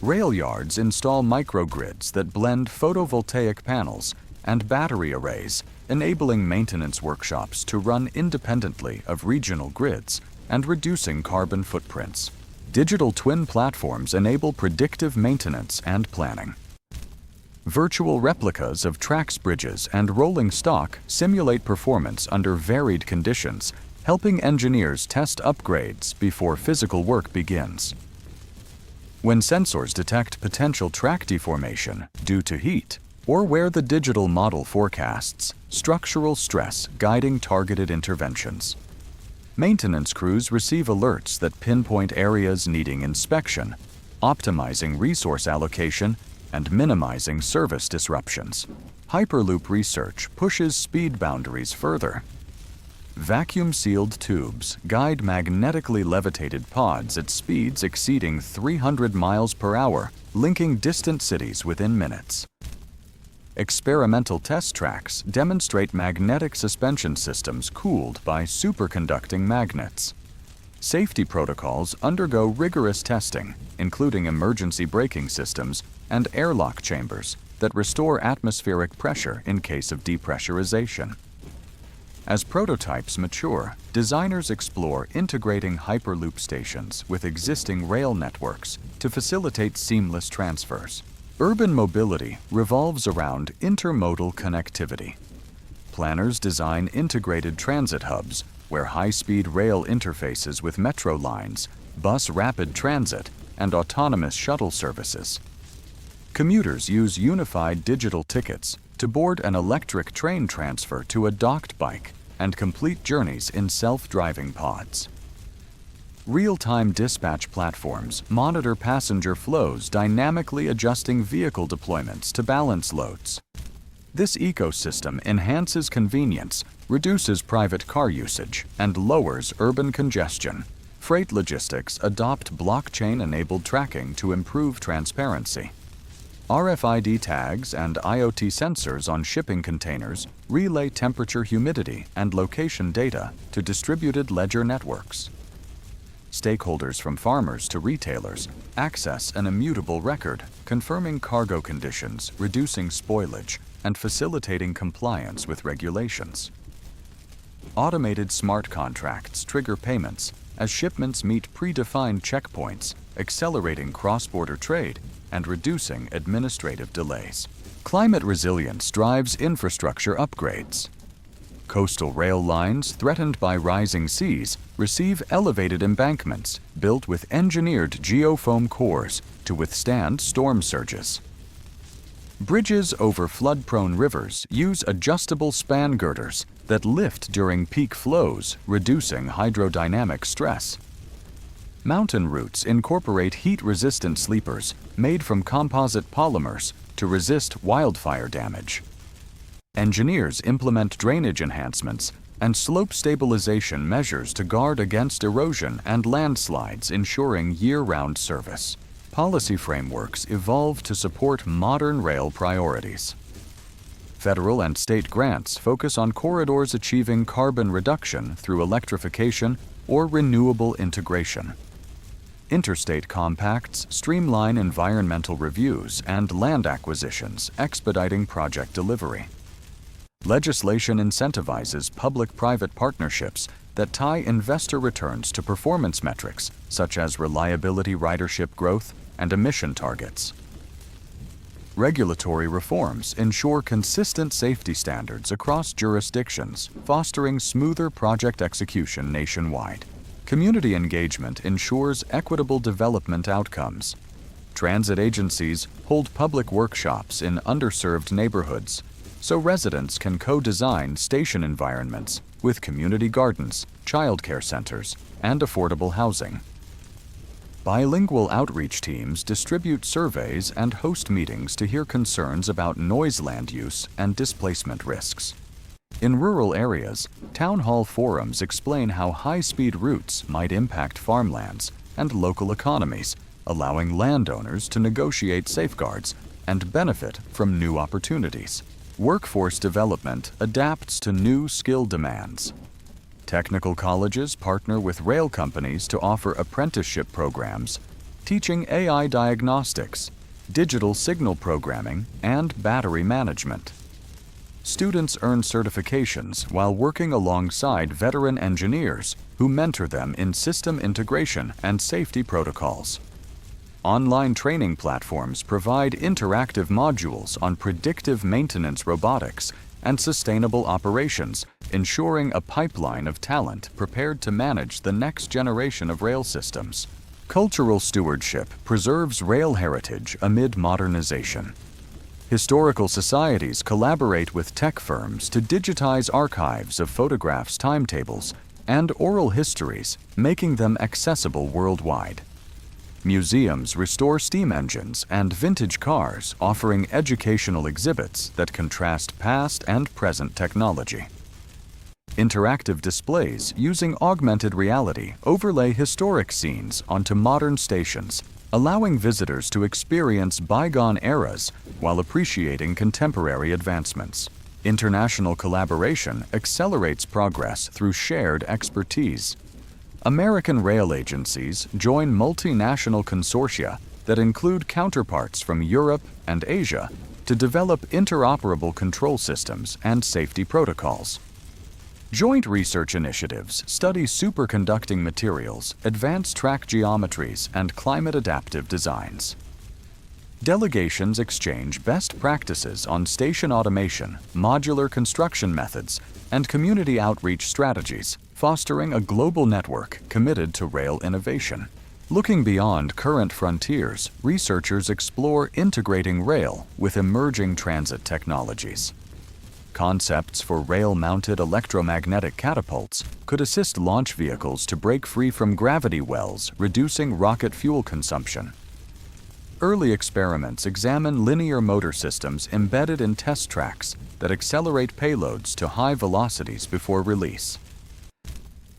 Rail yards install microgrids that blend photovoltaic panels and battery arrays, enabling maintenance workshops to run independently of regional grids and reducing carbon footprints. Digital twin platforms enable predictive maintenance and planning. Virtual replicas of tracks, bridges, and rolling stock simulate performance under varied conditions, helping engineers test upgrades before physical work begins. When sensors detect potential track deformation due to heat, or where the digital model forecasts structural stress guiding targeted interventions. Maintenance crews receive alerts that pinpoint areas needing inspection, optimizing resource allocation and minimizing service disruptions. Hyperloop research pushes speed boundaries further. Vacuum-sealed tubes guide magnetically levitated pods at speeds exceeding 300 miles per hour, linking distant cities within minutes. Experimental test tracks demonstrate magnetic suspension systems cooled by superconducting magnets. Safety protocols undergo rigorous testing, including emergency braking systems and airlock chambers that restore atmospheric pressure in case of depressurization. As prototypes mature, designers explore integrating Hyperloop stations with existing rail networks to facilitate seamless transfers. Urban mobility revolves around intermodal connectivity. Planners design integrated transit hubs where high-speed rail interfaces with metro lines, bus rapid transit, and autonomous shuttle services. Commuters use unified digital tickets to board an electric train, transfer to a docked bike, and complete journeys in self-driving pods. Real-time dispatch platforms monitor passenger flows, dynamically adjusting vehicle deployments to balance loads. This ecosystem enhances convenience, reduces private car usage, and lowers urban congestion. Freight logistics adopt blockchain-enabled tracking to improve transparency. RFID tags and IoT sensors on shipping containers relay temperature, humidity, and location data to distributed ledger networks. Stakeholders from farmers to retailers access an immutable record, confirming cargo conditions, reducing spoilage, and facilitating compliance with regulations. Automated smart contracts trigger payments as shipments meet predefined checkpoints, accelerating cross-border trade and reducing administrative delays. Climate resilience drives infrastructure upgrades. Coastal rail lines threatened by rising seas receive elevated embankments built with engineered geofoam cores to withstand storm surges. Bridges over flood-prone rivers use adjustable span girders that lift during peak flows, reducing hydrodynamic stress. Mountain routes incorporate heat-resistant sleepers made from composite polymers to resist wildfire damage. Engineers implement drainage enhancements and slope stabilization measures to guard against erosion and landslides, ensuring year-round service. Policy frameworks evolve to support modern rail priorities. Federal and state grants focus on corridors achieving carbon reduction through electrification or renewable integration. Interstate compacts streamline environmental reviews and land acquisitions, expediting project delivery. Legislation incentivizes public-private partnerships that tie investor returns to performance metrics such as reliability, ridership growth, and emission targets. Regulatory reforms ensure consistent safety standards across jurisdictions, fostering smoother project execution nationwide. Community engagement ensures equitable development outcomes. Transit agencies hold public workshops in underserved neighborhoods, so residents can co-design station environments with community gardens, childcare centers, and affordable housing. Bilingual outreach teams distribute surveys and host meetings to hear concerns about noise land use and displacement risks. In rural areas, town hall forums explain how high-speed routes might impact farmlands and local economies, allowing landowners to negotiate safeguards and benefit from new opportunities. Workforce development adapts to new skill demands. Technical colleges partner with rail companies to offer apprenticeship programs, teaching AI diagnostics, digital signal programming, and battery management. Students earn certifications while working alongside veteran engineers who mentor them in system integration and safety protocols. Online training platforms provide interactive modules on predictive maintenance robotics and sustainable operations, ensuring a pipeline of talent prepared to manage the next generation of rail systems. Cultural stewardship preserves rail heritage amid modernization. Historical societies collaborate with tech firms to digitize archives of photographs, timetables, and oral histories, making them accessible worldwide. Museums restore steam engines and vintage cars, offering educational exhibits that contrast past and present technology. Interactive displays using augmented reality overlay historic scenes onto modern stations, allowing visitors to experience bygone eras while appreciating contemporary advancements. International collaboration accelerates progress through shared expertise. American rail agencies join multinational consortia that include counterparts from Europe and Asia to develop interoperable control systems and safety protocols. Joint research initiatives study superconducting materials, advanced track geometries, and climate-adaptive designs. Delegations exchange best practices on station automation, modular construction methods, and community outreach strategies, fostering a global network committed to rail innovation. Looking beyond current frontiers, researchers explore integrating rail with emerging transit technologies. Concepts for rail-mounted electromagnetic catapults could assist launch vehicles to break free from gravity wells, reducing rocket fuel consumption. Early experiments examine linear motor systems embedded in test tracks that accelerate payloads to high velocities before release.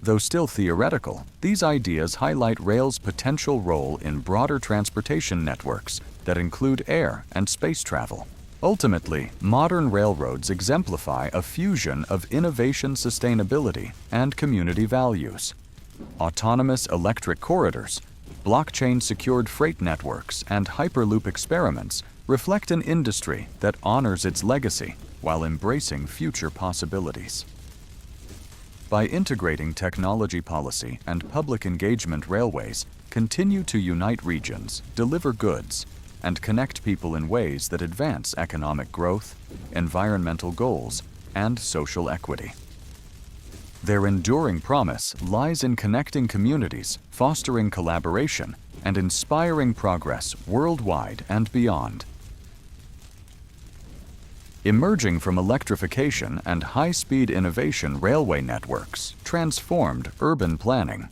Though still theoretical, these ideas highlight rail's potential role in broader transportation networks that include air and space travel. Ultimately, modern railroads exemplify a fusion of innovation, sustainability, and community values. Autonomous electric corridors, blockchain-secured freight networks, and Hyperloop experiments reflect an industry that honors its legacy while embracing future possibilities. By integrating technology policy and public engagement, railways continue to unite regions, deliver goods, and connect people in ways that advance economic growth, environmental goals, and social equity. Their enduring promise lies in connecting communities, fostering collaboration, and inspiring progress worldwide and beyond. Emerging from electrification and high-speed innovation, railway networks transformed urban planning.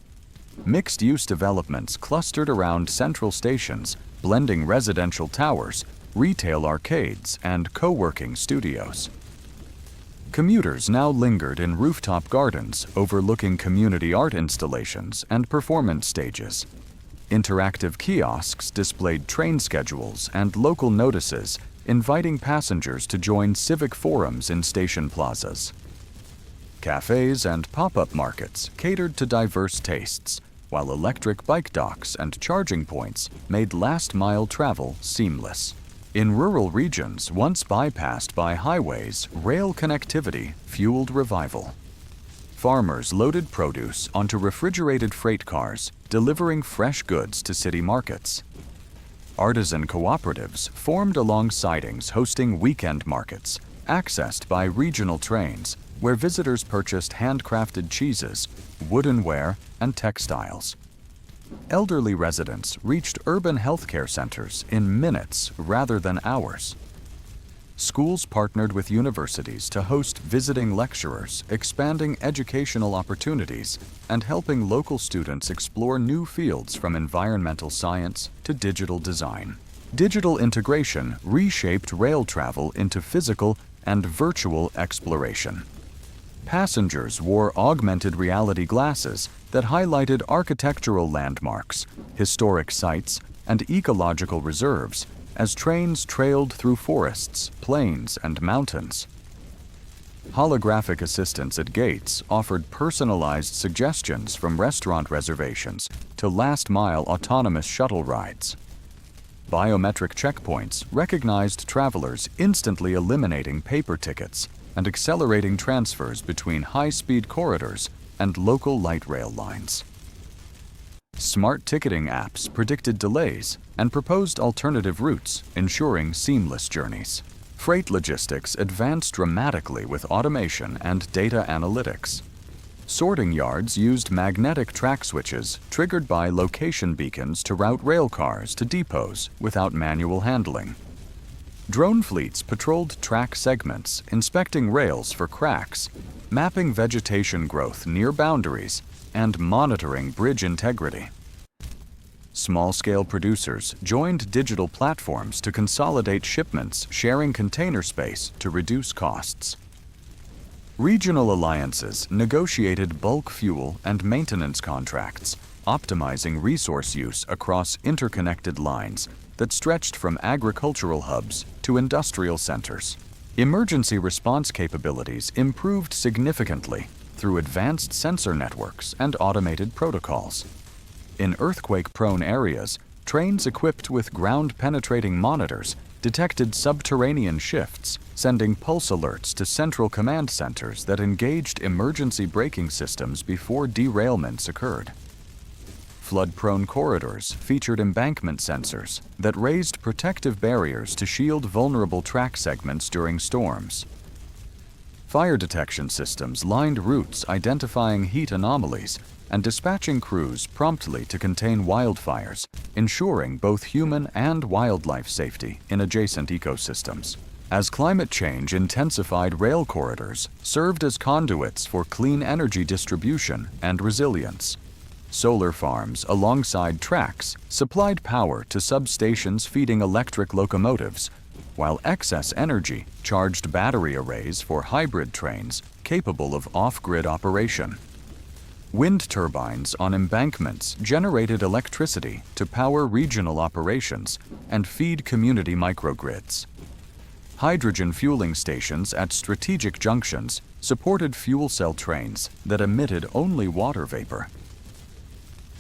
Mixed-use developments clustered around central stations, blending residential towers, retail arcades, and co-working studios. Commuters now lingered in rooftop gardens overlooking community art installations and performance stages. Interactive kiosks displayed train schedules and local notices, inviting passengers to join civic forums in station plazas. Cafes and pop-up markets catered to diverse tastes, while electric bike docks and charging points made last-mile travel seamless. In rural regions once bypassed by highways, rail connectivity fueled revival. Farmers loaded produce onto refrigerated freight cars, delivering fresh goods to city markets. Artisan cooperatives formed along sidings hosting weekend markets, accessed by regional trains, where visitors purchased handcrafted cheeses, woodenware, and textiles. Elderly residents reached urban healthcare centers in minutes rather than hours. Schools partnered with universities to host visiting lecturers, expanding educational opportunities and helping local students explore new fields from environmental science to digital design. Digital integration reshaped rail travel into physical and virtual exploration. Passengers wore augmented reality glasses that highlighted architectural landmarks, historic sites, and ecological reserves as trains trailed through forests, plains, and mountains. Holographic assistants at gates offered personalized suggestions from restaurant reservations to last-mile autonomous shuttle rides. Biometric checkpoints recognized travelers, instantly eliminating paper tickets and accelerating transfers between high-speed corridors and local light rail lines. Smart ticketing apps predicted delays and proposed alternative routes, ensuring seamless journeys. Freight logistics advanced dramatically with automation and data analytics. Sorting yards used magnetic track switches triggered by location beacons to route rail cars to depots without manual handling. Drone fleets patrolled track segments, inspecting rails for cracks, mapping vegetation growth near boundaries, and monitoring bridge integrity. Small-scale producers joined digital platforms to consolidate shipments, sharing container space to reduce costs. Regional alliances negotiated bulk fuel and maintenance contracts, optimizing resource use across interconnected lines that stretched from agricultural hubs to industrial centers. Emergency response capabilities improved significantly through advanced sensor networks and automated protocols. In earthquake-prone areas, trains equipped with ground-penetrating monitors detected subterranean shifts, sending pulse alerts to central command centers that engaged emergency braking systems before derailments occurred. Flood-prone corridors featured embankment sensors that raised protective barriers to shield vulnerable track segments during storms. Fire detection systems lined routes identifying heat anomalies and dispatching crews promptly to contain wildfires, ensuring both human and wildlife safety in adjacent ecosystems. As climate change intensified, rail corridors served as conduits for clean energy distribution and resilience. Solar farms alongside tracks supplied power to substations feeding electric locomotives, while excess energy charged battery arrays for hybrid trains capable of off-grid operation. Wind turbines on embankments generated electricity to power regional operations and feed community microgrids. Hydrogen fueling stations at strategic junctions supported fuel cell trains that emitted only water vapor.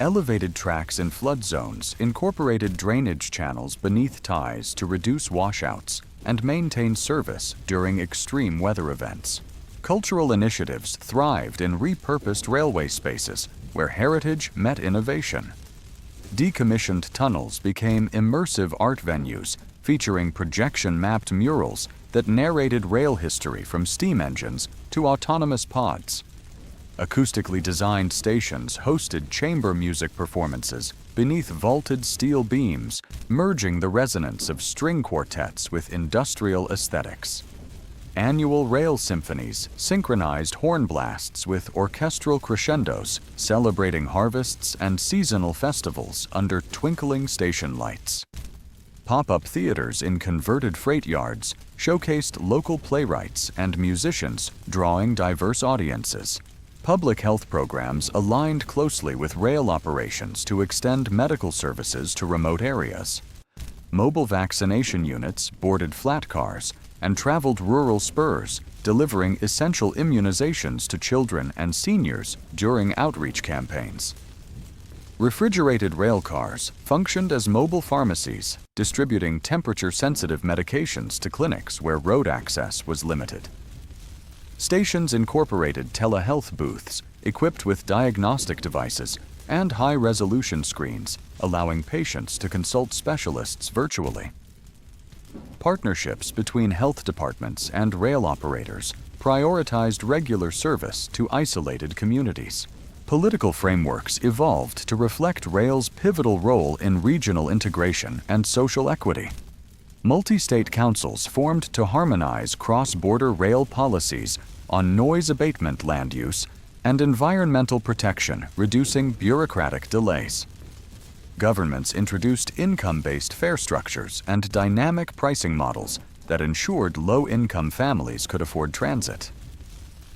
Elevated tracks in flood zones incorporated drainage channels beneath ties to reduce washouts and maintain service during extreme weather events. Cultural initiatives thrived in repurposed railway spaces where heritage met innovation. Decommissioned tunnels became immersive art venues featuring projection-mapped murals that narrated rail history from steam engines to autonomous pods. Acoustically designed stations hosted chamber music performances beneath vaulted steel beams, merging the resonance of string quartets with industrial aesthetics. Annual rail symphonies synchronized horn blasts with orchestral crescendos, celebrating harvests and seasonal festivals under twinkling station lights. Pop-up theaters in converted freight yards showcased local playwrights and musicians, drawing diverse audiences. Public health programs aligned closely with rail operations to extend medical services to remote areas. Mobile vaccination units boarded flat cars and traveled rural spurs, delivering essential immunizations to children and seniors during outreach campaigns. Refrigerated rail cars functioned as mobile pharmacies, distributing temperature-sensitive medications to clinics where road access was limited. Stations incorporated telehealth booths equipped with diagnostic devices and high-resolution screens, allowing patients to consult specialists virtually. Partnerships between health departments and rail operators prioritized regular service to isolated communities. Political frameworks evolved to reflect rail's pivotal role in regional integration and social equity. Multi-state councils formed to harmonize cross-border rail policies on noise abatement, land use, and environmental protection, reducing bureaucratic delays. Governments introduced income-based fare structures and dynamic pricing models that ensured low-income families could afford transit.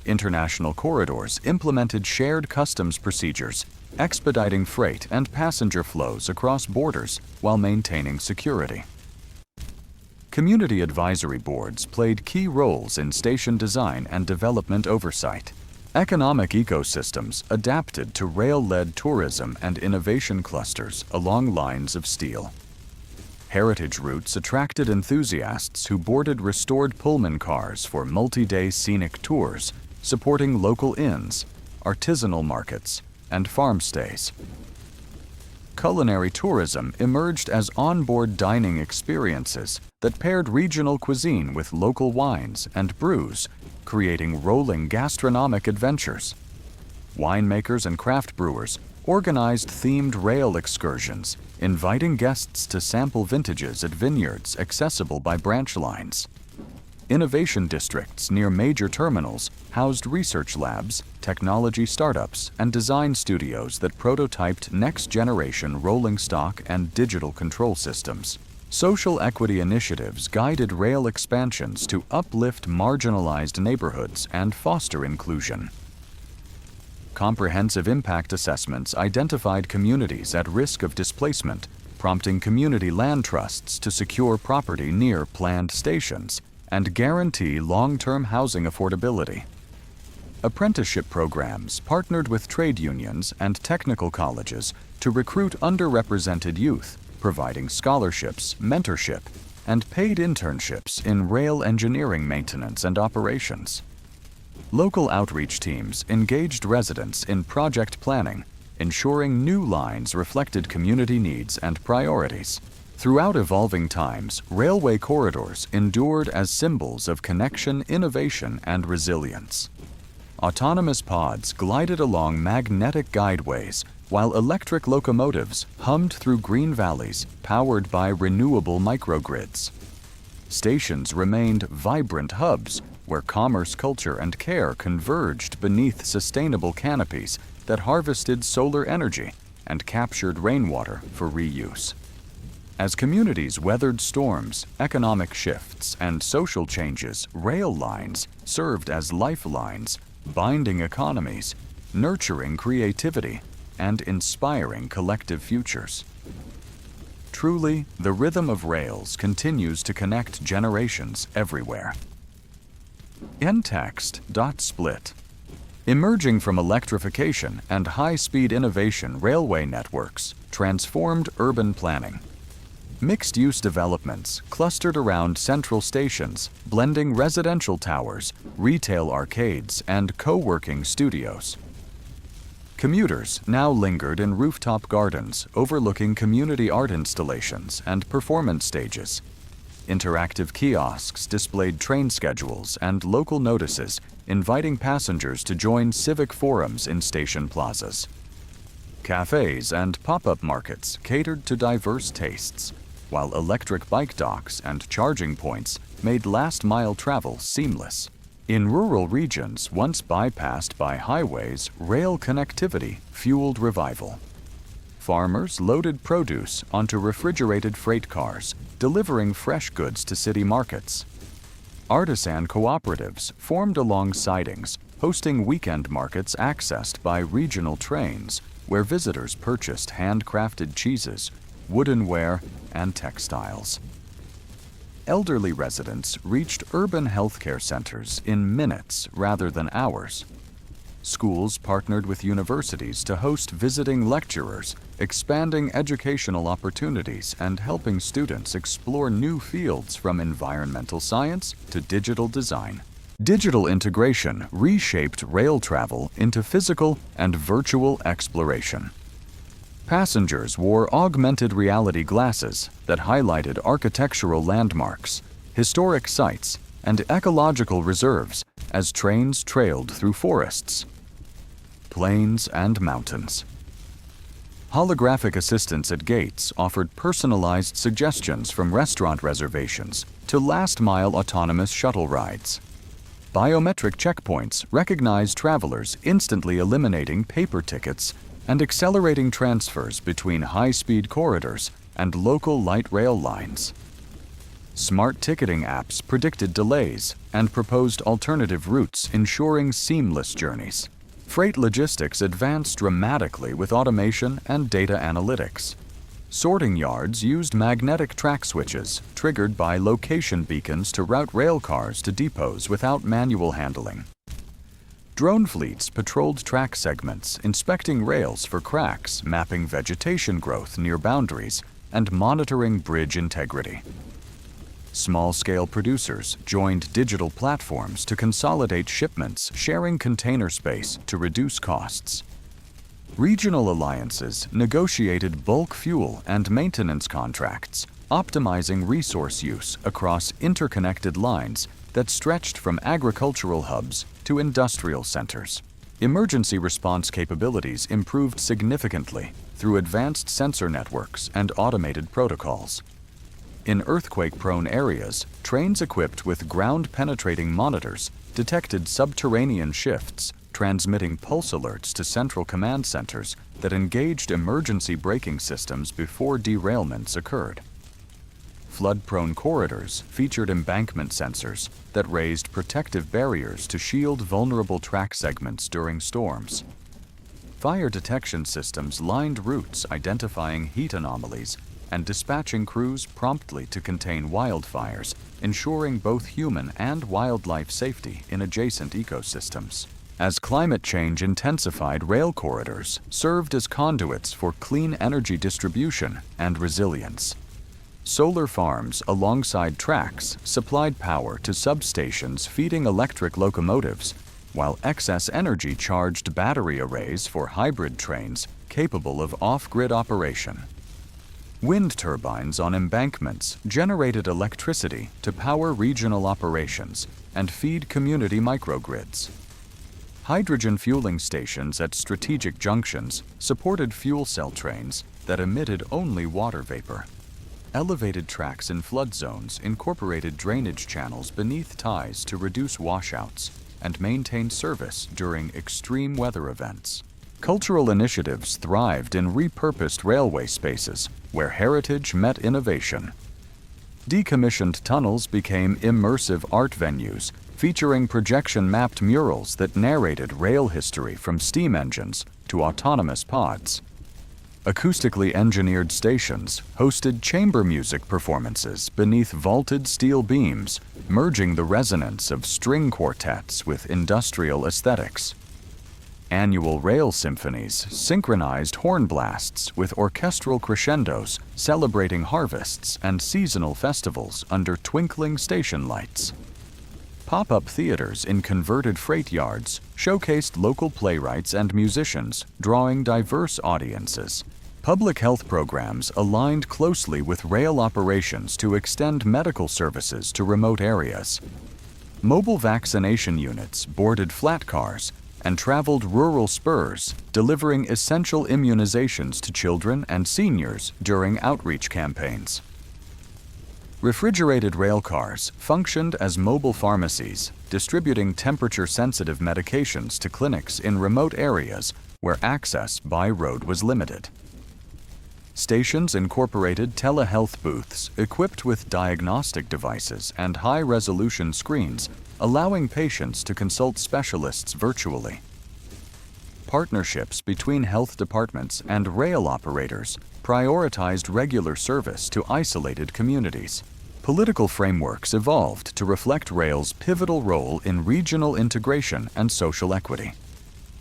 International corridors implemented shared customs procedures, expediting freight and passenger flows across borders while maintaining security. Community advisory boards played key roles in station design and development oversight. Economic ecosystems adapted to rail-led tourism and innovation clusters along lines of steel. Heritage routes attracted enthusiasts who boarded restored Pullman cars for multi-day scenic tours, supporting local inns, artisanal markets, and farm stays. Culinary tourism emerged as onboard dining experiences that paired regional cuisine with local wines and brews, creating rolling gastronomic adventures. Winemakers and craft brewers organized themed rail excursions, inviting guests to sample vintages at vineyards accessible by branch lines. Innovation districts near major terminals housed research labs, technology startups, and design studios that prototyped next-generation rolling stock and digital control systems. Social equity initiatives guided rail expansions to uplift marginalized neighborhoods and foster inclusion. Comprehensive impact assessments identified communities at risk of displacement, prompting community land trusts to secure property near planned stations and guarantee long-term housing affordability. Apprenticeship programs partnered with trade unions and technical colleges to recruit underrepresented youth, providing scholarships, mentorship, and paid internships in rail engineering maintenance and operations. Local outreach teams engaged residents in project planning, ensuring new lines reflected community needs and priorities. Throughout evolving times, railway corridors endured as symbols of connection, innovation, and resilience. Autonomous pods glided along magnetic guideways, while electric locomotives hummed through green valleys powered by renewable microgrids. Stations remained vibrant hubs where commerce, culture, and care converged beneath sustainable canopies that harvested solar energy and captured rainwater for reuse. As communities weathered storms, economic shifts, and social changes, rail lines served as lifelines, binding economies, nurturing creativity, and inspiring collective futures. Truly, the rhythm of rails continues to connect generations everywhere. N-text. Split. Emerging from electrification and high-speed innovation, railway networks transformed urban planning. Mixed-use developments clustered around central stations, blending residential towers, retail arcades, and co-working studios. Commuters now lingered in rooftop gardens overlooking community art installations and performance stages. Interactive kiosks displayed train schedules and local notices, inviting passengers to join civic forums in station plazas. Cafes and pop-up markets catered to diverse tastes, while electric bike docks and charging points made last-mile travel seamless. In rural regions once bypassed by highways, rail connectivity fueled revival. Farmers loaded produce onto refrigerated freight cars, delivering fresh goods to city markets. Artisan cooperatives formed along sidings, hosting weekend markets accessed by regional trains, where visitors purchased handcrafted cheeses, woodenware, and textiles. Elderly residents reached urban healthcare centers in minutes rather than hours. Schools partnered with universities to host visiting lecturers, expanding educational opportunities and helping students explore new fields from environmental science to digital design. Digital integration reshaped rail travel into physical and virtual exploration. Passengers wore augmented reality glasses that highlighted architectural landmarks, historic sites, and ecological reserves as trains trailed through forests, plains, and mountains. Holographic assistants at gates offered personalized suggestions from restaurant reservations to last-mile autonomous shuttle rides. Biometric checkpoints recognize travelers, instantly eliminating paper tickets and accelerating transfers between high-speed corridors and local light rail lines. Smart ticketing apps predicted delays and proposed alternative routes, ensuring seamless journeys. Freight logistics advanced dramatically with automation and data analytics. Sorting yards used magnetic track switches, triggered by location beacons to route rail cars to depots without manual handling. Drone fleets patrolled track segments, inspecting rails for cracks, mapping vegetation growth near boundaries, and monitoring bridge integrity. Small-scale producers joined digital platforms to consolidate shipments, sharing container space to reduce costs. Regional alliances negotiated bulk fuel and maintenance contracts, optimizing resource use across interconnected lines that stretched from agricultural hubs to industrial centers. Emergency response capabilities improved significantly through advanced sensor networks and automated protocols. In earthquake-prone areas, trains equipped with ground-penetrating monitors detected subterranean shifts, transmitting pulse alerts to central command centers that engaged emergency braking systems before derailments occurred. Flood-prone corridors featured embankment sensors that raised protective barriers to shield vulnerable track segments during storms. Fire detection systems lined routes, identifying heat anomalies and dispatching crews promptly to contain wildfires, ensuring both human and wildlife safety in adjacent ecosystems. As climate change intensified, rail corridors served as conduits for clean energy distribution and resilience. Solar farms alongside tracks supplied power to substations feeding electric locomotives, while excess energy charged battery arrays for hybrid trains capable of off-grid operation. Wind turbines on embankments generated electricity to power regional operations and feed community microgrids. Hydrogen fueling stations at strategic junctions supported fuel cell trains that emitted only water vapor. Elevated tracks in flood zones incorporated drainage channels beneath ties to reduce washouts and maintain service during extreme weather events. Cultural initiatives thrived in repurposed railway spaces where heritage met innovation. Decommissioned tunnels became immersive art venues, featuring projection-mapped murals that narrated rail history from steam engines to autonomous pods. Acoustically engineered stations hosted chamber music performances beneath vaulted steel beams, merging the resonance of string quartets with industrial aesthetics. Annual rail symphonies synchronized horn blasts with orchestral crescendos, celebrating harvests and seasonal festivals under twinkling station lights. Pop-up theaters in converted freight yards showcased local playwrights and musicians, drawing diverse audiences. Public health programs aligned closely with rail operations to extend medical services to remote areas. Mobile vaccination units boarded flat cars and traveled rural spurs, delivering essential immunizations to children and seniors during outreach campaigns. Refrigerated rail cars functioned as mobile pharmacies, distributing temperature-sensitive medications to clinics in remote areas where access by road was limited. Stations incorporated telehealth booths equipped with diagnostic devices and high-resolution screens, allowing patients to consult specialists virtually. Partnerships between health departments and rail operators prioritized regular service to isolated communities. Political frameworks evolved to reflect rail's pivotal role in regional integration and social equity.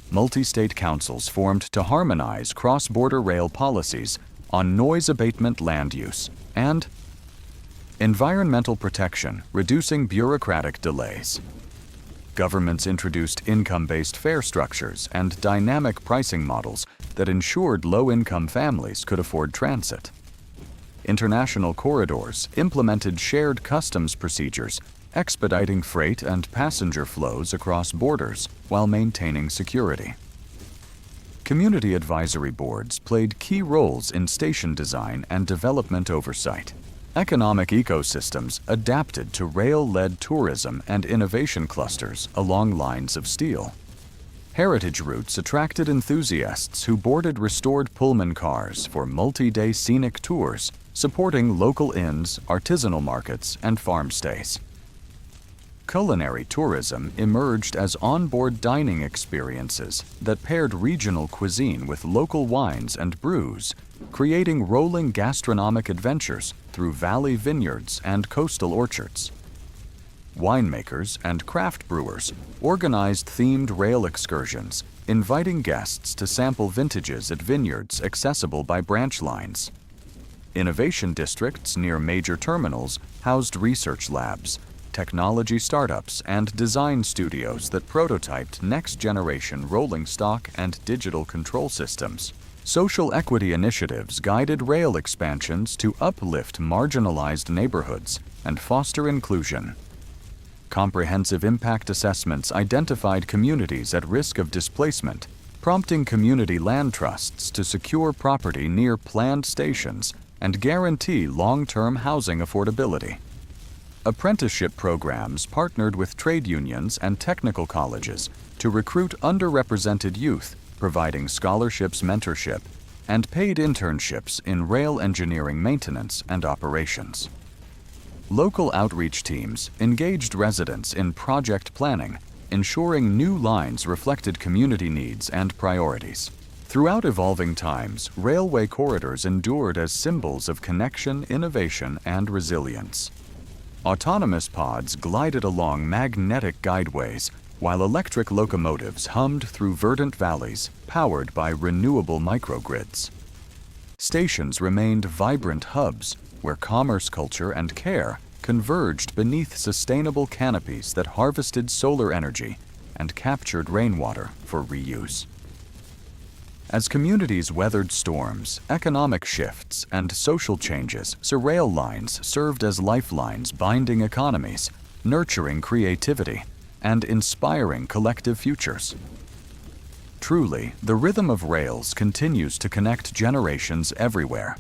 Multi-state councils formed to harmonize cross-border rail policies on noise abatement, land use, and environmental protection, reducing bureaucratic delays. Governments introduced income-based fare structures and dynamic pricing models that ensured low-income families could afford transit. International corridors implemented shared customs procedures, expediting freight and passenger flows across borders while maintaining security. Community advisory boards played key roles in station design and development oversight. Economic ecosystems adapted to rail-led tourism and innovation clusters along lines of steel. Heritage routes attracted enthusiasts who boarded restored Pullman cars for multi-day scenic tours, supporting local inns, artisanal markets, and farm stays. Culinary tourism emerged as onboard dining experiences that paired regional cuisine with local wines and brews, creating rolling gastronomic adventures through valley vineyards and coastal orchards. Winemakers and craft brewers organized themed rail excursions, inviting guests to sample vintages at vineyards accessible by branch lines. Innovation districts near major terminals housed research labs, technology startups, and design studios that prototyped next-generation rolling stock and digital control systems. Social equity initiatives guided rail expansions to uplift marginalized neighborhoods and foster inclusion. Comprehensive impact assessments identified communities at risk of displacement, prompting community land trusts to secure property near planned stations and guarantee long-term housing affordability. Apprenticeship programs partnered with trade unions and technical colleges to recruit underrepresented youth, providing scholarships, mentorship, and paid internships in rail engineering maintenance and operations. Local outreach teams engaged residents in project planning, ensuring new lines reflected community needs and priorities. Throughout evolving times, railway corridors endured as symbols of connection, innovation, and resilience. Autonomous pods glided along magnetic guideways, while electric locomotives hummed through verdant valleys powered by renewable microgrids. Stations remained vibrant hubs where commerce, culture, and care converged beneath sustainable canopies that harvested solar energy and captured rainwater for reuse. As communities weathered storms, economic shifts, and social changes, rail lines served as lifelines binding economies, nurturing creativity, and inspiring collective futures. Truly, the rhythm of rails continues to connect generations everywhere.